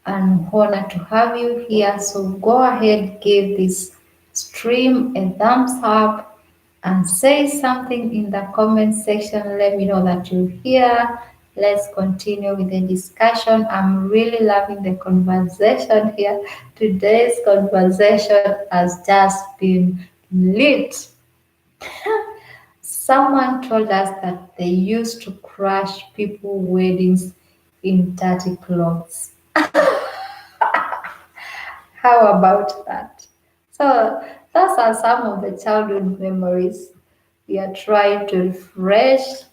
an honor to have you here. So go ahead, give this stream a thumbs up and say something in the comment section. Let me know that you're here. Let's continue with the discussion. I'm really loving the conversation here. Today's conversation has just been lit. Someone told us that they used to crash people weddings in dirty clothes. How about that? So those are some of the childhood memories we are trying to refresh.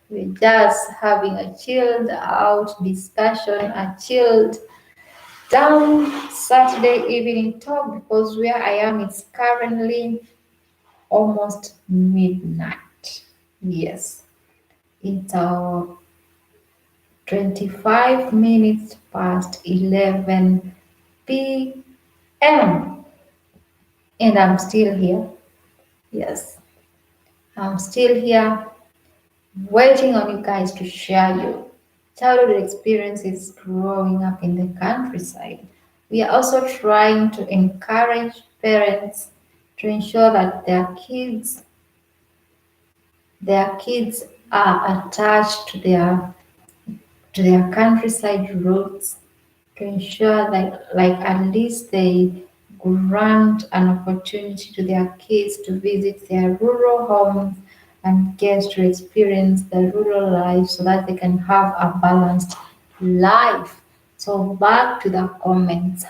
We're just having a chilled out discussion, a chilled down Saturday evening talk because where I am it's currently almost midnight. Yes, it's 25 minutes past 11 p.m. and I'm still here. Yes, I'm still here waiting on you guys to share your childhood experiences growing up in the countryside. We are also trying to encourage parents to ensure that their kids are attached to their to their countryside roots, to ensure that like at least they grant an opportunity to their kids to visit their rural homes and get to experience the rural life so that they can have a balanced life. So back to the comments.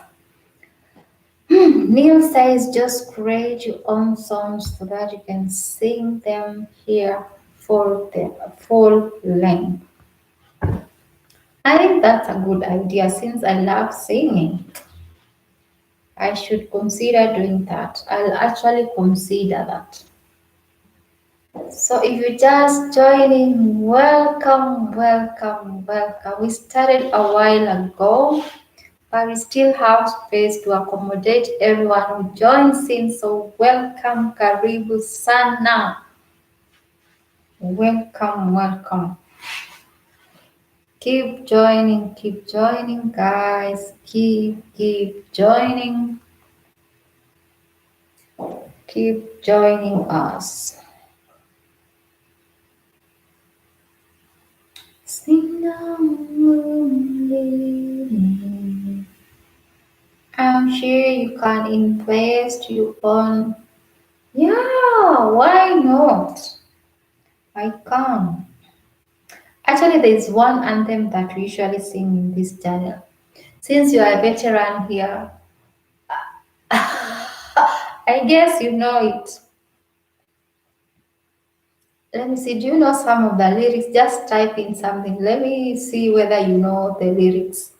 Neil says just create your own songs so that you can sing them here for the full length. I think that's a good idea since I love singing. I should consider doing that. I'll actually consider that. So if you just joining, welcome, welcome, welcome. We started a while ago, but we still have space to accommodate everyone who joins in. So welcome, karibu sana. Welcome, welcome. Keep joining, guys. Keep joining. Keep joining us. Sing along, lady. I'm sure you can invest your own. Yeah, why not? I can. Actually, there's one anthem that we usually sing in this channel. Since you are a veteran here, I guess you know it. Let me see. Do you know some of the lyrics? Just type in something. Let me see whether you know the lyrics.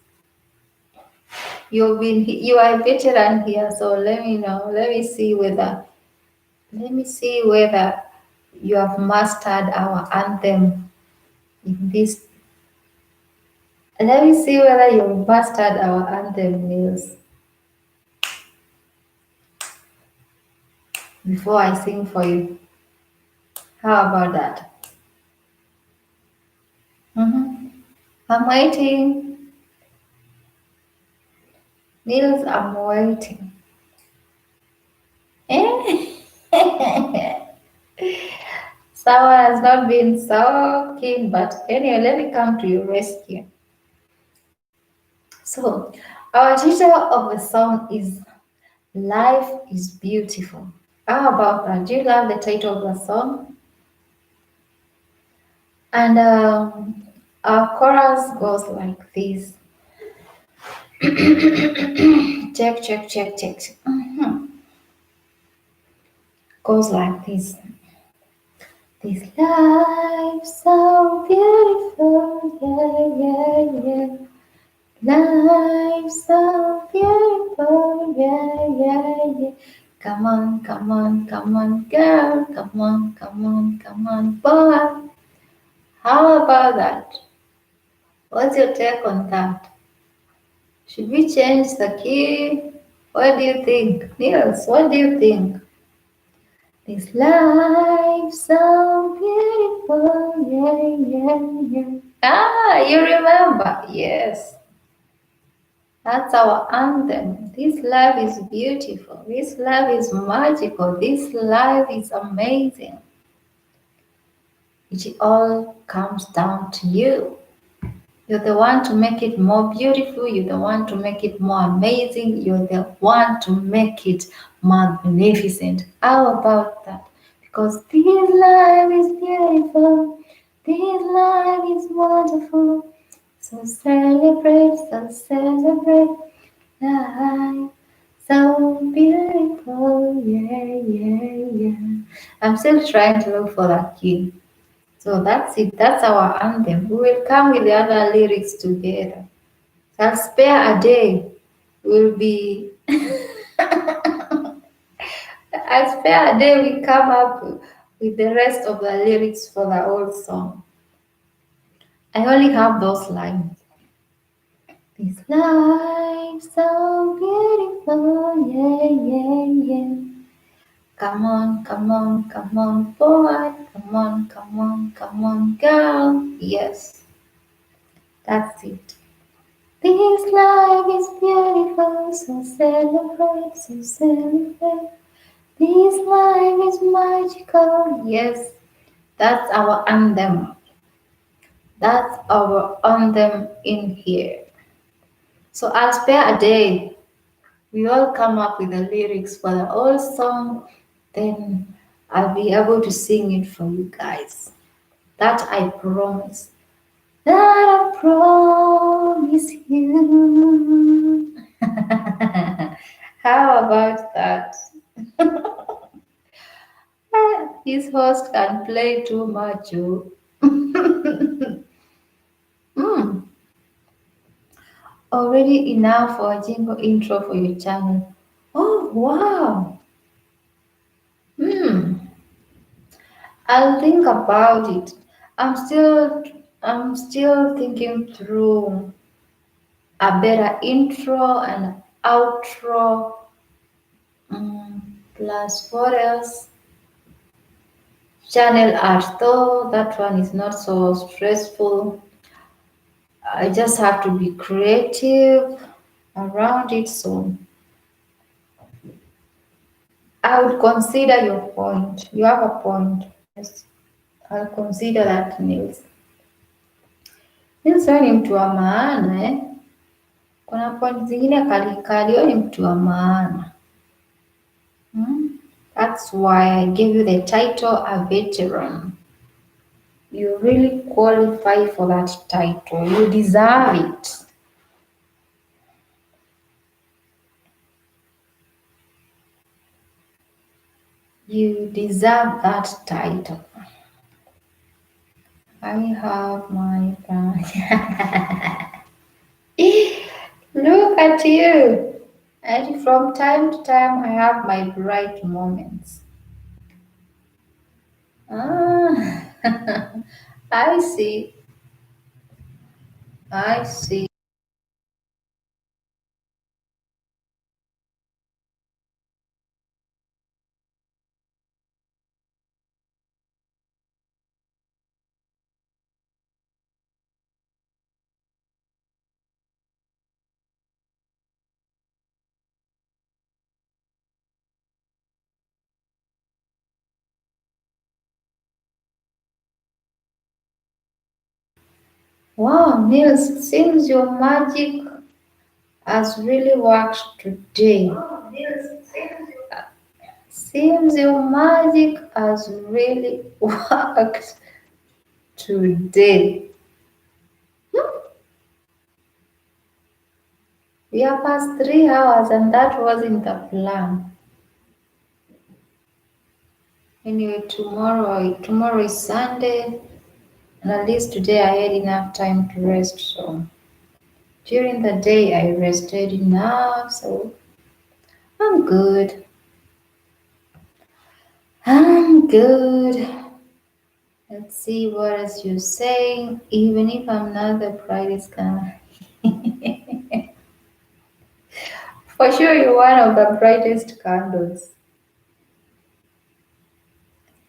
You are a veteran here, so let me know. Let me see whether you have mastered our anthem in this. Let me see whether you've mastered our anthem, Niels, before I sing for you. How about that? Mm-hmm. I'm waiting. Niels, I'm waiting. Someone has not been so keen, but anyway, let me come to your rescue. So, our title of the song is Life is Beautiful. How about that? Do you love the title of the song? And our chorus goes like this. Check, check, check, check. Goes like this. This life so beautiful, yeah, yeah, yeah. Life so beautiful, yeah, yeah, yeah. Come on, come on, come on, girl. Come on, come on, come on, boy. How about that? What's your take on that? Should we change the key? What do you think? Niels, what do you think? This life so beautiful, yeah, yeah, yeah. Ah, you remember? Yes, that's our anthem. This life is beautiful. This life is magical. This life is amazing. It all comes down to you. You're the one to make it more beautiful. You're the one to make it more amazing. You're the one to make it magnificent. How about that? Because this life is beautiful. This life is wonderful. So celebrate, so celebrate life. So beautiful. Yeah, yeah, yeah. I'm still trying to look for that key. So that's it. That's our anthem. We will come with the other lyrics together. I'll spare a day. Will be. I'll spare a day. We come up with the rest of the lyrics for the old song. I only have those lines. This life so beautiful, yeah, yeah, yeah. Come on, come on, come on, boy. Come on, come on, come on, girl. Yes, that's it. This life is beautiful, so celebrate, so celebrate. This life is magical. Yes, that's our anthem. That's our anthem in here. So I'll spare a day. We all come up with the lyrics for the whole song, then I'll be able to sing it for you guys. That I promise. That I promise you. How about that? His host can play too much. Oh. Hmm, already enough for a jingle intro for your channel. Oh wow. Hmm. I'll think about it. I'm still thinking through a better intro and outro. Plus what else? Channel art though that one is not so stressful. I just have to be creative around it. So I would consider your point. You have a point. Yes, I'll consider that Nils. Nils wewe ni mtu wa maana eh? Kuna point zingine kali wewe ni mtu wa maana. That's why I gave you the title a veteran. You really qualify for that title. You deserve it. You deserve that title. I have my plan. Look at you. And from time to time, I have my bright moments. Ah, I see. I see. Wow, Nils, seems your magic has really worked today. Seems your magic has really worked today. We are past 3 hours and that wasn't the plan. Anyway, tomorrow is Sunday and at least today I had enough time to rest. So during the day I rested enough, so I'm good. I'm good. Let's see what else you're saying. Even if I'm not the brightest guy. For sure, you're one of the brightest candles.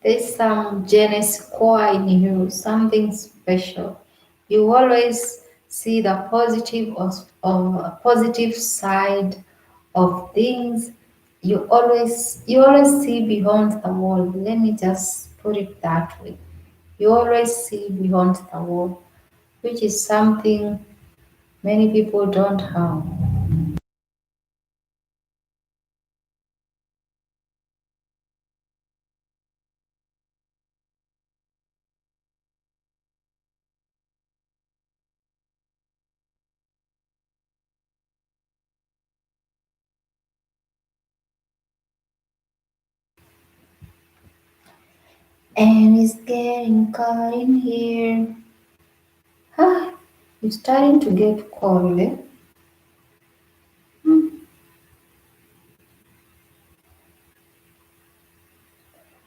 There's some Genesis core in you, something special. You always see the positive side of things. You always see beyond the wall. Let me just put it that way. You always see beyond the wall, which is something many people don't have. And it's getting cold in here. Ah, it's starting to get cold. Eh?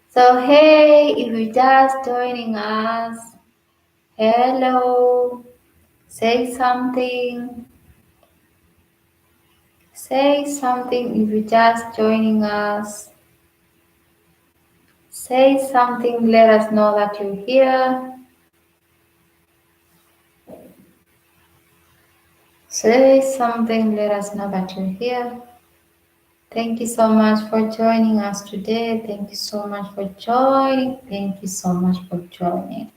So hey, if you're just joining us, hello, say something. Say something if you're just joining us. Say something, let us know that you're here. Say something, let us know that you're here. Thank you so much for joining us today. Thank you so much for joining. Thank you so much for joining.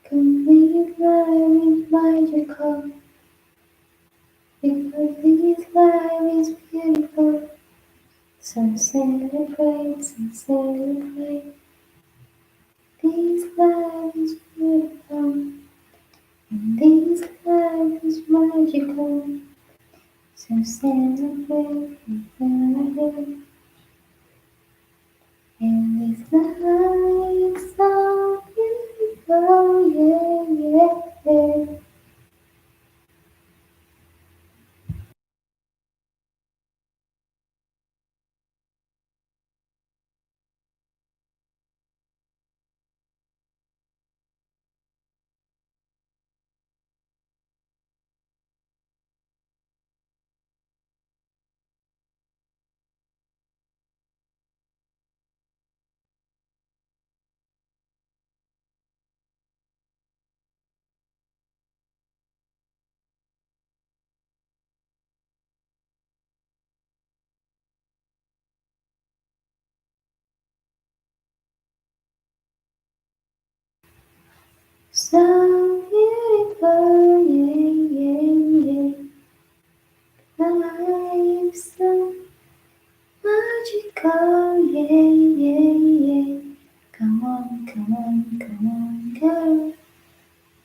Complete life is magical, because this life is beautiful. So celebrate, so celebrate. This life is beautiful, and this life is magical. So celebrate, so celebrate. And this life is so beautiful, yeah, yeah, yeah. So beautiful, yeah, yeah, yeah. Life so magical, yeah, yeah, yeah. Come on, come on, come on, girl.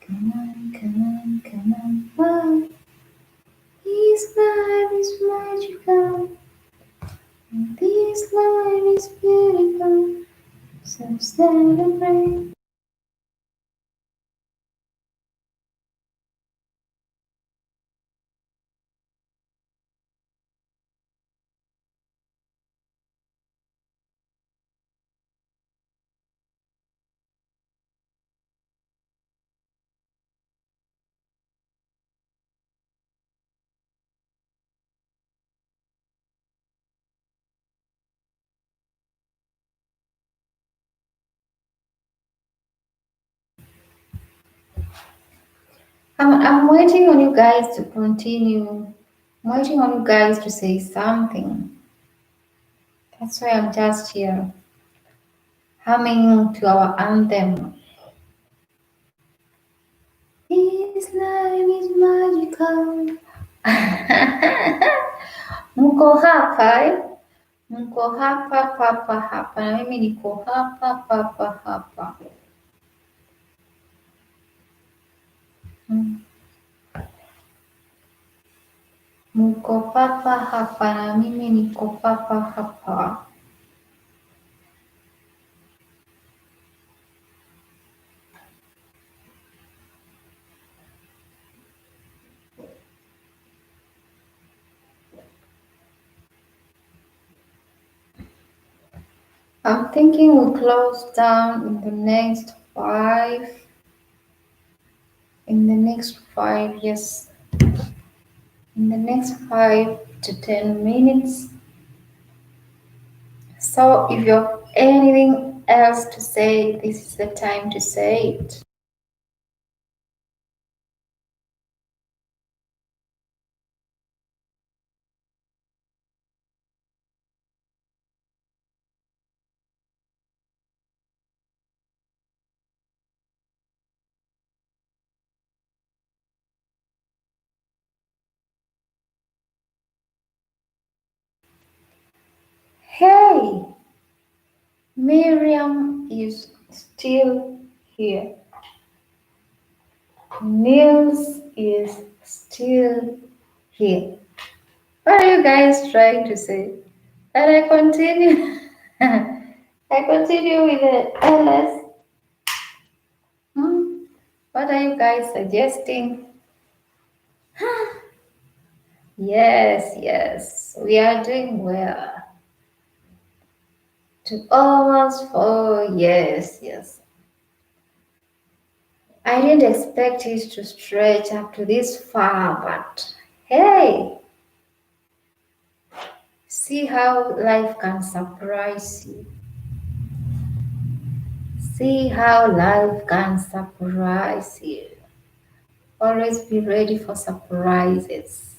Come on, come on, come on, boy. This life is magical, and this life is beautiful. So celebrate. I'm waiting on you guys to continue. I'm waiting on you guys to say something. That's why I'm just here, humming to our anthem. This life is magical. Mko hapa eh? Mko hapa papa hapa, na mimi niko hapa papa hapa. Mm. Mko papa hapa na mimi niko papa hapa. I'm thinking we close down in the next five. In the next five, yes. In the next 5 to 10 minutes. So if you have anything else to say, this is the time to say it. Hey, Miriam is still here. Nils is still here. What are you guys trying to say? And I continue. I continue with the LS. Hmm? What are you guys suggesting? Yes, yes, we are doing well. To almost 4, yes, yes. I didn't expect it to stretch up to this far, but hey, see how life can surprise you. See how life can surprise you. Always be ready for surprises.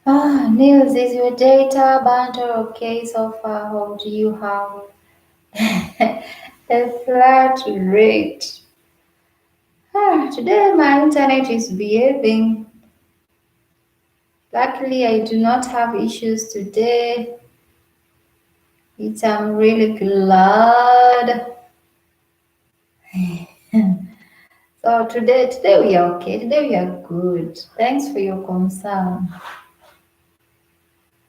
Ah, Niels, is your data bundle okay so far, or do you have a flat rate? Ah, today my internet is behaving. Luckily, I do not have issues today. I'm really glad. So today we are okay. Today we are good. Thanks for your concern.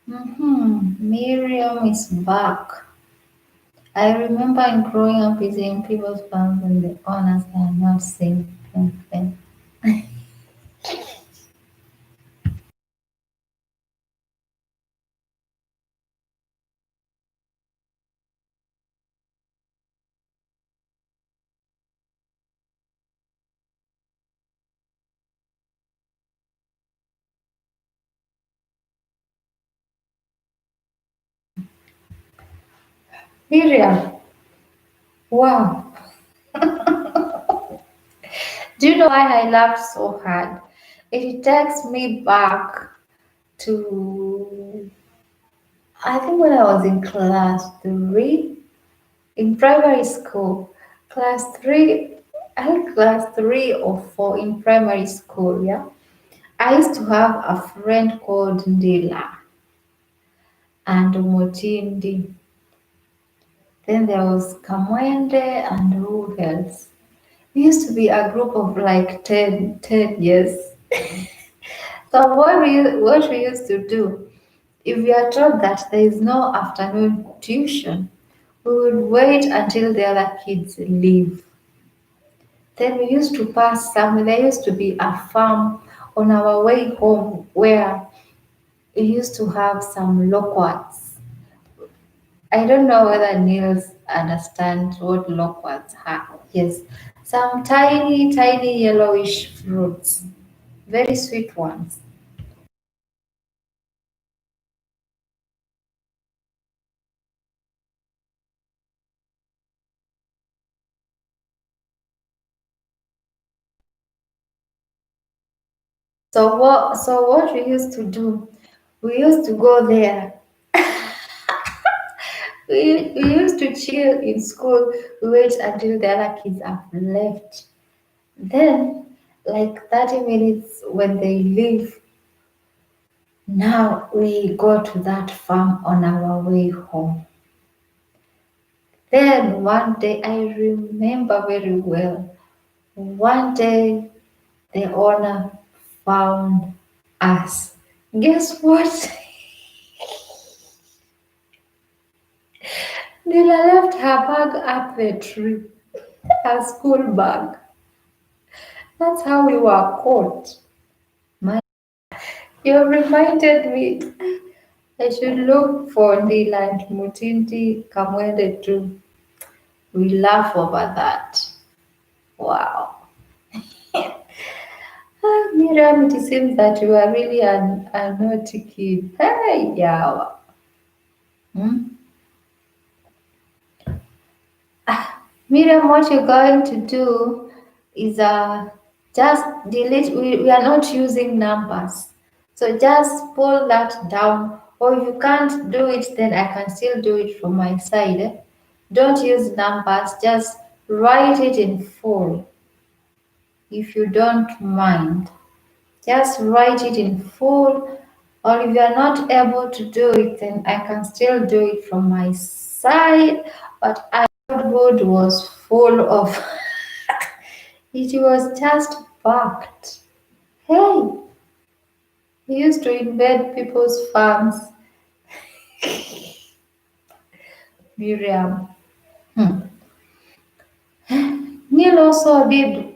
Miriam is back. I remember in growing up visiting people's farms and the owners are not saying anything. Miriam, wow. Do you know why I laughed so hard? It takes me back to, I think when I was in class three, in primary school. Class three, I think class three or four in primary school, yeah. I used to have a friend called Ndila and Motindi. Then there was Kamwende and who else? We used to be a group of like 10 years. So what we used to do, if we are told that there is no afternoon tuition, we would wait until the other kids leave. Then we used to pass some, there used to be a farm on our way home where we used to have some loquats. I don't know whether Niels understands what loquats are. Yes, some tiny, tiny yellowish fruits, very sweet ones. So what we used to do, we used to go there. We used to chill in school, wait until the other kids have left. Then, like 30 minutes when they leave, now we go to that farm on our way home. Then one day, I remember very well, one day the owner found us. Guess what? Nila left her bag up the tree, her school bag. That's how we were caught. My, you reminded me. I should look for Nila and Mutindi Kamwende too. We laugh over that. Wow. Ah, Miriam, it seems that you are really a naughty kid. Hey, yeah. Hmm? Miriam, what you're going to do is just delete. We are not using numbers. So just pull that down. Or if you can't do it, then I can still do it from my side. Don't use numbers, just write it in full if you don't mind. Just write it in full, or if you are not able to do it, then I can still do it from my side. But I wood was full of it was just packed. Hey, he used to invade people's farms. Miriam. Hmm. Neil also did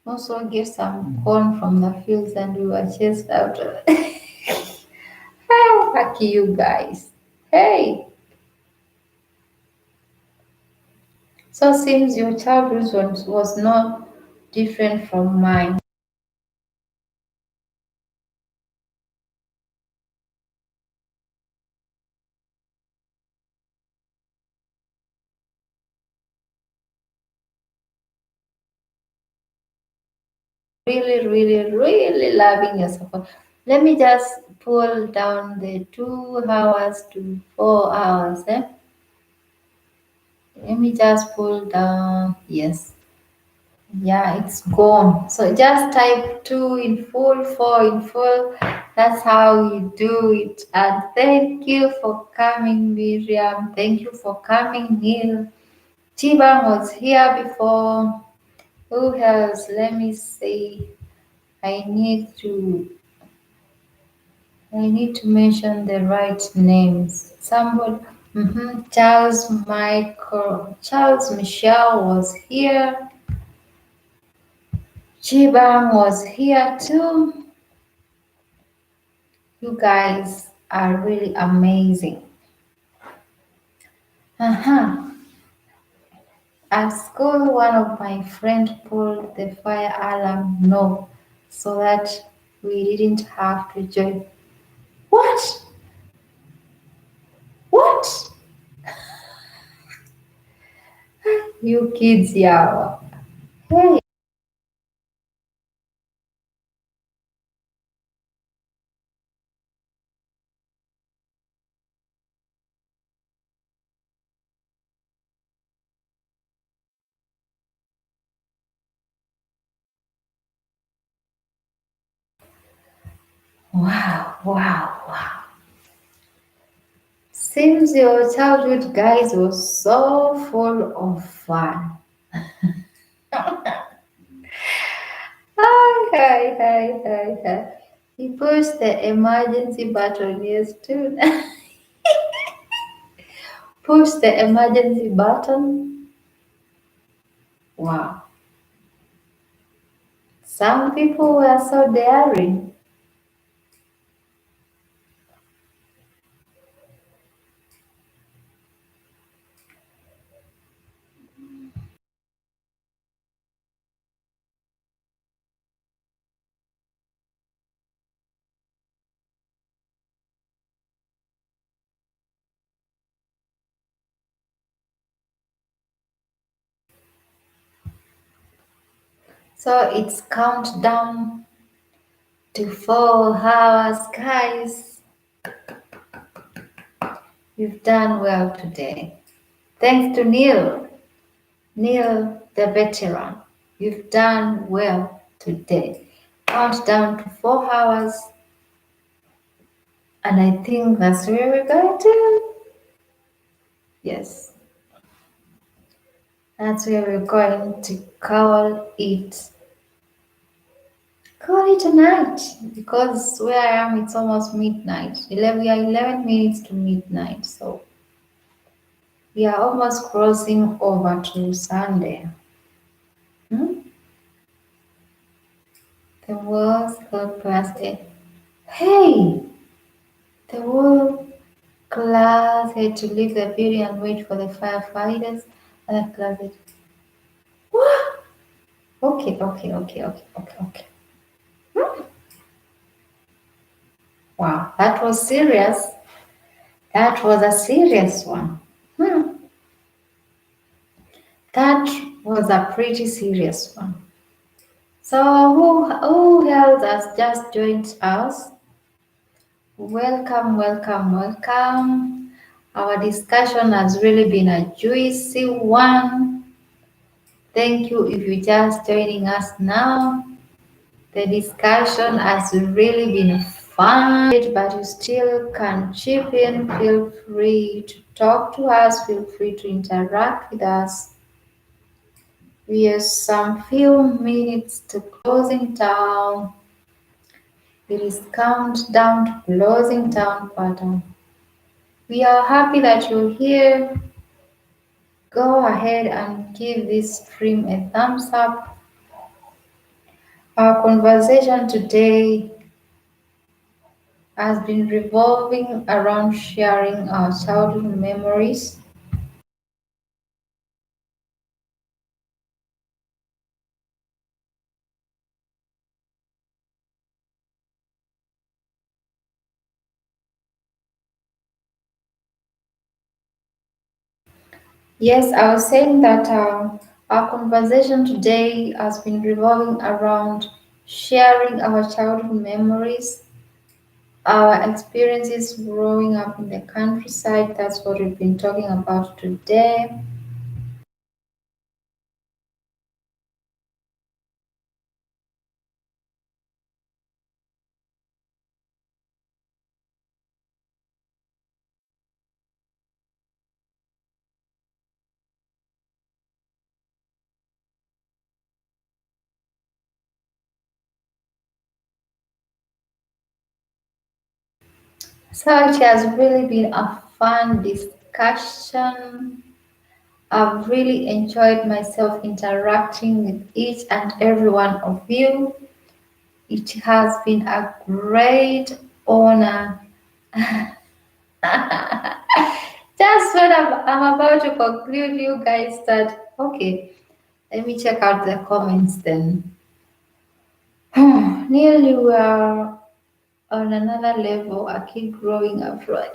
also get some corn from the fields and we were chased out. How lucky you guys. Hey. So seems your childhood was not different from mine. Really, really, really loving yourself. Let me just pull down the 2 hours to 4 hours. Let me just pull down. Yes. Yeah, it's gone. So just type 2 in full, 4 in full. That's how you do it. And thank you for coming, Miriam. Thank you for coming, Neil. Tiban was here before. Who else? Let me see. I need to I need to mention the right names. Somebody Charles Michelle was here. Chiban was here too. You guys are really amazing. Uh-huh. At school, one of my friends pulled the fire alarm no, so that we didn't have to join. What? What? You kids, yeah. Hey. Wow, wow, wow. Seems your childhood, guys, was so full of fun. Hi, hi, hi, hi, hi. He pushed the emergency button, yes, too. Push the emergency button. Wow. Some people were so daring. So it's countdown to 4 hours, guys. You've done well today. Thanks to Neil. Neil, the veteran. You've done well today. Countdown to 4 hours. And I think that's where we're going to. Yes. That's where we're going to call it. Call it a night because where I am it's almost midnight. 11, we are 11 minutes to midnight, so we are almost crossing over to Sunday. Hmm? The world's third class A. Hey! The whole class had to leave the building and wait for the firefighters. Other class had... What? Okay, okay, okay, okay, okay, okay. Hmm? Wow, that was serious. That was a serious one. Hmm. That was a pretty serious one. So who else has just joined us? Welcome, welcome, welcome. Our discussion has really been a juicy one. Thank you if you're just joining us now. The discussion has really been fun, but you still can chip in. Feel free to talk to us. Feel free to interact with us. We have some few minutes to closing down. It is countdown to closing down button. We are happy that you're here. Go ahead and give this stream a thumbs up. Our conversation today has been revolving around sharing our childhood memories. Yes, I was saying that our conversation today has been revolving around sharing our childhood memories. our experiences growing up in the countryside. That's what we've been talking about today. So it has really been a fun discussion. I've really enjoyed myself interacting with each and every one of you. It has been a great honor. Just when I'm about to conclude, you guys start. Okay, let me check out the comments then. Nearly we are on another level. I keep growing up, right?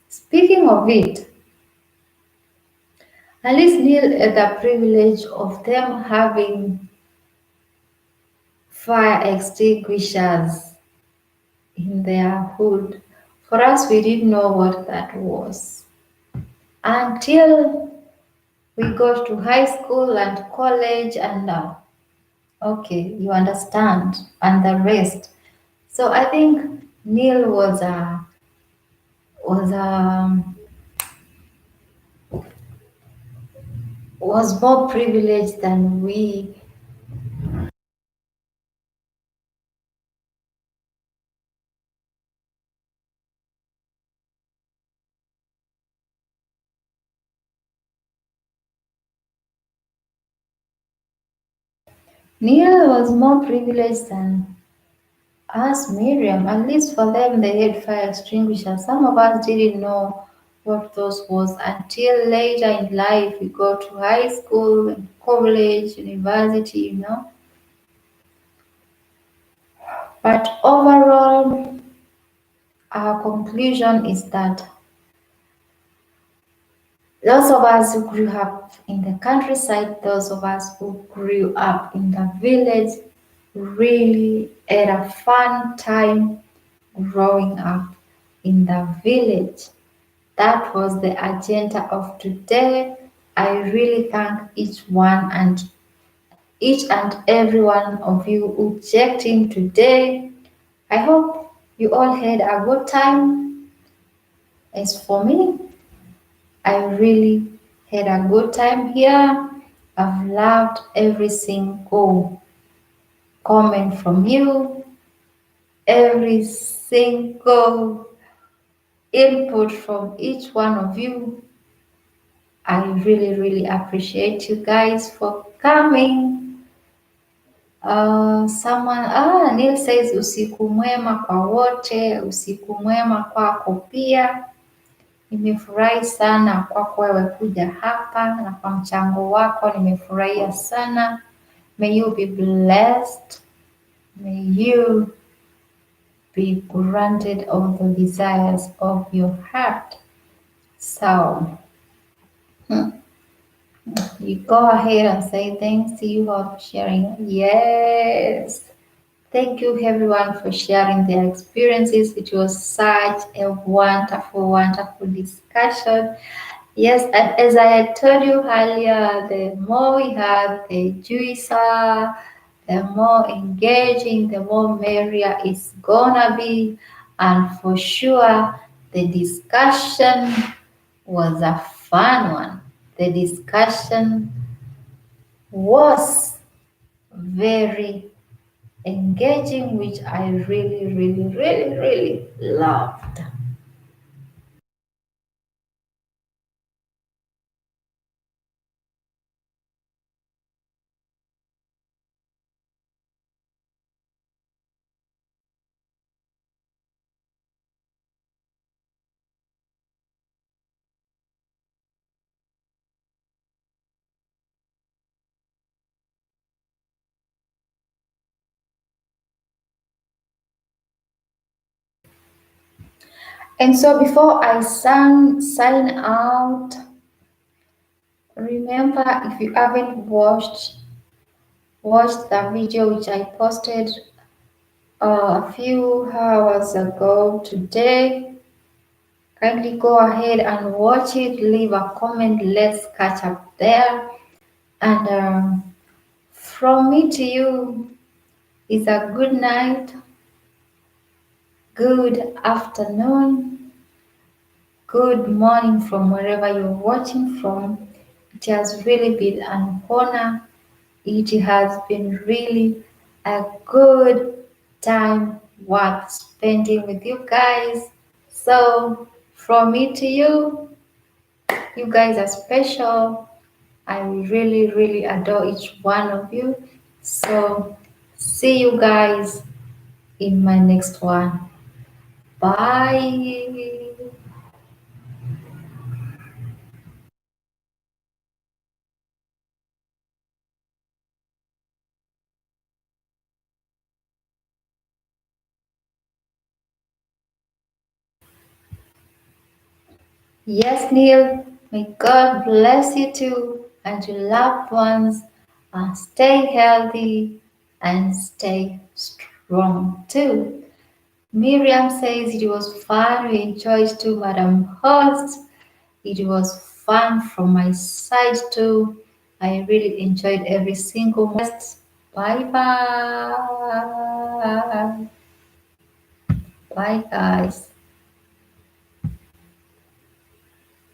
Speaking of it, at least Neil had the privilege of them having fire extinguishers in their hood. For us, we didn't know what that was until we got to high school and college, and okay, you understand, and the rest. So I think Neil was was more privileged than we. Neil was more privileged than us, Miriam. At least for them, they had fire extinguishers. Some of us didn't know what those was until later in life. We go to high school, college, university. But overall, our conclusion is that those of us who grew up in the countryside, those of us who grew up in the village, really had a fun time growing up in the village. That was the agenda of today. I really thank each and every one of you who checked in today. I hope you all had a good time. As for me, I really had a good time here. I've loved every single comment from you, every single input from each one of you. I really, really appreciate you guys for coming. Neil says usiku mwema kwa wote, usiku mwema kwako pia. Nimefurahi sana kwako wewe kuja hapa na kwa mchango wako nimefurahia sana. May you be blessed. May you be granted all the desires of your heart. So, you go ahead and say thanks to you all for sharing. Yes. Thank you everyone for sharing their experiences. It was such a wonderful, wonderful discussion. Yes, and as I had told you earlier, the more we have the juicer, the more engaging, the more merrier it's gonna be. And for sure, the discussion was a fun one. The discussion was very engaging, which I really, really, really, really loved. And so before I sign out, remember if you haven't watched watched the video which I posted a few hours ago today. Kindly go ahead and watch it, leave a comment, let's catch up there. And from me to you is a good night, good afternoon, good morning from wherever you're watching from. It has really been an honor. It has been really a good time worth spending with you guys. So, from me to you guys are special. I really, really adore each one of you. So, see you guys in my next one. Bye. Yes, Neil, may God bless you too and your loved ones. Stay healthy and stay strong too. Miriam says it was fun. We enjoyed too, Madam Host. It was fun from my side too. I really enjoyed every single moment. Bye bye. Bye, guys.